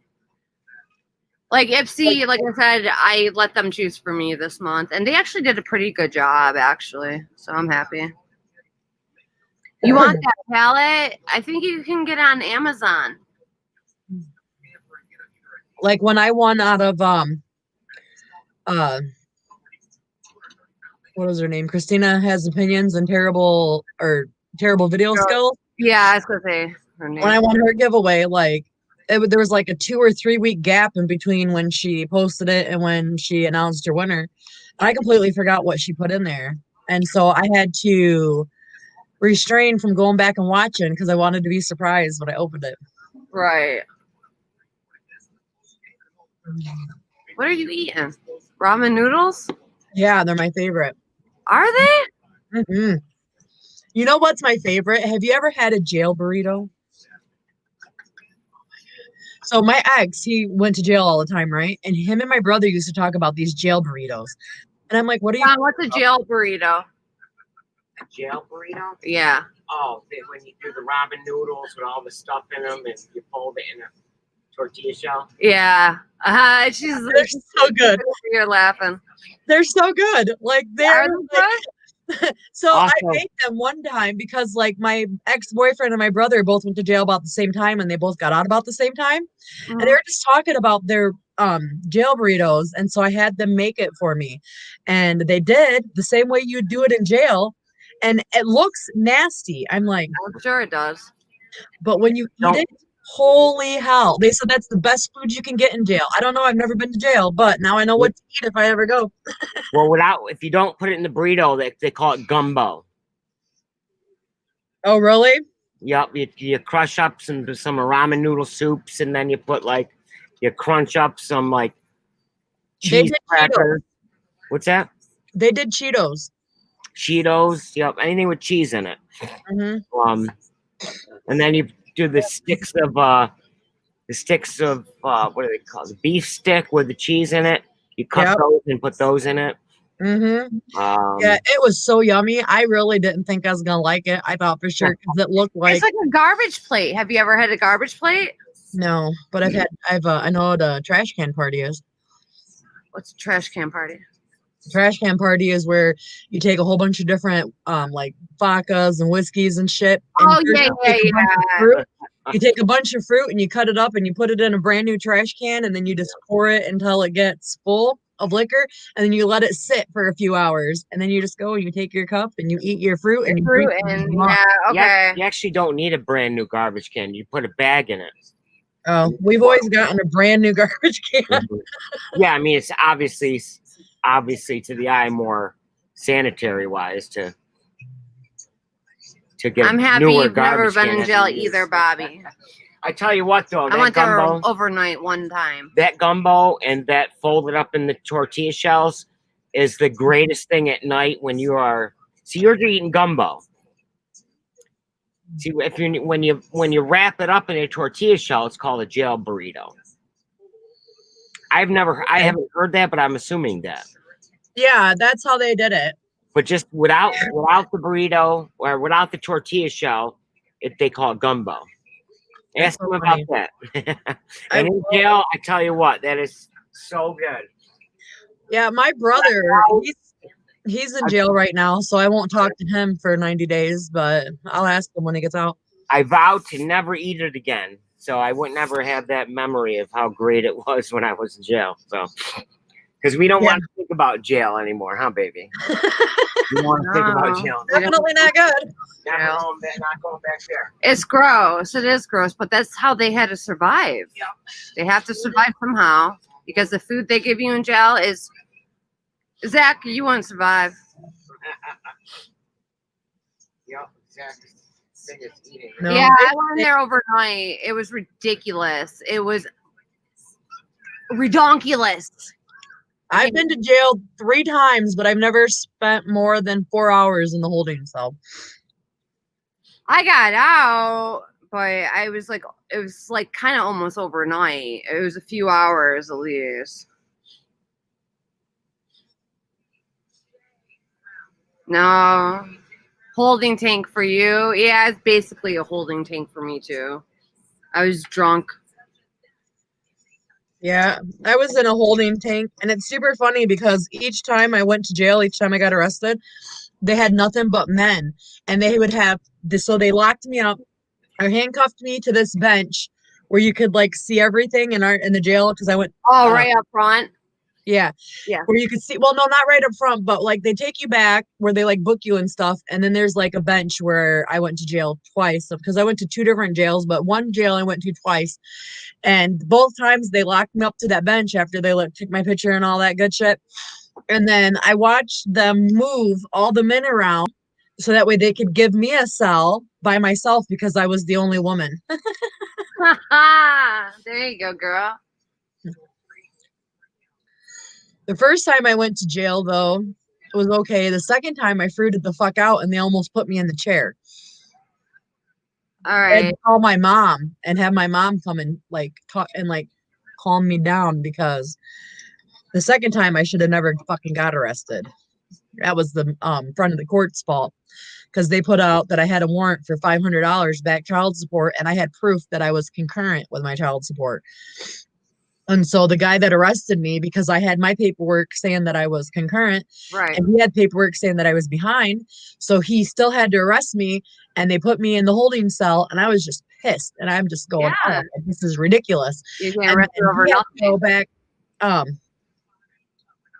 Like Ipsy, like I said, I let them choose for me this month, and they actually did a pretty good job, actually. So I'm happy. You want that palette? I think you can get it on Amazon. Like when I won out of what was her name? Christina Has Opinions and Terrible Video Skills. Yeah, I was gonna say her name. When I won her giveaway, there was like a 2 or 3 week gap in between when she posted it and when she announced her winner. I completely forgot what she put in there, and so I had to restrain from going back and watching because I wanted to be surprised when I opened it. Right. What are you eating? Ramen noodles? Yeah, they're my favorite. Are they? Mm-hmm. You know what's my favorite? Have you ever had a jail burrito? So my ex, he went to jail all the time, right? And him and my brother used to talk about these jail burritos. And I'm like, what are you? What's a jail burrito? A jail burrito? Yeah. Oh, when you do the ramen noodles with all the stuff in them and you fold it in a tortilla shell? Yeah. They're so good. You're laughing. They're so good. Like they're so awesome. I made them one time because my ex-boyfriend and my brother both went to jail about the same time and they both got out about the same time. And they were just talking about their jail burritos, and so I had them make it for me. And they did the same way you do it in jail, and it looks nasty. I'm like, I'm sure it does. But when you eat it, holy hell. They said that's the best food you can get in jail. I don't know, I've never been to jail, but now I know what to eat if I ever go. Well, if you don't put it in the burrito, they call it gumbo. Oh, really? Yep. You crush up some ramen noodle soups, and then you put you crunch up some They cheese did crackers. What's that? They did Cheetos. Cheetos. Yep, anything with cheese in it. Hmm. And then you do the sticks of what do they call it? The beef stick with the cheese in it. You cut Yep. those and put those in it. Hmm. Yeah, it was so yummy. I really didn't think I was gonna like it. I thought for sure because it looked It's like like a garbage plate. Have you ever had a garbage plate? no, but I know what a trash can party is. What's a trash can party? Trash can party is where you take a whole bunch of different like vodkas and whiskeys and shit. And Oh, first yeah, you take a bunch of yeah. fruit. You take a bunch of fruit and you cut it up and you put it in a brand new trash can and then you just pour it until it gets full of liquor and then you let it sit for a few hours and then you just go and you take your cup and you eat your fruit and you Fruit drink and your yeah, okay. You actually don't need a brand new garbage can. You put a bag in it. Oh, we've always gotten a brand new garbage can. Yeah, I mean it's obviously to the eye more sanitary wise to get. I'm happy newer you've never garbage been can in than jail you use. either, Bobby. I tell you what though, I that went there gumbo, overnight one time. that gumbo and that folded up in the tortilla shells is the greatest thing at night when you are. See, you're eating gumbo. See, if you when you wrap it up in a tortilla shell, it's called a jail burrito. I haven't heard that, but I'm assuming that. Yeah, that's how they did it. But just without the burrito or without the tortilla shell, they call it gumbo. That's Ask so them funny. about that. And in jail, I tell you what, that is so good. Yeah, my brother, he's in jail right now, so I won't talk to him for 90 days, but I'll ask him when he gets out. I vowed to never eat it again, so I would never have that memory of how great it was when I was in jail. So, because we don't want to think about jail anymore, huh, baby? We don't want to think about jail. Definitely not good. Not going back there. It's gross. It is gross, but that's how they had to survive. Yep. They have to survive somehow because the food they give you in jail is. Zach, you won't survive. Yep, exactly. Eating. No. Yeah, I went in there overnight. It was ridiculous. It was redonkulous. I've been to jail 3 times, but I've never spent more than 4 hours in the holding cell. I got out, but it was like kind of almost overnight. It was a few hours at least. No. Holding tank for you. Yeah, it's basically a holding tank for me too. I was drunk. Yeah, I was in a holding tank, and it's super funny because each time I went to jail, each time I got arrested, they had nothing but men, and they would have this. So they locked me up or handcuffed me to this bench where you could like see everything in the jail because I went. Oh, right up front. Yeah. Yeah. Where you could see, well, no, not right up front, but like they take you back where they like book you and stuff. And then there's like a bench where I went to jail twice because I went to 2 different jails, but one jail I went to twice. And both times they locked me up to that bench after they took my picture and all that good shit. And then I watched them move all the men around so that way they could give me a cell by myself because I was the only woman. There you go, girl. The first time I went to jail, though, it was okay. The second time I fruited the fuck out and they almost put me in the chair. All I had right. to call my mom and have my mom come and like talk and like calm me down because the second time I should have never fucking got arrested. That was the front of the court's fault because they put out that I had a warrant for $500 back child support and I had proof that I was concurrent with my child support. And so the guy that arrested me, because I had my paperwork saying that I was concurrent, Right. and he had paperwork saying that I was behind, so he still had to arrest me, and they put me in the holding cell, and I was just pissed, and I'm just going, Yeah. oh, this is ridiculous. You can And arrest then over he had to nothing. go back.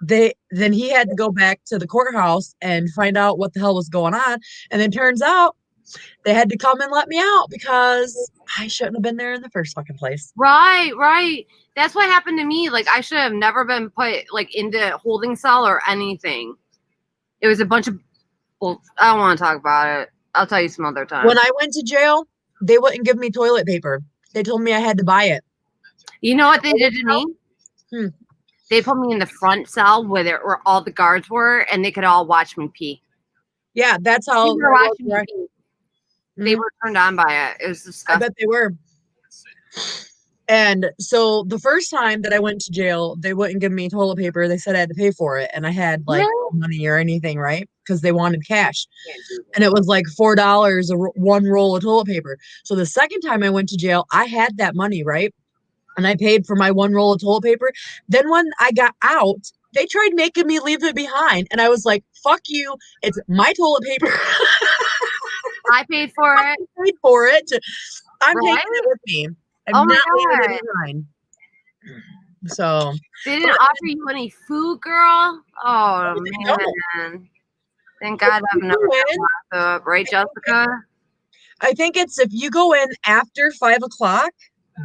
Then he had to go back to the courthouse and find out what the hell was going on, and then turns out they had to come and let me out because I shouldn't have been there in the first fucking place. Right, right. That's what happened to me. Like I should have never been put like into holding cell or anything. It was a bunch of. Well, I don't want to talk about it. I'll tell you some other time. When I went to jail, they wouldn't give me toilet paper. They told me I had to buy it. You know what they did to me? They put me in the front cell where all the guards were, and they could all watch me pee. Yeah, that's They how were watching me right. pee. They were turned on by it. It was I disgusting. bet they were. And so the first time that I went to jail, they wouldn't give me toilet paper. They said I had to pay for it, and I had like no money or anything, right? Because they wanted cash, and it was like $4 one roll of toilet paper. So the second time I went to jail, I had that money, right? And I paid for my one roll of toilet paper. Then when I got out, they tried making me leave it behind, and I was like, "Fuck you! It's my toilet paper. I paid for it. I paid for it. I'm Right? taking it with me. I'm Oh my not leaving God. it behind." So They didn't offer you any food, girl? Oh, no. man. Thank God I've never been locked up. Right, Jessica? I think it's if you go in after 5 o'clock,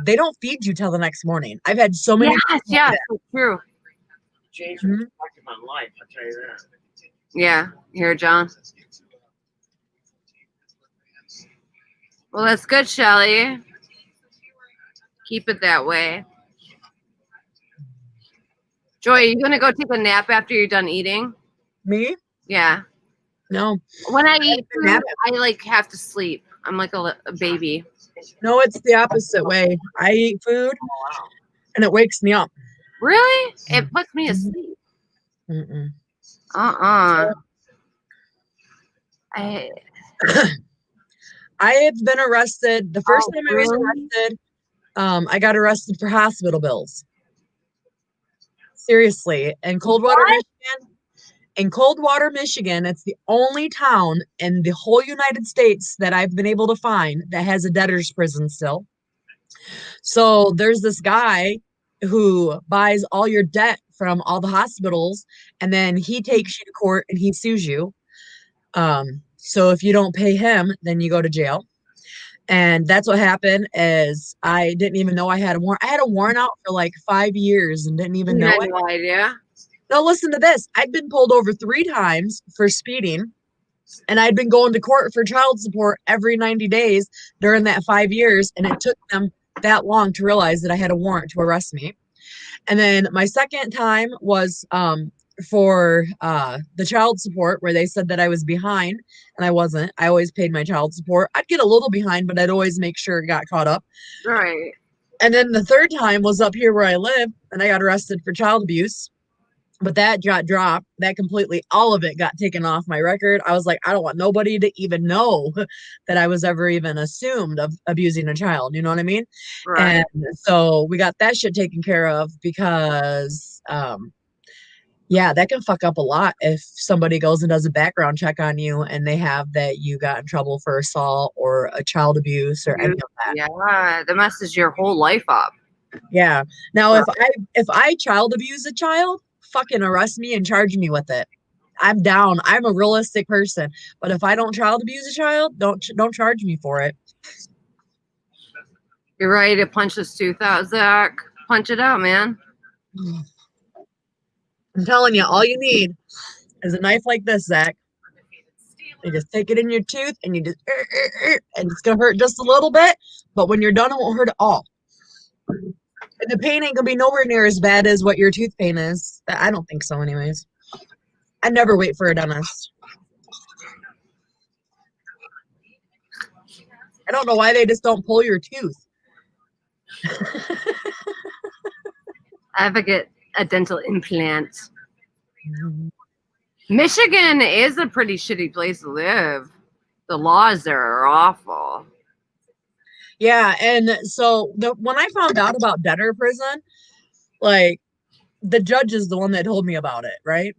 they don't feed you till the next morning. I've had so many. Yes, that's true. Changed the perspective on life, I'll tell you that. Yeah, here, John. Well, that's good, Shelly. Keep it that way. Joy, are you going to go take a nap after you're done eating? Me? Yeah. No. When I eat a nap. food, I like have to sleep. I'm like a baby. No, it's the opposite way. I eat food and it wakes me up. Really? It puts me to sleep. Mm-mm. I have been arrested. The first time I was really? arrested, I got arrested for hospital bills. Seriously. In Coldwater, Michigan. In Coldwater, Michigan, it's the only town in the whole United States that I've been able to find that has a debtor's prison still. So there's this guy who buys all your debt from all the hospitals, and then he takes you to court and he sues you. So if you don't pay him, then you go to jail. And that's what happened is I didn't even know I had a warrant. I had a warrant out for like 5 years and didn't even know it. No idea. Now listen to this. I'd been pulled over 3 times for speeding, and I'd been going to court for child support every 90 days during that 5 years, and it took them that long to realize that I had a warrant to arrest me. And then my second time was for the child support, where they said that I was behind, and I wasn't. I always paid my child support. I'd get a little behind, but I'd always make sure it got caught up. Right. And then the third time was up here where I live, and I got arrested for child abuse. But that got dropped. That completely, all of it got taken off my record. I was like, I don't want nobody to even know that I was ever even assumed of abusing a child. You know what I mean? Right. And so we got that shit taken care of because, yeah, that can fuck up a lot if somebody goes and does a background check on you and they have that you got in trouble for assault or a child abuse or any of that. Yeah, that messes your whole life up. Yeah. Now, if I child abuse a child, fucking arrest me and charge me with it. I'm down. I'm a realistic person. But if I don't child abuse a child, don't charge me for it. You're ready to punch this tooth out, Zach. Punch it out, man. I'm telling you, all you need is a knife like this, Zach. You just take it in your tooth and you just, and it's going to hurt just a little bit. But when you're done, it won't hurt at all. And the pain ain't going to be nowhere near as bad as what your tooth pain is. I don't think so anyways. I never wait for a dentist. I don't know why they just don't pull your tooth. I have to get a dental implant. Michigan is a pretty shitty place to live. The laws there are awful. Yeah, and so when I found out about debtor prison, like the judge is the one that told me about it, right?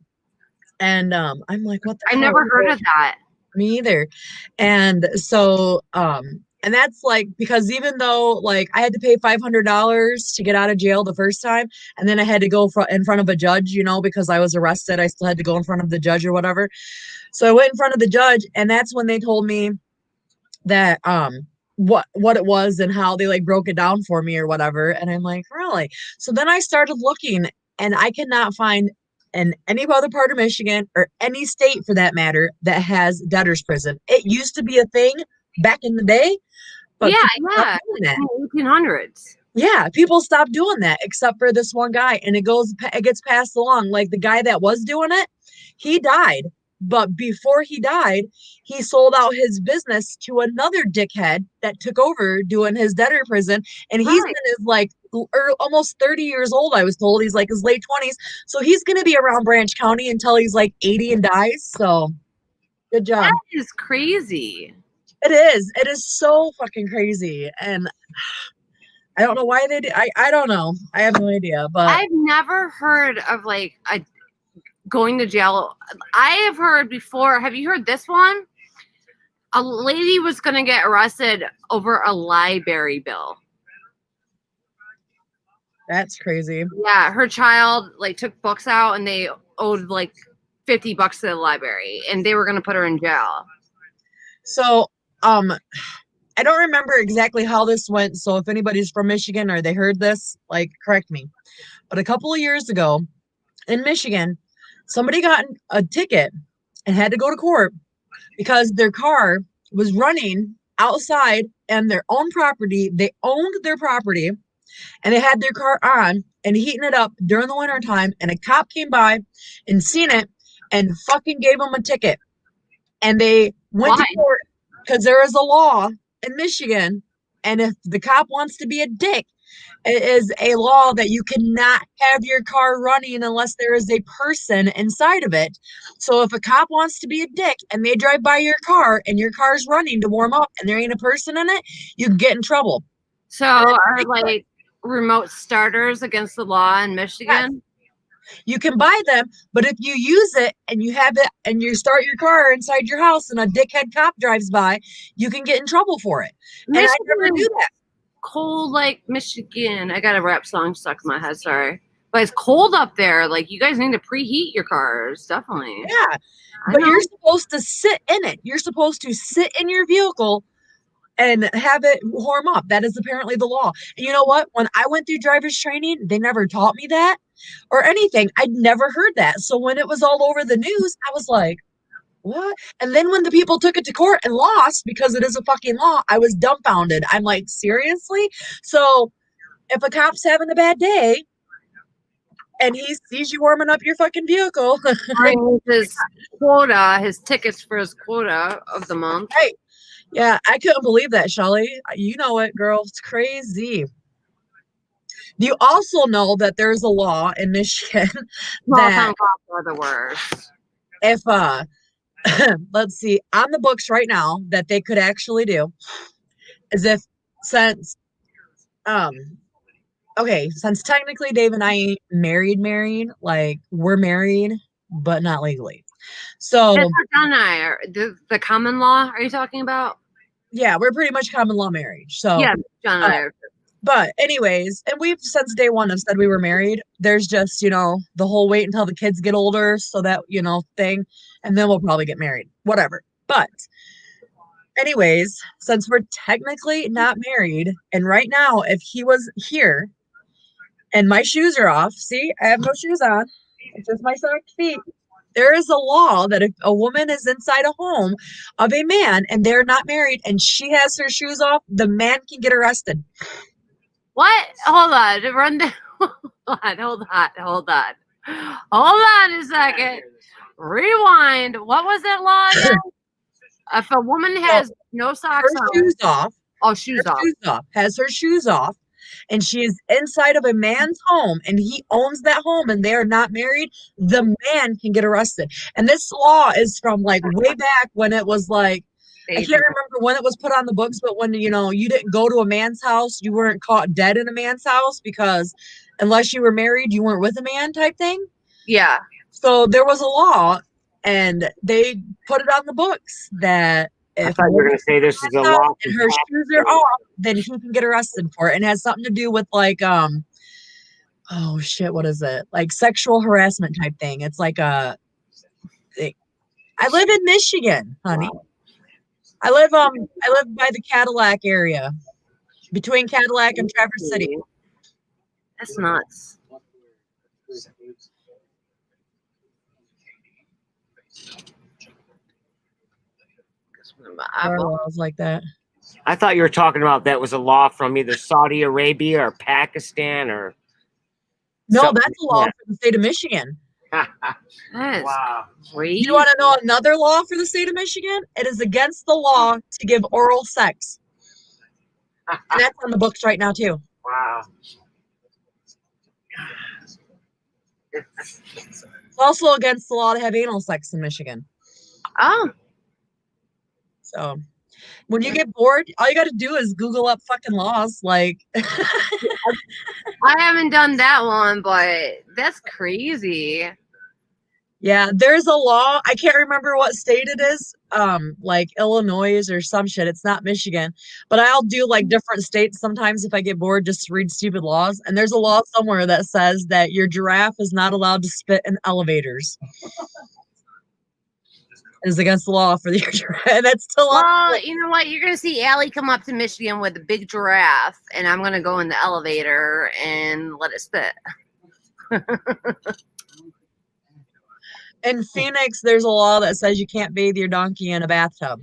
And I'm like, what the I hell never is heard it? of that. Me either. And so and that's like because even though like I had to pay $500 to get out of jail the first time, and then I had to go in front of a judge, you know, because I was arrested, I still had to go in front of the judge or whatever. So I went in front of the judge, and that's when they told me that what it was and how they like broke it down for me or whatever. And I'm like, really? So then I started looking, and I cannot find in any other part of Michigan or any state for that matter that has debtor's prison. It used to be a thing back in the day, but Yeah, in the 1800s. Yeah, people stop doing that except for this one guy, and it gets passed along. Like the guy that was doing it, he died, but before he died, he sold out his business to another dickhead that took over doing his debtor prison, and he's Right. in his like almost 30 years old. I was told he's like his late 20s, so he's gonna be around Branch County until he's like 80 and dies. So good job. That is crazy. It is. It is so fucking crazy, and I don't know why they do. I don't know. I have no idea. But I've never heard of like a going to jail. I have heard before. Have you heard this one? A lady was going to get arrested over a library bill. that's crazy. Yeah, her child like took books out and they owed like $50 to the library and they were going to put her in jail. So, I don't remember exactly how this went. So if anybody's from Michigan or they heard this, like correct me. But a couple of years ago in Michigan, somebody got a ticket and had to go to court because their car was running outside and their own property. They owned their property and they had their car on and heating it up during the winter time. And a cop came by and seen it and fucking gave them a ticket. And they went to court because there is a law in Michigan. And if the cop wants to be a dick, it is a law that you cannot have your car running unless there is a person inside of it. So if a cop wants to be a dick and they drive by your car and your car's running to warm up and there ain't a person in it, you can get in trouble. So are like remote starters against the law in Michigan? Yes. You can buy them, but if you use it and you have it and you start your car inside your house and a dickhead cop drives by, you can get in trouble for it. Michigan, and I never knew that. Cold like Michigan. I got a rap song stuck in my head, sorry. But it's cold up there. Like you guys need to preheat your cars, definitely. Yeah. But you're supposed to sit in it. You're supposed to sit in your vehicle and have it warm up. That is apparently the law. And you know what? When I went through driver's training, they never taught me that or anything. I'd never heard that. So when it was all over the news, I was like, what? And then when the people took it to court and lost because it is a fucking law, I was dumbfounded. I'm like, seriously? So if a cop's having a bad day and he sees you warming up your fucking vehicle, brings his quota, his tickets for his quota of the month. Right. Yeah, I couldn't believe that, Shelly. You know it, girl. It's crazy. Do you also know that there's a law in Michigan Small that town cops are the worst. if let's see, on the books right now that they could actually do is if since okay, since technically Dave and I ain't married, like we're married, but not legally. So That's what John and I are. The common law, are you talking about? yeah, we're pretty much common law marriage. So yeah, John and I are. But anyways, and we've since day one have said we were married. There's just, the whole wait until the kids get older so that, thing. And then we'll probably get married. Whatever. But anyways, since we're technically not married, and right now, if he was here and my shoes are off, see, I have no shoes on. It's just my socked feet. There is a law that if a woman is inside a home of a man and they're not married and she has her shoes off, the man can get arrested. What? Hold on. Run down. Hold on a second. Rewind. What was that law again? If a woman has no socks her on. shoes off. Oh, shoes off. Has her shoes off. And she is inside of a man's home and he owns that home and they are not married, the man can get arrested. And this law is from like way back when it was like, I can't remember when it was put on the books, but when, you didn't go to a man's house, you weren't caught dead in a man's house because unless you were married, you weren't with a man type thing. Yeah. So there was a law and they put it on the books that if I thought you were going to say this is a law. and her shoes are off, then he can get arrested for it. And it has something to do with like, oh shit, what is it? Like sexual harassment type thing. It's like I live in Michigan, honey. Wow. I live by the Cadillac area, between Cadillac and Traverse City. That's nuts. Laws like that. I thought you were talking about that was a law from either Saudi Arabia or Pakistan or No, something that's a law like for the state of Michigan. that. That is Wow. crazy. Do you want to know another law for the state of Michigan? It is against the law to give oral sex. And that's on the books right now, too. Wow. It's also against the law to have anal sex in Michigan. Oh, So when you get bored, all you got to do is Google up fucking laws. Like, I haven't done that one, but that's crazy. yeah, there's a law. I can't remember what state it is. Like Illinois or some shit. It's not Michigan, but I'll do like different states sometimes if I get bored just to read stupid laws. And there's a law somewhere that says that your giraffe is not allowed to spit in elevators. It is against the law for the giraffe, and that's still on. Well, you know what? You're gonna see Allie come up to Michigan with a big giraffe, and I'm gonna go in the elevator and let it spit. In Phoenix, there's a law that says you can't bathe your donkey in a bathtub.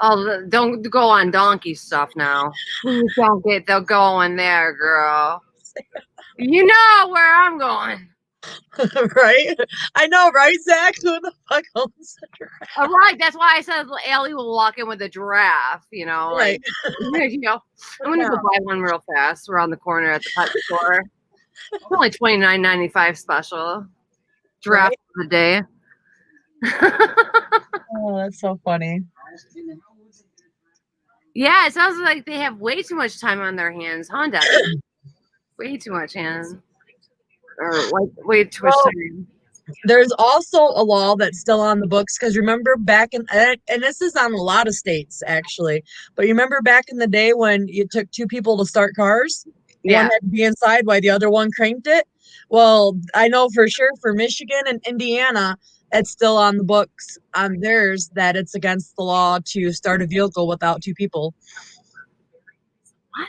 Oh, don't go on donkey stuff now. Please don't get the going there, girl. You know where I'm going. Right? I know, right, Zach? Who the fuck owns a giraffe? All right, that's why I said Allie will walk in with a giraffe. You know, Right. like, you know, I'm gonna go buy one real fast around the corner at the pet store. It's only $29.95 special. Giraffe Right? of the day. Oh, that's so funny. Yeah, it sounds like they have way too much time on their hands, huh, Debbie? Way too much hands. Or like way too much time. There's also a law that's still on the books because remember back in, and this is on a lot of states actually, but you remember back in the day when you took two people to start cars? Yeah. One had to be inside while the other one cranked it. Well, I know for sure for Michigan and Indiana, it's still on the books on theirs that it's against the law to start a vehicle without two people. What?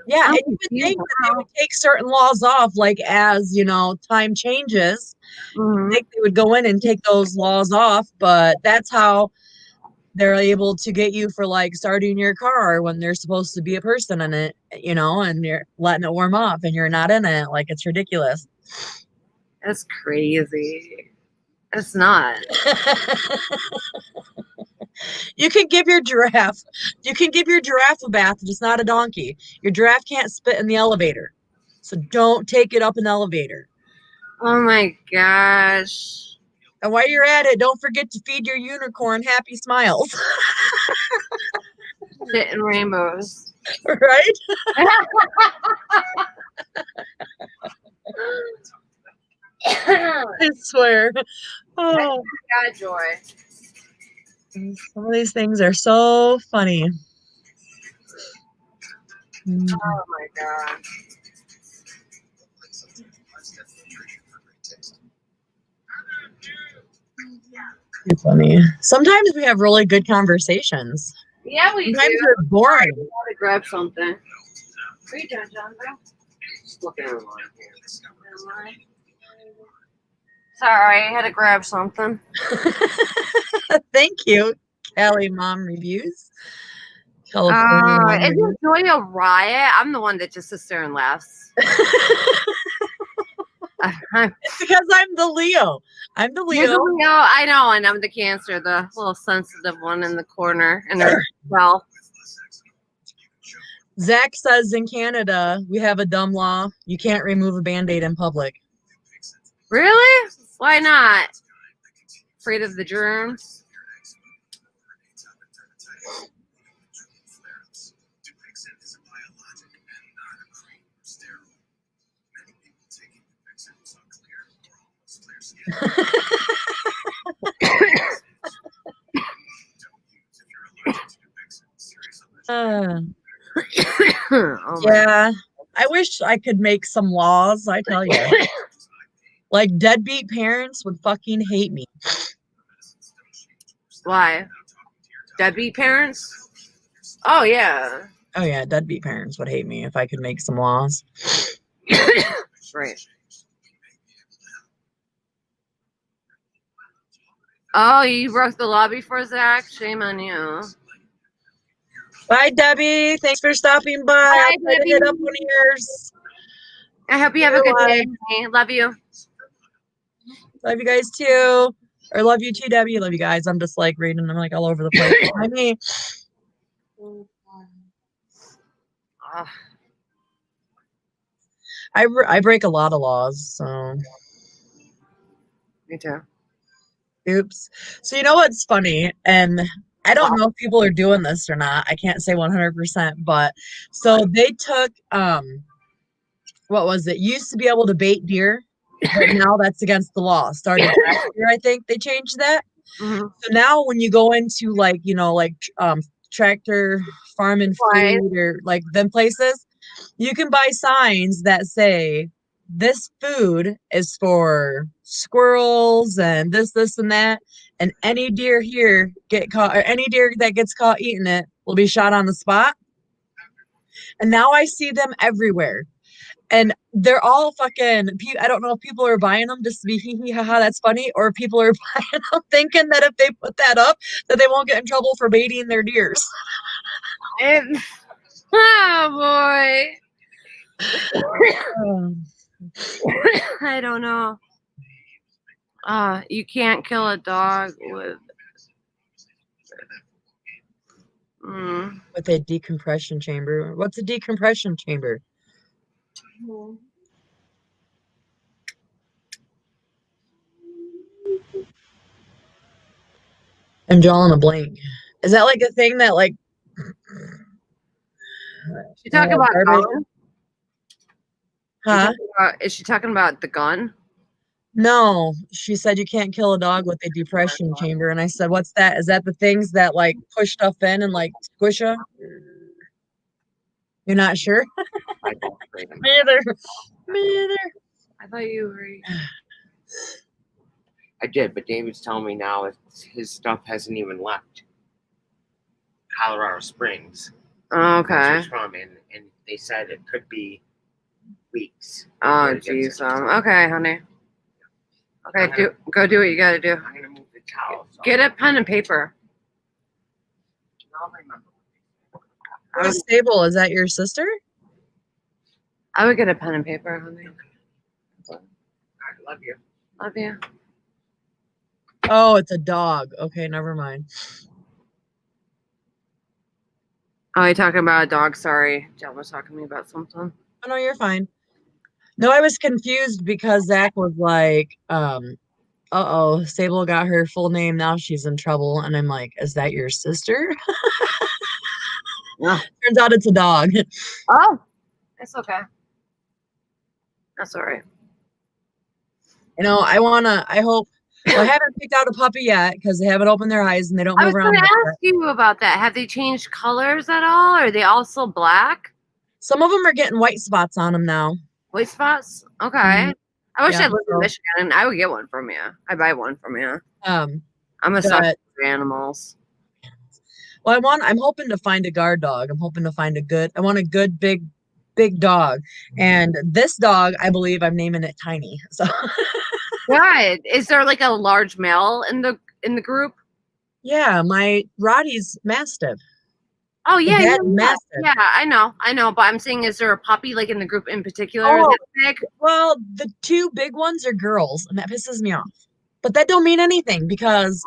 Yeah, I'm and you would think that they would take certain laws off, like as you know, time changes. Mhm. I think they would go in and take those laws off, but that's how they're able to get you for like starting your car when there's supposed to be a person in it, you know, and you're letting it warm up and you're not in it. Like it's ridiculous. That's crazy. It's not. You can give your giraffe a bath, just not a donkey. Your giraffe can't spit in the elevator. So don't take it up an elevator. Oh my gosh. And while you're at it, don't forget to feed your unicorn happy smiles. Shit and rainbows. Right? I swear. Oh, God, Joy. some of these things are so funny. Oh my god. Too funny. Sometimes we have really good conversations. Yeah, we Sometimes do. they're boring. I want to grab something. What are you doing, John? Just looking at online. Sorry, I had to grab something. Thank you, Callie Mom Reviews. California Mom Is Reviews. Joy a riot? I'm the one that just sits there and laughs. It's because I'm the Leo. I'm the You're Leo. the Leo, I know, and I'm the Cancer, the little sensitive one in the corner. And well, Zach says in Canada, we have a dumb law. You can't remove a Band-Aid in public. really? Why not? Afraid of the germs? Uh, Oh my yeah, I wish I could make some laws, I tell you. Like deadbeat parents would fucking hate me. Why? Deadbeat parents? Oh yeah. Oh yeah, deadbeat parents would hate me if I could make some laws. Right. Oh, you broke the law before, Zach? Shame on you. Bye, Debbie. Thanks for stopping by. Bye, I'll try to hit Debbie. up one of yours. I hope you have a good day. Love you. Love you guys too. Or love you too, Debbie. Love you guys. I'm just like reading. I'm like all over the place. I mean, I break a lot of laws. So. Me too. Oops. So you know what's funny? And I don't know if people are doing this or not. I can't say 100%, but so they took what was it? Used to be able to bait deer, but now that's against the law. Started last year, I think they changed that. Mm-hmm. So now when you go into like, you know, like tractor farm and food or like them places, you can buy signs that say this food is for squirrels and this and that, and any deer here get caught, or any deer that gets caught eating it will be shot on the spot. And now I see them everywhere. And they're all fucking, I don't know if people are buying them just to be hee hee haha, that's funny, or people are buying them thinking that if they put that up, that they won't get in trouble for baiting their deers. Oh boy. I don't know. You can't kill a dog with with a decompression chamber. What's a decompression chamber? I'm drawing a blank. Is that like a thing that like? She talking about garbage? gun? Huh? Is she talking about the gun? No, she said you can't kill a dog with a depression chamber, and I said, "What's that? Is that the things that like push stuff in and like squish them?" You're not sure? I don't think. Me either. Me either. I thought you were. I did, but David's telling me now his stuff hasn't even left Colorado Springs. Oh, That's where okay. it's from, and they said it could be weeks. Oh, geez. Okay, honey. Okay, go do what you gotta do. I'm gonna move the towel. So Get a pen and paper. I'll remember. Who's Stable? Is that your sister? I would get a pen and paper, honey. I love you. Love you. Oh, it's a dog. Okay, never mind. Oh, you're talking about a dog? Sorry. Jill was talking to me about something. Oh, no, you're fine. No, I was confused because Zach was like, uh-oh, Sable got her full name. Now she's in trouble. And I'm like, is that your sister? Yeah. Turns out it's a dog. Oh, it's okay. That's all right. You know, I hope, well, I haven't picked out a puppy yet because they haven't opened their eyes and they don't I move was around. going to ask you about that. Have they changed colors at all? Are they all still black? Some of them are getting white spots on them now. White spots? Okay. Mhm. I wish Yeah, I lived in Michigan. I would get one from you. I'd buy one from you. I'm a sucker for animals. Well, I'm hoping to find a guard dog. I'm hoping to find I want a good, big dog. And this dog, I believe I'm naming it Tiny. So God, is there like a large male in the group? yeah, my Roddy's Mastiff. Oh yeah, Mastiff. yeah, I know. But I'm saying, is there a puppy like in the group in particular that's big? Well, the two big ones are girls, and that pisses me off. But that don't mean anything because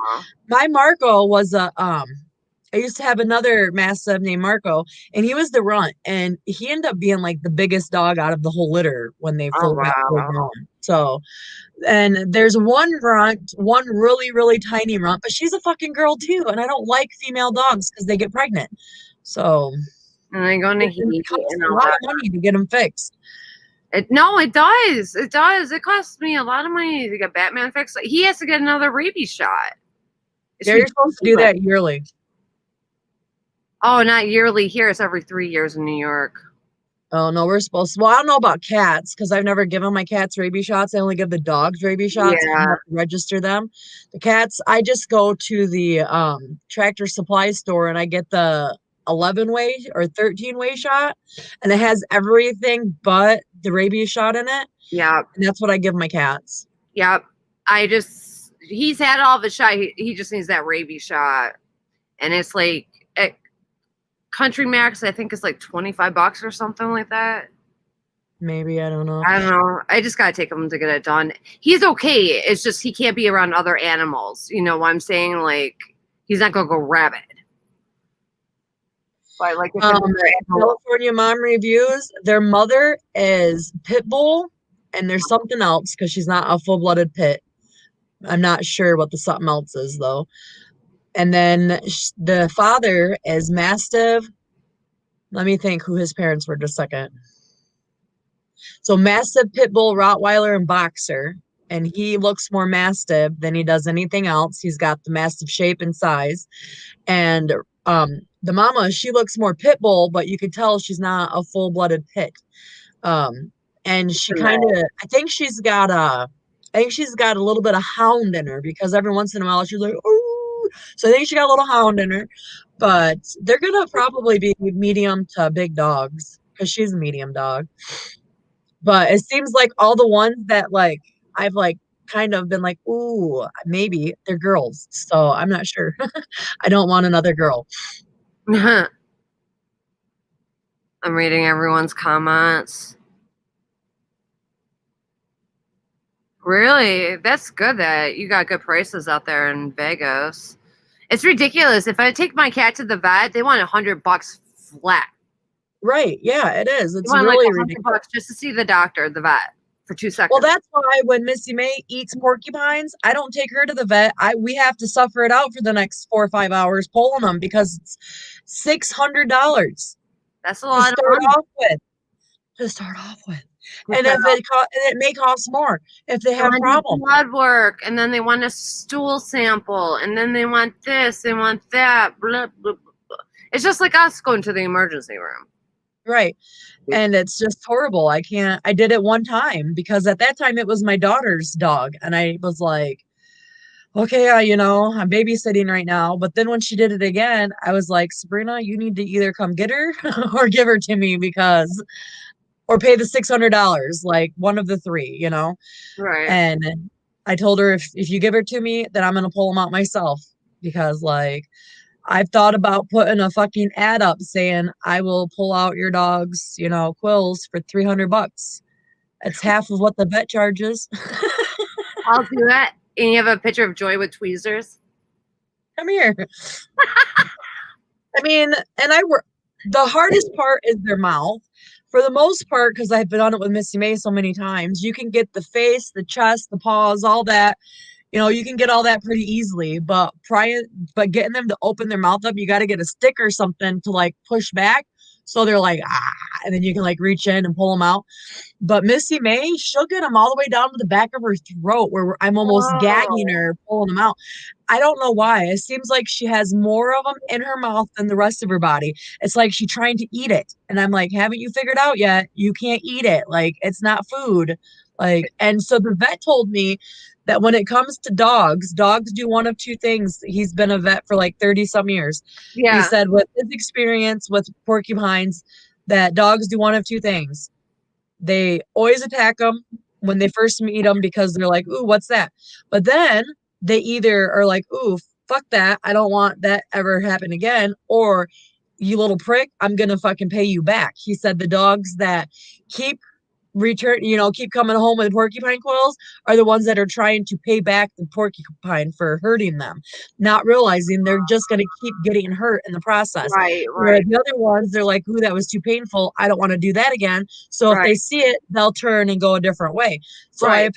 my Marco was I used to have another Mastiff named Marco, and he was the runt, and he ended up being like the biggest dog out of the whole litter when they fully got full grown. So, and there's one runt, one really, really tiny runt, but she's a fucking girl too, and I don't like female dogs because they get pregnant. So, and they go into heat. It costs a lot of money to get them fixed. No, it does. It does. It costs me a lot of money to get Batman fixed. He has to get another rabies shot. Yeah, you're supposed to do that yearly. Oh, not yearly. Here it's every 3 years in New York. Oh, no, we're supposed to. Well, I don't know about cats because I've never given my cats rabies shots. I only give the dogs rabies shots. Yeah. I have to register them. The cats, I just go to the Tractor Supply store and I get the 11-way or 13-way shot, and it has everything but the rabies shot in it. Yeah. And that's what I give my cats. Yep. He's had all the shot. He just needs that rabies shot. And it's like, Country Max, I think, is like $25 or something like that. Maybe, I don't know. I don't know. I just gotta take him to get it done. He's okay. It's just he can't be around other animals. You know what I'm saying? Like he's not gonna go rabid. But like if California Mom Reviews, their mother is pit bull, and there's something else because she's not a full-blooded pit. I'm not sure what the something else is though. And then the father is mastiff. Let me think who his parents were just a second. So mastiff, pit bull, Rottweiler, and boxer. And he looks more mastiff than he does anything else. He's got the mastiff shape and size. And the mama, she looks more pit bull, but you could tell she's not a full-blooded pit. And she kind of, I think she's got a little bit of hound in her because every once in a while she's like, ooh. So I think she got a little hound in her. But they're gonna probably be medium to big dogs because she's a medium dog. But it seems like all the ones that like I've like kind of been like, ooh, maybe they're girls. So I'm not sure. I don't want another girl. I'm reading everyone's comments. Really? That's good that you got good prices out there in Vegas. It's ridiculous. If I take my cat to the vet, they want $100 flat. Right. Yeah, it is. It's They want really like ridiculous. $100 just to see the doctor, the vet, for 2 seconds. Well, that's why when Missy May eats porcupines, I don't take her to the vet. We have to suffer it out for the next 4 or 5 hours pulling them because it's $600 That's a to lot of start money. off with. To start off with, and if it may cost more if they have problems. Blood work, and then they want a stool sample, and then they want this, they want that. Blah, blah, blah. It's just like us going to the emergency room. Right. And it's just horrible. I did it one time because at that time it was my daughter's dog. And I was like, okay, I'm babysitting right now. But then when she did it again, I was like, Sabrina, you need to either come get her or give her to me or pay the $600, like one of the three, Right. And I told her if you give her to me, then I'm going to pull them out myself because like, I've thought about putting a fucking ad up saying I will pull out your dog's, quills for $300. It's half of what the vet charges. I'll do that. And you have a picture of Joy with tweezers? Come here. I mean, the hardest part is their mouth. For the most part, because I've been on it with Missy May so many times, you can get the face, the chest, the paws, all that. You can get all that pretty easily, but getting them to open their mouth up, you got to get a stick or something to like push back. So they're like, and then you can like reach in and pull them out. But Missy May, she'll get them all the way down to the back of her throat where I'm almost gagging her, pulling them out. I don't know why. It seems like she has more of them in her mouth than the rest of her body. It's like she's trying to eat it. And I'm like, haven't you figured out yet? You can't eat it. Like, it's not food. Like, and so the vet told me that when it comes to dogs do one of two things. He's been a vet for like 30 some years. Yeah. He said with his experience with porcupines that dogs do one of two things. They always attack them when they first meet them because they're like, ooh, what's that? But then they either are like, ooh, fuck that. I don't want that ever happen again. Or you little prick, I'm going to fucking pay you back. He said the dogs that keep coming home with porcupine quills are the ones that are trying to pay back the porcupine for hurting them, not realizing they're just going to keep getting hurt in the process. Right. Where the other ones, they're like, ooh, that was too painful. I don't want to do that again. So if they see it, they'll turn and go a different way. So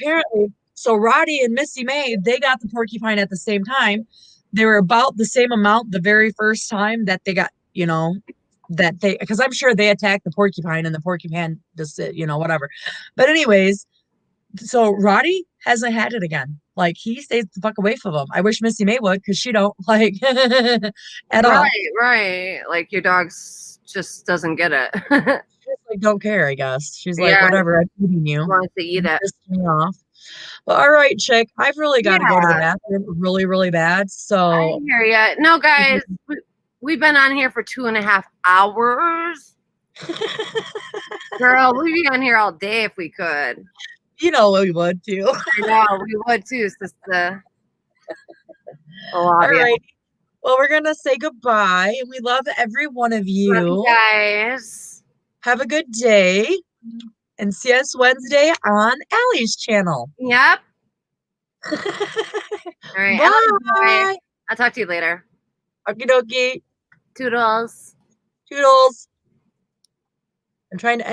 so Roddy and Missy May, they got the porcupine at the same time. They were about the same amount the very first time that they got, because I'm sure they attacked the porcupine and the porcupine just, whatever. But anyways, so Roddy hasn't had it again. Like he stays the fuck away from him. I wish Missy May would because she don't like at all. Right. Like your dog's just doesn't get it. She's like, don't care, I guess. She's like, whatever, I'm feeding you. Wants to eat it. Pissed me off. But all right, chick, I've really got to go to the bathroom really, really bad. So I hear ya. No, guys, we've been on here for 2.5 hours. Girl, we'd be on here all day if we could. We would too. I know, we would too, sister. All right. Well, we're gonna say goodbye. We love every one of Love you you. guys. Have a good day, and see us Wednesday on Allie's channel. Yep. All right. I love you, boy. Bye. I'll talk to you later. Okie dokie. Toodles. Toodles. I'm trying to end.